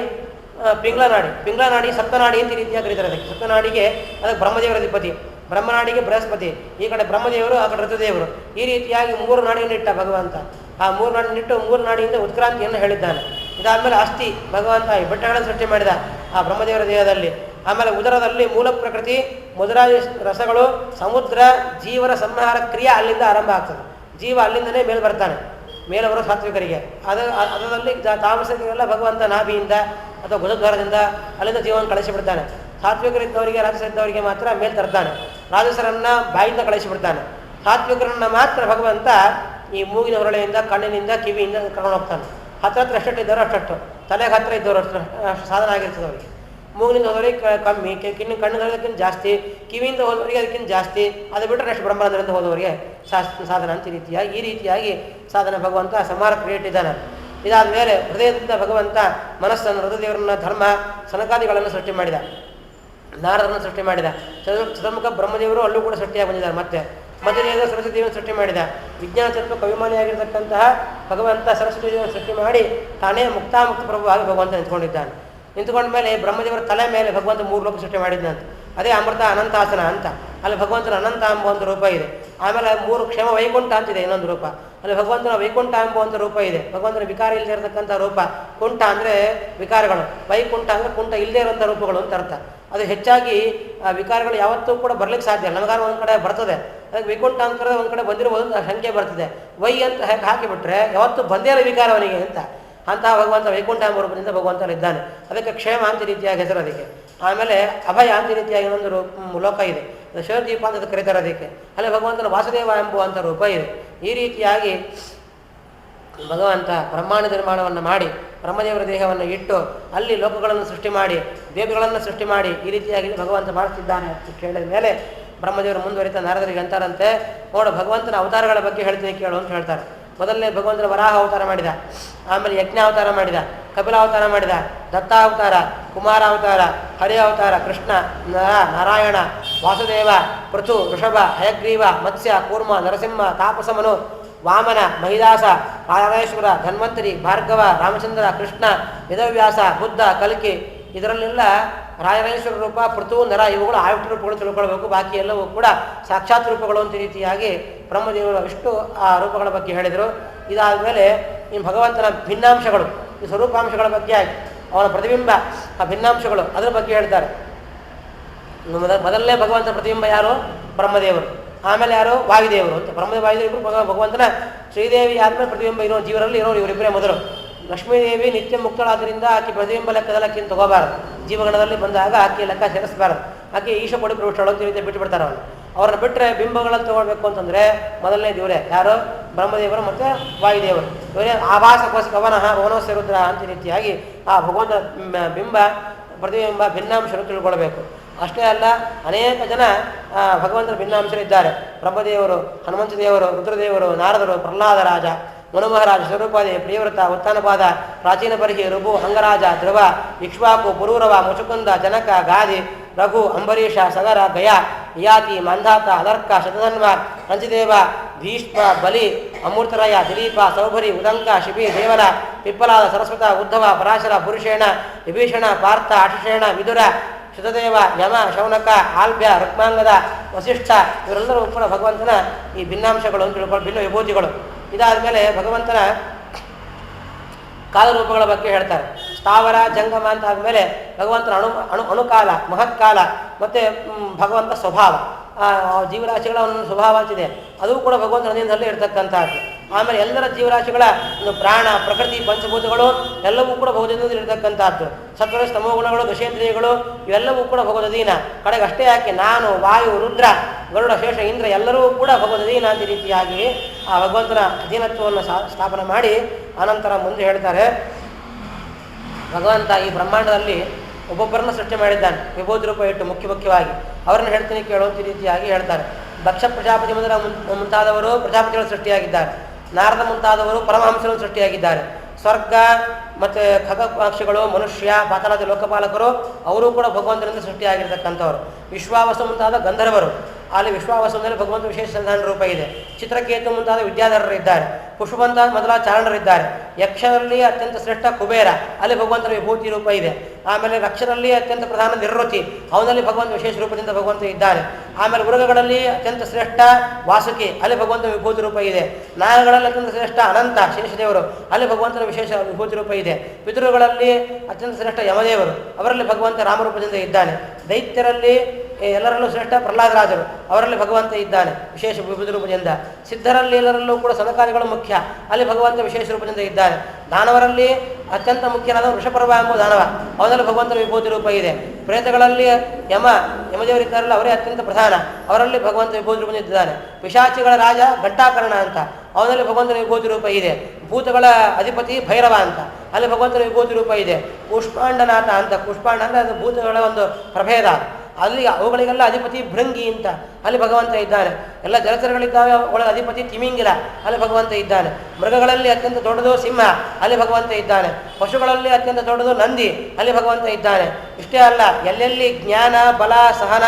ಪಿಂಗ್ಲನಾಡಿ, ಸಪ್ತನಾಡಿ ಅಂತ ಈ ರೀತಿಯಾಗಿ ಕರೀತಾರೆ ಅದಕ್ಕೆ. ಸಪ್ತನಾಡಿಗೆ ಅದಕ್ಕೆ ಬ್ರಹ್ಮದೇವರ ಅಧಿಪತಿ, ಬ್ರಹ್ಮನಾಡಿಗೆ ಬೃಹಸ್ಪತಿ, ಈ ಕಡೆ ಬ್ರಹ್ಮದೇವರು, ಆ ಕಡೆ ರುದ್ರದೇವರು. ಈ ರೀತಿಯಾಗಿ 3 ನಾಡಿಯನ್ನು ಇಟ್ಟ ಭಗವಂತ. ಆ 3 ನಾಡಿನಿಟ್ಟು 3 ನಾಡಿಯಿಂದ ಉತ್ಕ್ರಾಂತಿಯನ್ನು ಹೇಳಿದ್ದಾನೆ. ಇದಾದಮೇಲೆ ಅಸ್ಥಿ ಭಗವಂತ ಈ ಬೆಟ್ಟಗಳನ್ನು ಸೃಷ್ಟಿ ಮಾಡಿದ ಆ ಬ್ರಹ್ಮದೇವರ ದೇಹದಲ್ಲಿ. ಆಮೇಲೆ ಉದರದಲ್ಲಿ ಮೂಲ ಪ್ರಕೃತಿ, ಮುದ್ರಾದಿ ರಸಗಳು, ಸಮುದ್ರ, ಜೀವರ ಸಂಹಾರ ಕ್ರಿಯೆ ಅಲ್ಲಿಂದ ಆರಂಭ ಆಗ್ತದೆ. ಜೀವ ಅಲ್ಲಿಂದನೇ ಮೇಲೆ ಬರ್ತಾನೆ, ಮೇಲೆ ಬರೋ ಸಾತ್ವಿಕರಿಗೆ. ಅದರಲ್ಲಿ ತಾಮಸಿಕರಿಗೆಲ್ಲ ಭಗವಂತ ನಾಭಿಯಿಂದ ಅಥವಾ ಗುಣದ್ವಾರದಿಂದ ಅಲ್ಲಿಂದ ಜೀವನ ಕಳಿಸಿಬಿಡ್ತಾನೆ. ಸಾತ್ವಿಕರಿದ್ದವರಿಗೆ, ರಾಜಸರಿದ್ದವರಿಗೆ ಮಾತ್ರ ಮೇಲೆ ತರ್ತಾನೆ. ರಾಜಸರನ್ನು ಬಾಯಿಂದ ಕಳಿಸಿಬಿಡ್ತಾನೆ. ಸಾತ್ವಿಕರನ್ನು ಮಾತ್ರ ಭಗವಂತ ಈ ಮೂಗಿನ ಹೊರಳೆಯಿಂದ, ಕಣ್ಣಿನಿಂದ, ಕಿವಿಯಿಂದ ಕರ್ಕೊಂಡು ಹೋಗ್ತಾನೆ. ಹತ್ರ ಎಷ್ಟೆಷ್ಟು ಇದ್ದವರು ಅಷ್ಟು, ತಲೆಗೆ ಹತ್ತಿರ ಇದ್ದವರು ಅಷ್ಟು ಸಾಧನ ಆಗಿರ್ತದೆ ಅವರಿಗೆ. ಮೂಗಿನಿಂದ ಹೋದವರಿಗೆ ಕಮ್ಮಿ, ಕಣ್ಣಿಗೆ ಅದಕ್ಕಿಂತ ಜಾಸ್ತಿ, ಕಿವಿಯಿಂದ ಹೋದವರಿಗೆ ಅದಕ್ಕಿಂತ ಜಾಸ್ತಿ. ಅದು ಬಿಟ್ಟರೆ ನೆಕ್ಸ್ಟ್ ಬ್ರಹ್ಮಾಂಡದಿಂದ ಹೋದವರಿಗೆ ಸಾಧನ ಅಂತ ಈ ರೀತಿಯಾಗಿ ಸಾಧನ ಭಗವಂತ ಸಂಹಾರ ಕ್ರಿಯೇಟ್ ಇದ್ದಾನೆ. ಇದಾದ ಮೇಲೆ ಹೃದಯದಿಂದ ಭಗವಂತ ಮನಸ್ಸನ್ನು, ರುದ್ರದೇವರನ್ನ, ಧರ್ಮ, ಸನಕಾದಿಗಳನ್ನು ಸೃಷ್ಟಿ ಮಾಡಿದ. ನಾರದರನ್ನು ಸೃಷ್ಟಿ ಮಾಡಿದ. ಚತುರ್ಮುಖ ಬ್ರಹ್ಮದೇವರು ಅಲ್ಲೂ ಕೂಡ ಸೃಷ್ಟಿಯಾಗಿ ಬಂದಿದ್ದಾರೆ. ಮತ್ತೆ ಮಧ್ಯದೇವ ಸರಸ್ವತಿ ದೇವಿಯನ್ನು ಸೃಷ್ಟಿ ಮಾಡಿದ. ವಿಜ್ಞಾನ ತತ್ವಕ್ಕೆ ಅಭಿಮಾನಿಯಾಗಿರ್ತಕ್ಕಂತಹ ಭಗವಂತ ಸರಸ್ವತಿ ದೇವಿಯನ್ನು ಸೃಷ್ಟಿ ಮಾಡಿ ತಾನೇ ಮುಕ್ತಾಮುಕ್ತ ಪ್ರಭುವಾಗಿ ಭಗವಂತ ನಿಂತ್ಕೊಂಡಿದ್ದಾನೆ. ನಿಂತ್ಕೊಂಡ ಮೇಲೆ ಬ್ರಹ್ಮದೇವರ ತಲೆ ಮೇಲೆ ಭಗವಂತ 3 ಲೋಕ ಸೃಷ್ಟಿ ಮಾಡಿದ್ನಂತ. ಅದೇ ಅಮೃತ ಅನಂತಾಸನ ಅಂತ. ಅಲ್ಲಿ ಭಗವಂತನ ಅನಂತ ಎಂಬ ಒಂದು ರೂಪ ಇದೆ. ಆಮೇಲೆ 3 ಕ್ಷಮ ವೈಕುಂಠ ಅಂತಿದೆ ಇನ್ನೊಂದು ರೂಪ. ಅಲ್ಲಿ ಭಗವಂತನ ವೈಕುಂಠ ಎಂಬ ಒಂದು ರೂಪ ಇದೆ. ಭಗವಂತನ ವಿಕಾರ ಇಲ್ಲದೆ ಇರತಕ್ಕಂಥ ರೂಪ. ಕುಂಠ ಅಂದರೆ ವಿಕಾರಗಳು, ವೈಕುಂಠ ಅಂದರೆ ಕುಂಠ ಇಲ್ಲದೆ ಇರುವಂಥ ರೂಪಗಳು ಅಂತ ಅರ್ಥ. ಅದು ಹೆಚ್ಚಾಗಿ ವಿಕಾರಗಳು ಯಾವತ್ತೂ ಕೂಡ ಬರ್ಲಿಕ್ಕೆ ಸಾಧ್ಯ ಇಲ್ಲ. ನಮಗಾರು ಒಂದು ಕಡೆ ಬರ್ತದೆ, ಅದಕ್ಕೆ ವೈಕುಂಠ ಅಂತ ಕರೆದ್ರೆ ಒಂದು ಕಡೆ ಬಂದಿರಬಹುದು ಸಂಖ್ಯೆ ಬರ್ತದೆ. ವೈ ಅಂತ ಹೇಗೆ ಹಾಕಿಬಿಟ್ರೆ ಯಾವತ್ತೂ ಬಂದೇ ಇಲ್ಲ ವಿಕಾರ ಅವನಿಗೆ ಅಂತ. ಅಂತಹ ಭಗವಂತ ವೈಕುಂಠ ಎಂಬ ರೂಪದಿಂದ ಭಗವಂತನಿದ್ದಾನೆ. ಅದಕ್ಕೆ ಕ್ಷೇಮ ಅಂತ ರೀತಿಯಾಗಿ ಹೆಸರು ಅದಕ್ಕೆ. ಆಮೇಲೆ ಅಭಯ ಅಂತ ರೀತಿಯಾಗಿ ಇನ್ನೊಂದು ಲೋಕ ಇದೆ, ಶಿವದೀಪ ಅಂತ ಕರೀತಾರೆ ಅದಕ್ಕೆ. ಅಲ್ಲಿ ಭಗವಂತನ ವಾಸುದೇವ ಎಂಬುವಂಥ ರೂಪ ಇದೆ. ಈ ರೀತಿಯಾಗಿ ಭಗವಂತ ಬ್ರಹ್ಮಾಂಡ ನಿರ್ಮಾಣವನ್ನು ಮಾಡಿ ಬ್ರಹ್ಮದೇವರ ದೇಹವನ್ನು ಇಟ್ಟು ಅಲ್ಲಿ ಲೋಕಗಳನ್ನು ಸೃಷ್ಟಿ ಮಾಡಿ ದೇವಗಳನ್ನು ಸೃಷ್ಟಿ ಮಾಡಿ ಈ ರೀತಿಯಾಗಿ ಭಗವಂತ ಮಾಡುತ್ತಿದ್ದಾನೆ ಅಂತ ಕೇಳಿದ ಮೇಲೆ ಬ್ರಹ್ಮದೇವರು ಮುಂದುವರಿತಾ ನಾರದರಿಗೆ ಅಂತಾರಂತೆ, ನೋಡು ಭಗವಂತನ ಅವತಾರಗಳ ಬಗ್ಗೆ ಹೇಳ್ತೀನಿ ಕೇಳು ಅಂತ ಹೇಳ್ತಾರೆ. ಮೊದಲನೇ ಭಗವಂತನ ವರಾಹ ಅವತಾರ ಮಾಡಿದ, ಆಮೇಲೆ ಯಜ್ಞ ಅವತಾರ ಮಾಡಿದ, ಕಪಿಲ ಅವತಾರ ಮಾಡಿದ, ದತ್ತಾವತಾರ, ಕುಮಾರ ಅವತಾರ, ಹರಿ ಅವತಾರ, ಕೃಷ್ಣ, ನಾರಾಯಣ, ವಾಸುದೇವ, ಪೃಥು, ಋಷಭ, ಹಯಗ್ರೀವ, ಮತ್ಸ್ಯ, ಕೂರ್ಮ, ನರಸಿಂಹ, ತಾಪಸಮನು, ವಾಮನ, ಮಹಿದಾಸ, ರಾಜೇಶ್ವರ, ಧನ್ವಂತರಿ, ಭಾರ್ಗವ, ರಾಮಚಂದ್ರ, ಕೃಷ್ಣ, ವೇದವ್ಯಾಸ, ಬುದ್ಧ, ಕಲ್ಕಿ. ಇದರಲ್ಲೆಲ್ಲ ರಾಜರೇಶ್ವರ ರೂಪ, ಪೃಥು, ನರ ಇವುಗಳು ಆಯುಕ್ತ ರೂಪಗಳು ತಿಳ್ಕೊಳ್ಬೇಕು. ಬಾಕಿ ಎಲ್ಲವೂ ಕೂಡ ಸಾಕ್ಷಾತ್ ರೂಪಗಳು ಅಂತ ರೀತಿಯಾಗಿ ಬ್ರಹ್ಮದೇವರು ಇಷ್ಟು ಆ ರೂಪಗಳ ಬಗ್ಗೆ ಹೇಳಿದರು. ಇದಾದ ಮೇಲೆ ಇನ್ನು ಭಗವಂತನ ಭಿನ್ನಾಂಶಗಳು, ಈ ಸ್ವರೂಪಾಂಶಗಳ ಬಗ್ಗೆ ಆಯ್ತು. ಅವನ ಪ್ರತಿಬಿಂಬ, ಆ ಭಿನ್ನಾಂಶಗಳು ಅದರ ಬಗ್ಗೆ ಹೇಳ್ತಾರೆ. ಮೊದಲನೇ ಭಗವಂತ ಪ್ರತಿಬಿಂಬ ಯಾರು? ಬ್ರಹ್ಮದೇವರು. ಆಮೇಲೆ ಯಾರು? ವಾಯುದೇವರು ಅಂತ. ಬ್ರಹ್ಮದೇವ ವಾಯುದೇವರು ಭಗವಂತನ ಶ್ರೀದೇವಿ ಆದ್ಮೇಲೆ ಪ್ರತಿಬಿಂಬ ಇರೋ ಜೀವರಲ್ಲಿ ಇರೋರು ಇವರಿಬ್ಬರೇ ಮೊದಲು. ಲಕ್ಷ್ಮೀದೇವಿ ನಿತ್ಯ ಮುಕ್ತಳಾದ್ದರಿಂದ ಆಕೆ ಪ್ರತಿಬಿಂಬ ಲೆಕ್ಕದಲ್ಲಿ ಆಕೆಯನ್ನು ತಗೋಬಾರದು. ಜೀವಗಣದಲ್ಲಿ ಬಂದಾಗ ಆಕೆ ಲೆಕ್ಕ ಸೇರಿಸಬಾರದು. ಆಕೆ ಈಶ ಕೊಡಿ ಪ್ರವಿಷ್ಟಳು ಅಂತ ರೀತಿ ಬಿಟ್ಟು ಬಿಡ್ತಾರೆ ಅವನು. ಅವ್ರನ್ನ ಬಿಟ್ಟರೆ ಬಿಂಬಗಳನ್ನು ತಗೊಳ್ಬೇಕು ಅಂತಂದರೆ ಮೊದಲನೇ ದೇವರೇ ಯಾರು? ಬ್ರಹ್ಮದೇವರು ಮತ್ತು ವಾಯುದೇವರು. ಇವರೇ ಆಭಾಸಕೋಶ ಕವನಃ ಭವನೋಸ್ಯ ರುದ್ರ ಅಂತ ರೀತಿಯಾಗಿ ಆ ಭಗವಂತ ಬಿಂಬ ಪ್ರತಿಬಿಂಬ ಭಿನ್ನಾಂಶರು ತಿಳ್ಕೊಳ್ಬೇಕು. ಅಷ್ಟೇ ಅಲ್ಲ, ಅನೇಕ ಜನ ಭಗವಂತನ ಭಿನ್ನಾಂಶರಿದ್ದಾರೆ. ಬ್ರಹ್ಮದೇವರು, ಹನುಮಂತ ದೇವರು, ರುದ್ರದೇವರು, ನಾರದರು, ಪ್ರಹ್ಲಾದ ರಾಜ, ಮನುಮಹಾರಾಜ, ಸ್ವರೂಪಾದೇವಿ, ಪ್ರಿಯವ್ರತ, ಉತ್ತಾನಪಾದ, ಪ್ರಾಚೀನ ಪರಿಹಿ, ಋಭು, ಅಂಗರಾಜ, ಧ್ರುವ, ಇಕ್ಷ್ವಾಕು, ಪುರೂರವ, ಮುಚುಕುಂದ, ಜನಕ, ಗಾದಿ, ರಘು, ಅಂಬರೀಷ, ಸಗರ, ಗಯ, ಯಾತಿ, ಮಂಧಾತ, ಅದರ್ಕ, ಶತಧನ್ವ, ರಂಜಿದೇವ, ಭೀಷ್ಮ, ಬಲಿ, ಅಮೂರ್ತರಾಯ, ದಿಲೀಪ, ಸೌಭರಿ, ಉದಂಕ, ಶಿಬಿ, ದೇವರ, ಪಿಪ್ಪಲಾದ, ಸರಸ್ವತ, ಉದ್ಧವ, ಪರಾಶರ, ಪುರುಷೇಣ, ವಿಭೀಷಣ, ಪಾರ್ಥ, ಅಟಿಷೇಣ, ವಿದುರ, ಶುತದೇವ, ಯಮ, ಶೌನಕ, ಆಲ್ಬ್ಯ, ರುಕ್ಮಾಂಗದ, ವಸಿಷ್ಠ ಇವರೆಲ್ಲರೂ ಕೂಡ ಭಗವಂತನ ಈ ಭಿನ್ನಾಂಶಗಳು ಅಂತ ತಿಳ್ಕೊಂಡು ಭಿನ್ನ ವಿಭೂತಿಗಳು. ಇದಾದ ಮೇಲೆ ಭಗವಂತನ ಕಾಲರೂಪಗಳ ಬಗ್ಗೆ ಹೇಳ್ತಾರೆ. ಸ್ಥಾವರ ಜಂಗಮ ಅಂತ ಆದಮೇಲೆ ಭಗವಂತನ ಅಣುಕಾಲ, ಮಹತ್ಕಾಲ, ಮತ್ತು ಭಗವಂತ ಸ್ವಭಾವ, ಜೀವರಾಶಿಗಳ ಒಂದು ಸ್ವಭಾವ ಅಂತಿದೆ, ಅದು ಕೂಡ ಭಗವಂತನ ಹೃದಯದಲ್ಲಿ ಇರತಕ್ಕಂಥದ್ದು. ಆಮೇಲೆ ಎಲ್ಲರ ಜೀವರಾಶಿಗಳ ಒಂದು ಪ್ರಾಣ, ಪ್ರಕೃತಿ, ಪಂಚಭೂತಗಳು ಎಲ್ಲವೂ ಕೂಡ ಭಗವದ್ಗೀತೆಯಲ್ಲಿ ಇರತಕ್ಕಂಥದ್ದು. ಸತ್ವರ ಸ್ತಮೋಗುಣಗಳು, ದಶೇಂದ್ರಿಯಗಳು ಇವೆಲ್ಲವೂ ಕೂಡ ಭಗವದೀನ. ಕಡೆಗೆ ಅಷ್ಟೇ ಯಾಕೆ ನಾನು, ವಾಯು, ರುದ್ರ, ಗರುಡ, ಶೇಷ, ಇಂದ್ರ ಎಲ್ಲರೂ ಕೂಡ ಭಗವದೀನ ಅಂತ ರೀತಿಯಾಗಿ ಆ ಭಗವಂತನ ಅಧೀನತ್ವವನ್ನು ಸ್ಥಾಪನೆ ಮಾಡಿ ಅನಂತರ ಮುಂದೆ ಹೇಳ್ತಾರೆ, ಭಗವಂತ ಈ ಬ್ರಹ್ಮಾಂಡದಲ್ಲಿ ಒಬ್ಬೊಬ್ಬರನ್ನು ಸೃಷ್ಟಿ ಮಾಡಿದ್ದಾನೆ ವಿಭೂತಿ ರೂಪ ಇಟ್ಟು ಮುಖ್ಯವಾಗಿ. ಅವರನ್ನು ಹೇಳ್ತೀನಿ ಕೇಳುವಂಥ ರೀತಿಯಾಗಿ ಹೇಳ್ತಾರೆ. ದಕ್ಷ ಪ್ರಜಾಪತಿ ಮುಂತಾದವರು ಪ್ರಜಾಪತಿಗಳು ಸೃಷ್ಟಿಯಾಗಿದ್ದಾರೆ. ನಾರದ ಮುಂತಾದವರು ಪರಮಹಂಸರು ಸೃಷ್ಟಿಯಾಗಿದ್ದಾರೆ. ಸ್ವರ್ಗ ಮತ್ತು ಖಗಪಕ್ಷಿಗಳು, ಮನುಷ್ಯ, ಪಾತಾಳದ ಲೋಕಪಾಲಕರು ಅವರು ಕೂಡ ಭಗವಂತನಿಂದ ಸೃಷ್ಟಿಯಾಗಿರ್ತಕ್ಕಂಥವ್ರು. ವಿಶ್ವಾವಸು ಮುಂತಾದ ಗಂಧರ್ವರು, ಅಲ್ಲಿ ವಿಶ್ವಾವಸುವಿನಲ್ಲಿ ಭಗವಂತ ವಿಶೇಷ ಸಂಧಾನ ರೂಪ ಇದೆ. ಚಿತ್ರಕೇತು ಮುಂತಾದ ವಿದ್ಯಾಧರರು ಇದ್ದಾರೆ. ಪುಷ್ಪವಂತ ಮೊದಲ ಚಾರಣರಿದ್ದಾರೆ. ಯಕ್ಷರಲ್ಲಿ ಅತ್ಯಂತ ಶ್ರೇಷ್ಠ ಕುಬೇರ, ಅಲ್ಲಿ ಭಗವಂತನ ವಿಭೂತಿ ರೂಪ ಇದೆ. ಆಮೇಲೆ ರಕ್ಷರಲ್ಲಿ ಅತ್ಯಂತ ಪ್ರಧಾನ ನಿವೃತ್ತಿ, ಅವನಲ್ಲಿ ಭಗವಂತ ವಿಶೇಷ ರೂಪದಿಂದ ಭಗವಂತ ಇದ್ದಾನೆ. ಆಮೇಲೆ ಮೃಗಗಳಲ್ಲಿ ಅತ್ಯಂತ ಶ್ರೇಷ್ಠ ವಾಸುಕಿ, ಅಲ್ಲಿ ಭಗವಂತನ ವಿಭೂತಿ ರೂಪ ಇದೆ. ನಾಗಗಳಲ್ಲಿ ಅತ್ಯಂತ ಶ್ರೇಷ್ಠ ಅನಂತ ಶೇಷದೇವರು, ಅಲ್ಲಿ ಭಗವಂತನ ವಿಶೇಷ ವಿಭೂತಿ ರೂಪ ಇದೆ. ಪಿತೃಗಳಲ್ಲಿ ಅತ್ಯಂತ ಶ್ರೇಷ್ಠ ಯಮದೇವರು, ಅವರಲ್ಲಿ ಭಗವಂತ ರಾಮರೂಪದಿಂದ ಇದ್ದಾನೆ. ದೈತ್ಯರಲ್ಲಿ ಎಲ್ಲರಲ್ಲೂ ಶ್ರೇಷ್ಠ ಪ್ರಹ್ಲಾದರಾಜರು, ಅವರಲ್ಲಿ ಭಗವಂತ ಇದ್ದಾನೆ ವಿಶೇಷ ವಿಭೂತಿ ರೂಪದಿಂದ. ಸಿದ್ಧರಲ್ಲಿ ಎಲ್ಲರಲ್ಲೂ ಕೂಡ ಸನಕಾದಿಗಳು ಮುಖ್ಯ, ಅಲ್ಲಿ ಭಗವಂತ ವಿಶೇಷ ರೂಪದಿಂದ ಇದ್ದಾನೆ. ದಾನವರಲ್ಲಿ ಅತ್ಯಂತ ಮುಖ್ಯನಾದ ವೃಷಪರ್ವ ಎಂಬ ದಾನವ, ಅವನಲ್ಲಿ ಭಗವಂತನ ವಿಭೂತಿ ರೂಪ ಇದೆ. ಪ್ರೇತಗಳಲ್ಲಿ ಯಮದೇವರಿದ್ದಾರಲ್ಲ ಅವರೇ ಅತ್ಯಂತ ಪ್ರಧಾನ, ಅವರಲ್ಲಿ ಭಗವಂತ ವಿಭೂತಿ ರೂಪದಿಂದ ಇದ್ದಾನೆ. ಪಿಶಾಚಿಗಳ ರಾಜ ಘಂಟಾಕರ್ಣ ಅಂತ, ಅವನಲ್ಲಿ ಭಗವಂತನ ವಿಭೂತಿ ರೂಪ ಇದೆ. ಭೂತಗಳ ಅಧಿಪತಿ ಭೈರವ ಅಂತ, ಅಲ್ಲಿ ಭಗವಂತನ ವಿಭೂತಿ ರೂಪ ಇದೆ. ಕೂಷ್ಮಾಂಡನಾಥ ಅಂತ, ಕೂಷ್ಮಾಂಡ ಅಂದರೆ ಅದು ಭೂತಗಳ ಒಂದು ಪ್ರಭೇದ, ಅಲ್ಲಿ ಅವುಗಳಿಗೆಲ್ಲ ಅಧಿಪತಿ ಭೃಂಗಿ ಅಂತ, ಅಲ್ಲಿ ಭಗವಂತ ಇದ್ದಾನೆ. ಎಲ್ಲ ಜಲಚರಗಳಿದ್ದಾವೆ, ಒಳಗೆ ಅಧಿಪತಿ ತಿಮಿಂಗಿಲ, ಅಲ್ಲಿ ಭಗವಂತ ಇದ್ದಾನೆ. ಮೃಗಗಳಲ್ಲಿ ಅತ್ಯಂತ ದೊಡ್ಡದು ಸಿಂಹ, ಅಲ್ಲಿ ಭಗವಂತ ಇದ್ದಾನೆ. ಪಶುಗಳಲ್ಲಿ ಅತ್ಯಂತ ದೊಡ್ಡದು ನಂದಿ, ಅಲ್ಲಿ ಭಗವಂತ ಇದ್ದಾನೆ. ಇಷ್ಟೇ ಅಲ್ಲ, ಎಲ್ಲೆಲ್ಲಿ ಜ್ಞಾನ, ಬಲ, ಸಹನ,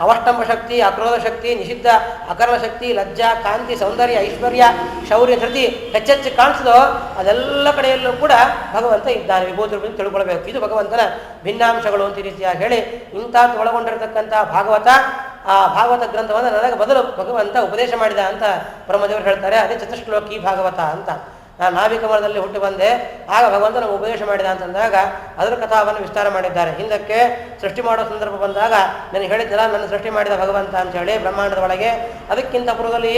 ಅವಷ್ಟಂಬ ಶಕ್ತಿ, ಅಕ್ರೋಧ ಶಕ್ತಿ, ನಿಷಿದ್ಧ ಅಕರ್ಣ ಶಕ್ತಿ, ಲಜ್ಜಾ, ಕಾಂತಿ, ಸೌಂದರ್ಯ, ಐಶ್ವರ್ಯ, ಶೌರ್ಯ, ಧೃತಿ ಹೆಚ್ಚೆಚ್ಚು ಕಾಣಿಸೋದೋ ಅದೆಲ್ಲ ಕಡೆಯಲ್ಲೂ ಕೂಡ ಭಗವಂತ ಇದ್ದಾನೆ. ವಿಭೂತಿ ರೂಪದಿಂದ ತಿಳ್ಕೊಳ್ಬೇಕು. ಇದು ಭಗವಂತನ ಭಿನ್ನಾಂಶಗಳು ಅಂತ ರೀತಿಯಾಗಿ ಹೇಳಿ ಇಂಥದ್ದು ಒಳಗೊಂಡಿರತಕ್ಕಂಥ ಭಾಗವತ, ಆ ಭಾಗವತ ಗ್ರಂಥವನ್ನು ನನಗೆ ಬದಲು ಭಗವಂತ ಉಪದೇಶ ಮಾಡಿದ ಅಂತ ಬ್ರಹ್ಮದೇವರು ಹೇಳ್ತಾರೆ. ಅದೇ ಚತುಶ್ಲೋಕಿ ಭಾಗವತ ಅಂತ. ನಾನು ನಾಭಿಕಮಲದಲ್ಲಿ ಹುಟ್ಟಿ ಬಂದೆ, ಆಗ ಭಗವಂತ ನಮಗೆ ಉಪದೇಶ ಮಾಡಿದ ಅಂತಂದಾಗ ಅದರ ಕಥಾವನ್ನು ವಿಸ್ತಾರ ಮಾಡಿದ್ದಾರೆ. ಹಿಂದಕ್ಕೆ ಸೃಷ್ಟಿ ಮಾಡೋ ಸಂದರ್ಭ ಬಂದಾಗ ನನಗೆ ಹೇಳಿದ್ದಲ್ಲ, ನನ್ನ ಸೃಷ್ಟಿ ಮಾಡಿದ ಭಗವಂತ ಅಂತೇಳಿ ಬ್ರಹ್ಮಾಂಡದ ಒಳಗೆ. ಅದಕ್ಕಿಂತ ಪೂರ್ವದಲ್ಲಿ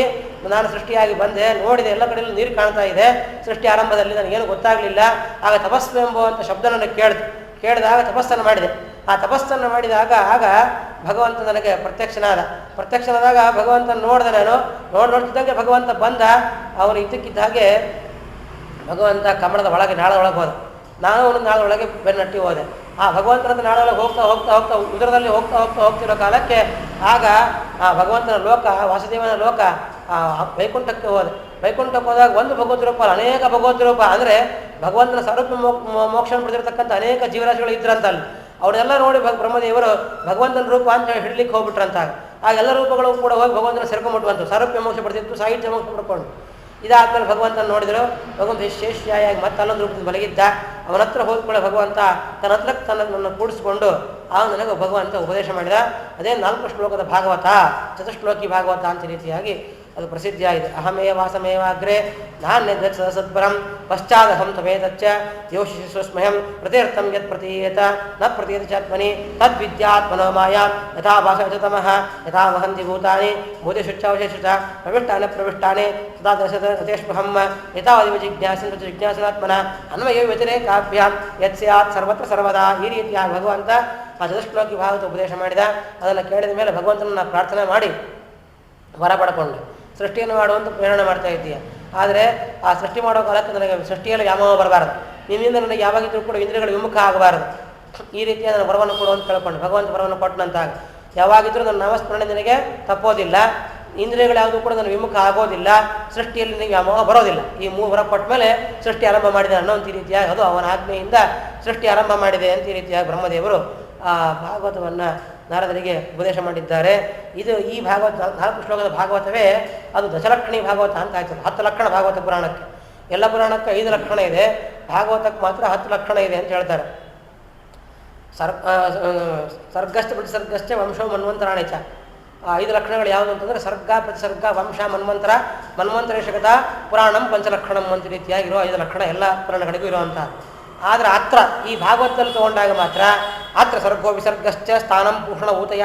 ನಾನು ಸೃಷ್ಟಿಯಾಗಿ ಬಂದೆ, ನೋಡಿದೆ, ಎಲ್ಲ ಕಡೆಯಲ್ಲೂ ನೀರು ಕಾಣ್ತಾ ಇದೆ. ಸೃಷ್ಟಿ ಆರಂಭದಲ್ಲಿ ನನಗೇನು ಗೊತ್ತಾಗಲಿಲ್ಲ. ಆಗ ತಪಸ್ಸು ಎಂಬುವಂಥ ಶಬ್ದ ನನಗೆ ಕೇಳಿದಾಗ ತಪಸ್ಸನ್ನು ಮಾಡಿದೆ. ಆ ತಪಸ್ಸನ್ನು ಮಾಡಿದಾಗ ಆಗ ಭಗವಂತ ನನಗೆ ಪ್ರತ್ಯಕ್ಷನಾದಾಗ ಭಗವಂತನ ನೋಡಿದೆ. ನಾನು ನೋಡ್ತಿದ್ದಂಗೆ ಭಗವಂತ ಬಂದ. ಅವನು ಇದ್ದಕ್ಕಿದ್ದ ಹಾಗೆ ಭಗವಂತ ಕಮಲದ ಒಳಗೆ ನಾಳದೊಳಗೆ ಹೋದ. ನಾನು ಅವನು ನಾಳದೊಳಗೆ ಬೆನ್ನಟ್ಟಿ ಹೋದೆ. ಆ ಭಗವಂತನಂತ ನಾಳೊಳಗೆ ಹೋಗ್ತಾ ಉದರದಲ್ಲಿ ಹೋಗ್ತಿರೋ ಕಾಲಕ್ಕೆ ಆಗ ಆ ಭಗವಂತನ ಲೋಕ, ವಾಸುದೇವನ ಲೋಕ, ವೈಕುಂಠಕ್ಕೆ ಹೋದೆ. ವೈಕುಂಠಕ್ಕೆ ಹೋದಾಗ ಒಂದು ಭಗವದ್ ರೂಪ, ಅನೇಕ ಭಗವದ್ ರೂಪ, ಅಂದರೆ ಭಗವಂತನ ಸ್ವರೂಪ ಮೋಕ್ಷವನ್ನು ಪಡೆದಿರತಕ್ಕಂಥ ಅನೇಕ ಜೀವರಾಶಿಗಳು ಇದ್ರಂತ ಅಲ್ಲಿ. ಅವರೆಲ್ಲ ನೋಡಿ ಬ್ರಹ್ಮದೇವರು ಭಗವಂತನ ರೂಪ ಅಂತ ಹೇಳಿ ಹಿಡ್ಲಿಕ್ಕೆ ಹೋಗ್ಬಿಟ್ರಂತಾಗ. ಆಗ ಎಲ್ಲ ರೂಪಗಳು ಕೂಡ ಹೋಗಿ ಭಗವಂತನ ಸೇರ್ಕೊಂಡ್ಬಿಟ್ವಂತು. ಸಾರೂಪ್ಯ ಮೋಕ್ಷ ಪಡೆದಿತ್ತು, ಸಾಹಿತ್ಯ ಮೋಕ್ಷ ಪಡ್ಕೊಂಡು. ಇದಾದ್ಮೇಲೆ ಭಗವಂತನ ನೋಡಿದ್ರು. ಭಗವಂತ ಶೇಷಾಯಾಗಿ ಮತ್ತೆ ಅಲ್ಲೊಂದು ರೂಪದಲ್ಲಿ ಮಲಗಿದ್ದ. ಅವನ ಹತ್ರ ಹೋದ್ಕೊಳ್ಳೆ ಭಗವಂತ ತನ್ನ ಹತ್ರಕ್ಕೆ ತನ್ನನ್ನು ಕೂಡಿಸ್ಕೊಂಡು ನನಗೆ ಭಗವಂತ ಉಪದೇಶ ಮಾಡಿದ. ಅದೇ 4 ಶ್ಲೋಕದ ಭಾಗವತ, ಚತುಶ್ಲೋಕಿ ಭಾಗವತ ಅಂತ ರೀತಿಯಾಗಿ ಅದು ಪ್ರಸಿದ್ಧಿಯಾಗಿದೆ. ಅಹಮೇವಾಸಮೇವಾಗ್ರೆ ನಾನ್ಯದ ಸದ್ಭರಂ ಪಶ್ಚಾದಹಂ ತಮೇತಚ್ಚ ಯೋಷಿಸ್ಮಯಂ ಪ್ರತಿರ್ಥಂ ಯತ್ ಪ್ರತೀಯೇತ ನ ಪ್ರತೀಯತ ಚಾತ್ಮನಿ ತದ್ವಿದ್ಯಾತ್ಮನೋ ಮಾಯಾ ಯಥಾ ಭಾಷತಮಃ ಯಥಾ ವಹಂತಿ ಭೂತಾನಿ ಭೂತಿಶುಚ್ಚಾವಶೇಷ ಪ್ರವಿಷ್ಟಾನೆ ಪ್ರವಿಷ್ಟಾನೆ ತದಾ ದಶತೇಷ್ಮಹಂ ಯಥಾವದಿವ ಜಿಜ್ಞಾಸನ್ ಜಿಜ್ಞಾಸನಾತ್ಮನ ಅನ್ವಯ ವ್ಯತಿರೇಕಾಭ್ಯಾಂ ಯತ್ ಸ್ಯಾತ್ ಸರ್ವತ್ರ ಸರ್ವದಾ. ಈ ರೀತಿಯಾಗಿ ಭಗವಂತ ಆ ಚತುಶ್ಲೋಕಿ ಭಾಗವತ ಉಪದೇಶ ಮಾಡಿದ. ಅದನ್ನು ಕೇಳಿದ ಮೇಲೆ ಭಗವಂತನನ್ನು ಪ್ರಾರ್ಥನೆ ಮಾಡಿ ವರ ಪಡ್ಕೊಂಡೆ. ಸೃಷ್ಟಿಯನ್ನು ಮಾಡುವಂತ ಪ್ರೇರಣೆ ಮಾಡ್ತಾ ಇದ್ದೀಯ, ಆದರೆ ಆ ಸೃಷ್ಟಿ ಮಾಡೋ ಕಾಲಕ್ಕೆ ನನಗೆ ಸೃಷ್ಟಿಯಲ್ಲಿ ವ್ಯಾಮೋಹ ಬರಬಾರದು. ನಿನ್ನಿಂದ ನನಗೆ ಯಾವಾಗಿದ್ರೂ ಕೂಡ ಇಂದ್ರಿಯಗಳು ವಿಮುಖ ಆಗಬಾರದು. ಈ ರೀತಿಯ ನನ್ನ ವರವನ್ನು ಕೊಡು ಅಂತ ಕೇಳ್ಕೊಂಡು ಭಗವಂತ ವರವನ್ನು ಕೊಟ್ಟನಂತಾಗ ಯಾವಾಗಿದ್ರೂ ನನ್ನ ನಾಮಸ್ಮರಣೆ ನಿನಗೆ ತಪ್ಪೋದಿಲ್ಲ, ಇಂದ್ರಿಯಗಳು ಯಾವುದೂ ಕೂಡ ನನ್ನ ವಿಮುಖ ಆಗೋದಿಲ್ಲ, ಸೃಷ್ಟಿಯಲ್ಲಿ ನಿನಗೆ ವ್ಯಾಮೋಹ ಬರೋದಿಲ್ಲ. ಈ 3 ವರ ಕೊಟ್ಟ ಮೇಲೆ ಸೃಷ್ಟಿ ಆರಂಭ ಮಾಡಿದೆ ಅನ್ನೋ ಒಂದು ರೀತಿಯಾಗಿ ಅದು ಅವನ ಆಜ್ಞೆಯಿಂದ ಸೃಷ್ಟಿ ಆರಂಭ ಮಾಡಿದೆ ಅಂತ ಈ ರೀತಿಯಾಗಿ ಬ್ರಹ್ಮದೇವರು ಆ ಭಾಗವತವನ್ನು ನಾರದರಿಗೆ ಉಪದೇಶ ಮಾಡಿದ್ದಾರೆ. ಈ ಭಾಗವತ 4 ಶ್ಲೋಕದ ಭಾಗವತವೇ ಅದು ದಶಲಕ್ಷಣಿ ಭಾಗವತ ಅಂತ ಆಗ್ತದೆ. 10 ಲಕ್ಷಣ ಭಾಗವತ ಪುರಾಣಕ್ಕೆ. ಎಲ್ಲ ಪುರಾಣಕ್ಕೆ 5 ಲಕ್ಷಣ ಇದೆ, ಭಾಗವತಕ್ಕೆ ಮಾತ್ರ 10 ಲಕ್ಷಣ ಇದೆ ಅಂತ ಹೇಳ್ತಾರೆ. ಸರ್ಗಶ್ಚ ಪ್ರತಿಸರ್ಗಶ್ಚ ವಂಶೋ ಮನ್ವಂತರಾಣಿಚ. 5 ಲಕ್ಷಣಗಳು ಯಾವುದು ಅಂತಂದರೆ ಸರ್ಗ, ಪ್ರತಿಸರ್ಗ, ವಂಶ, ಮನ್ವಂತರ, ಮನ್ವಂತರೇಶಕತ, ಪುರಾಣಂ ಪಂಚಲಕ್ಷಣಂ ಅಂತ ರೀತಿಯಾಗಿರೋ 5 ಲಕ್ಷಣ ಎಲ್ಲ ಪುರಾಣಗಳಿಗೂ ಇರುವಂಥ. ಆದರೆ ಅತ್ರ ಈ ಭಾಗವತದಲ್ಲಿ ತಗೊಂಡಾಗ ಮಾತ್ರ ಅತ್ರ ಸರ್ಗೋ ವಿಸರ್ಗಶ್ಚ ಸ್ಥಾನಂ ಭೂಷಣ ಊತಯ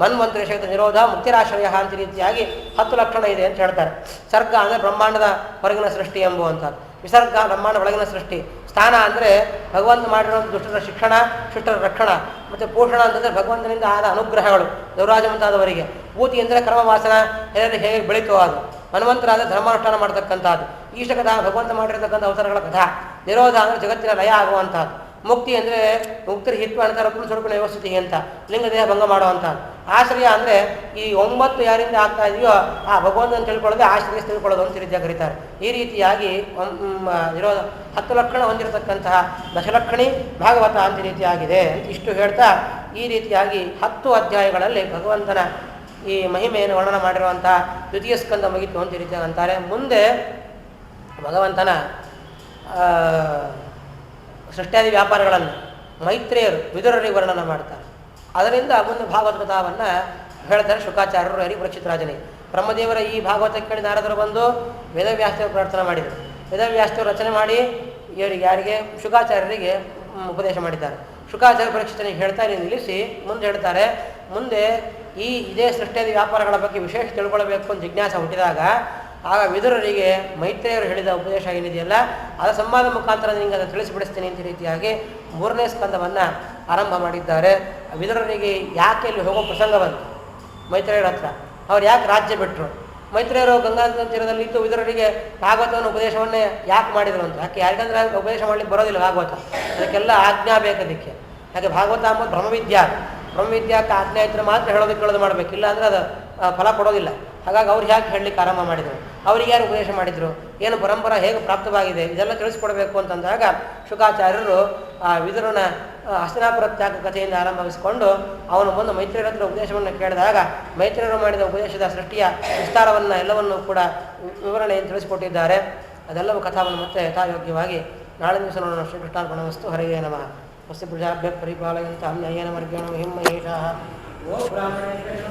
ಮನ್ವಂತರೇಶಕತ ನಿರೋಧ ಮುಕ್ತಿರಾಶ್ರಯ ಅಂತ ರೀತಿಯಾಗಿ 10 ಲಕ್ಷಣ ಇದೆ ಅಂತ ಹೇಳ್ತಾರೆ. ಸರ್ಗ ಅಂದರೆ ಬ್ರಹ್ಮಾಂಡದ ಹೊರಗಿನ ಸೃಷ್ಟಿ ಎಂಬುವಂಥದ್ದು. ವಿಸರ್ಗ ಬ್ರಹ್ಮಾಂಡ ಒಳಗಿನ ಸೃಷ್ಟಿ. ಸ್ಥಾನ ಅಂದರೆ ಭಗವಂತ ಮಾಡಿರೋ ದುಷ್ಟರ ಶಿಕ್ಷಣ, ಶಿಷ್ಟರ ರಕ್ಷಣ. ಮತ್ತು ಪೋಷಣ ಅಂತಂದರೆ ಭಗವಂತನಿಂದ ಆದ ಅನುಗ್ರಹಗಳು ದೇವರಾಜ ಮುಂತಾದವರಿಗೆ. ಭೂತಿ ಅಂದರೆ ಕರ್ಮವಾಸನ ಎಲ್ಲರಿಗೆ ಹೇಗೆ ಬೆಳೀತೋ ಅದು. ಮನ್ವಂತರ ಅಂದರೆ ಧರ್ಮಾನುಷ್ಠಾನ ಮಾಡತಕ್ಕಂಥದ್ದು. ಈಶಕಥ ಭಗವಂತ ಮಾಡಿರ್ತಕ್ಕಂಥ ಅವಸರಗಳ ಕಥಾ. ನಿರೋಧ ಅಂದರೆ ಜಗತ್ತಿನ ಲಯ ಆಗುವಂಥದ್ದು. ಮುಕ್ತಿ ಅಂದರೆ ಮುಕ್ತಿರ ಹಿತ್ವ ಅಂತ ರಕುಲ ಸ್ವರೂಪಿನ ವ್ಯವಸ್ಥಿತಿ ಅಂತ ಲಿಂಗ ದೇಹ ಭಂಗ ಮಾಡುವಂಥದ್ದು. ಆಶ್ರಯ ಅಂದರೆ ಈ 9 ಯಾರಿಂದ ಆಗ್ತಾ ಇದೆಯೋ ಆ ಭಗವಂತನ ತಿಳ್ಕೊಳ್ಳೋದೇ ಆಶ್ರಯ ತಿಳ್ಕೊಳ್ಳೋದು ಅಂತ ರೀತಿಯಾಗಿ ಕರೀತಾರೆ. ಈ ರೀತಿಯಾಗಿ ನಿರೋಧ 10 ಲಕ್ಷಣ ಹೊಂದಿರತಕ್ಕಂತಹ ದಶಲಕ್ಷಣಿ ಭಾಗವತ ಅಂತ ರೀತಿಯಾಗಿದೆ ಅಂತ ಇಷ್ಟು ಹೇಳ್ತಾ ಈ ರೀತಿಯಾಗಿ 10 ಅಧ್ಯಾಯಗಳಲ್ಲಿ ಭಗವಂತನ ಈ ಮಹಿಮೆಯನ್ನು ವರ್ಣನ ಮಾಡಿರುವಂತಹ ದ್ವಿತೀಯ ಸ್ಕಂದ ಮುಗಿತು ಅಂತ ರೀತಿಯಾಗಿ ಅಂತಾರೆ. ಮುಂದೆ ಭಗವಂತನ ಸೃಷ್ಟ್ಯಾದಿ ವ್ಯಾಪಾರಗಳನ್ನು ಮೈತ್ರೇಯರು ವಿದುರರಿಗೆ ವರ್ಣನ ಮಾಡ್ತಾರೆ. ಅದರಿಂದ ಮುಂದೆ ಭಾಗವತ ಕಥಾವನ್ನು ಹೇಳ್ತಾರೆ ಶುಕಾಚಾರ್ಯರು ಹರಿಪರೀಕ್ಷಿತ ರಾಜನೇ. ಬ್ರಹ್ಮದೇವರ ಈ ಭಾಗವತ ಕೇಳಿ ನಾರದರು ಬಂದು ವೇದವ್ಯಾಸದೇವರು ಪ್ರಾರ್ಥನೆ ಮಾಡಿದರು. ವೇದವ್ಯಾಸದೇವರು ರಚನೆ ಮಾಡಿ ಯಾರಿಗೆ ಶುಕಾಚಾರ್ಯರಿಗೆ ಉಪದೇಶ ಮಾಡಿದ್ದಾರೆ. ಶುಕಾಚಾರ್ಯ ಪರೀಕ್ಷಿತನಿಗೆ ಹೇಳ್ತಾ ನಿಲ್ಲಿಸಿ ಮುಂದೆ ಹೇಳ್ತಾರೆ, ಮುಂದೆ ಇದೇ ಸೃಷ್ಟ್ಯಾದಿ ವ್ಯಾಪಾರಗಳ ಬಗ್ಗೆ ವಿಶೇಷ ತಿಳ್ಕೊಳ್ಬೇಕು ಅಂತ ಜಿಜ್ಞಾಸ ಹುಟ್ಟಿದಾಗ ಆಗ ವಿದುರರಿಗೆ ಮೈತ್ರೇಯರು ಹೇಳಿದ ಉಪದೇಶ ಏನಿದೆಯಲ್ಲ ಅದರ ಸಂವಾದ ಮುಖಾಂತರ ನಿಮಗೆ ಅದನ್ನು ತಿಳಿಸಿಬಿಡಿಸ್ತೀನಿ ಅಂತ ರೀತಿಯಾಗಿ 3ನೇ ಸ್ಕಂದವನ್ನು ಆರಂಭ ಮಾಡಿದ್ದಾರೆ. ವಿದುರರಿಗೆ ಯಾಕೆ ಅಲ್ಲಿ ಹೋಗೋ ಪ್ರಸಂಗ ಬಂತು ಮೈತ್ರೇಯರ ಹತ್ರ, ಅವ್ರು ಯಾಕೆ ರಾಜ್ಯ ಬಿಟ್ಟರು, ಮೈತ್ರೇಯರು ಗಂಗಾ ತೀರದಲ್ಲಿ ಇದ್ದು ವಿದುರರಿಗೆ ಭಾಗವತವನ್ನು ಉಪದೇಶವನ್ನೇ ಯಾಕೆ ಮಾಡಿದರು ಅಂತ. ಯಾಕೆ ಯಾರಿಗಂದ್ರೆ ಉಪದೇಶ ಮಾಡಲಿಕ್ಕೆ ಬರೋದಿಲ್ಲ ಭಾಗವತ, ಅದಕ್ಕೆಲ್ಲ ಆಜ್ಞಾ ಬೇಕದಕ್ಕೆ. ಯಾಕೆ ಭಾಗವತ ಅಂಬೋದು ಬ್ರಹ್ಮವಿದ್ಯಾ, ಬ್ರಹ್ಮವಿದ್ಯಾಕ್ಕೆ ಆಜ್ಞೆ ಇದ್ದರೆ ಮಾತ್ರ ಹೇಳೋದಕ್ಕೆ ಹೇಳೋದು ಮಾಡಬೇಕು, ಇಲ್ಲ ಅಂದರೆ ಅದು ಫಲ ಕೊಡೋದಿಲ್ಲ. ಹಾಗಾಗಿ ಅವ್ರು ಹೇಗೆ ಹೇಳಲಿಕ್ಕೆ ಆರಂಭ ಮಾಡಿದರು, ಅವರಿಗೆ ಯಾರು ಉಪದೇಶ ಮಾಡಿದರು, ಏನು ಪರಂಪರ ಹೇಗೆ ಪ್ರಾಪ್ತವಾಗಿದೆ, ಇದೆಲ್ಲ ತಿಳಿಸ್ಕೊಡ್ಬೇಕು ಅಂತಂದಾಗ ಶುಕಾಚಾರ್ಯರು ಆ ವಿದುರನ ಹಸ್ತಿನಾಪುರ ತ್ಯಾಗ ಕಥೆಯಿಂದ ಆರಂಭಿಸಿಕೊಂಡು ಅವನು ಬಂದು ಮೈತ್ರಿಯರ ಹತ್ರ ಉಪದೇಶವನ್ನು ಕೇಳಿದಾಗ ಮೈತ್ರಿಯರು ಮಾಡಿದ ಉಪದೇಶದ ಸೃಷ್ಟಿಯ ವಿಸ್ತಾರವನ್ನು ಎಲ್ಲವನ್ನೂ ಕೂಡ ವಿವರಣೆಯನ್ನು ತಿಳಿಸಿಕೊಟ್ಟಿದ್ದಾರೆ. ಅದೆಲ್ಲವೂ ಕಥಾವನ್ನು ಮತ್ತೆ ಯಥಾಯೋಗ್ಯವಾಗಿ ನಾಳೆ ದಿವಸ ನೋಡೋಣ. ಶ್ರೀಕೃಷ್ಣಾರ್ಪಣಮಸ್ತು. ಹರಿಯೇ ನಮಃ. ಸ್ವಸ್ತಿ ಪ್ರಜಾಭ್ಯ ಪರಿಪಾಲಯಂತ ನ್ಯಾಯೇನ ಮಾರ್ಗೇಣ ಮಹಿಂ ಮಹೇಶಾಃ. ಓ ಬ್ರಾಹ್ಮಣೇಭ್ಯೋ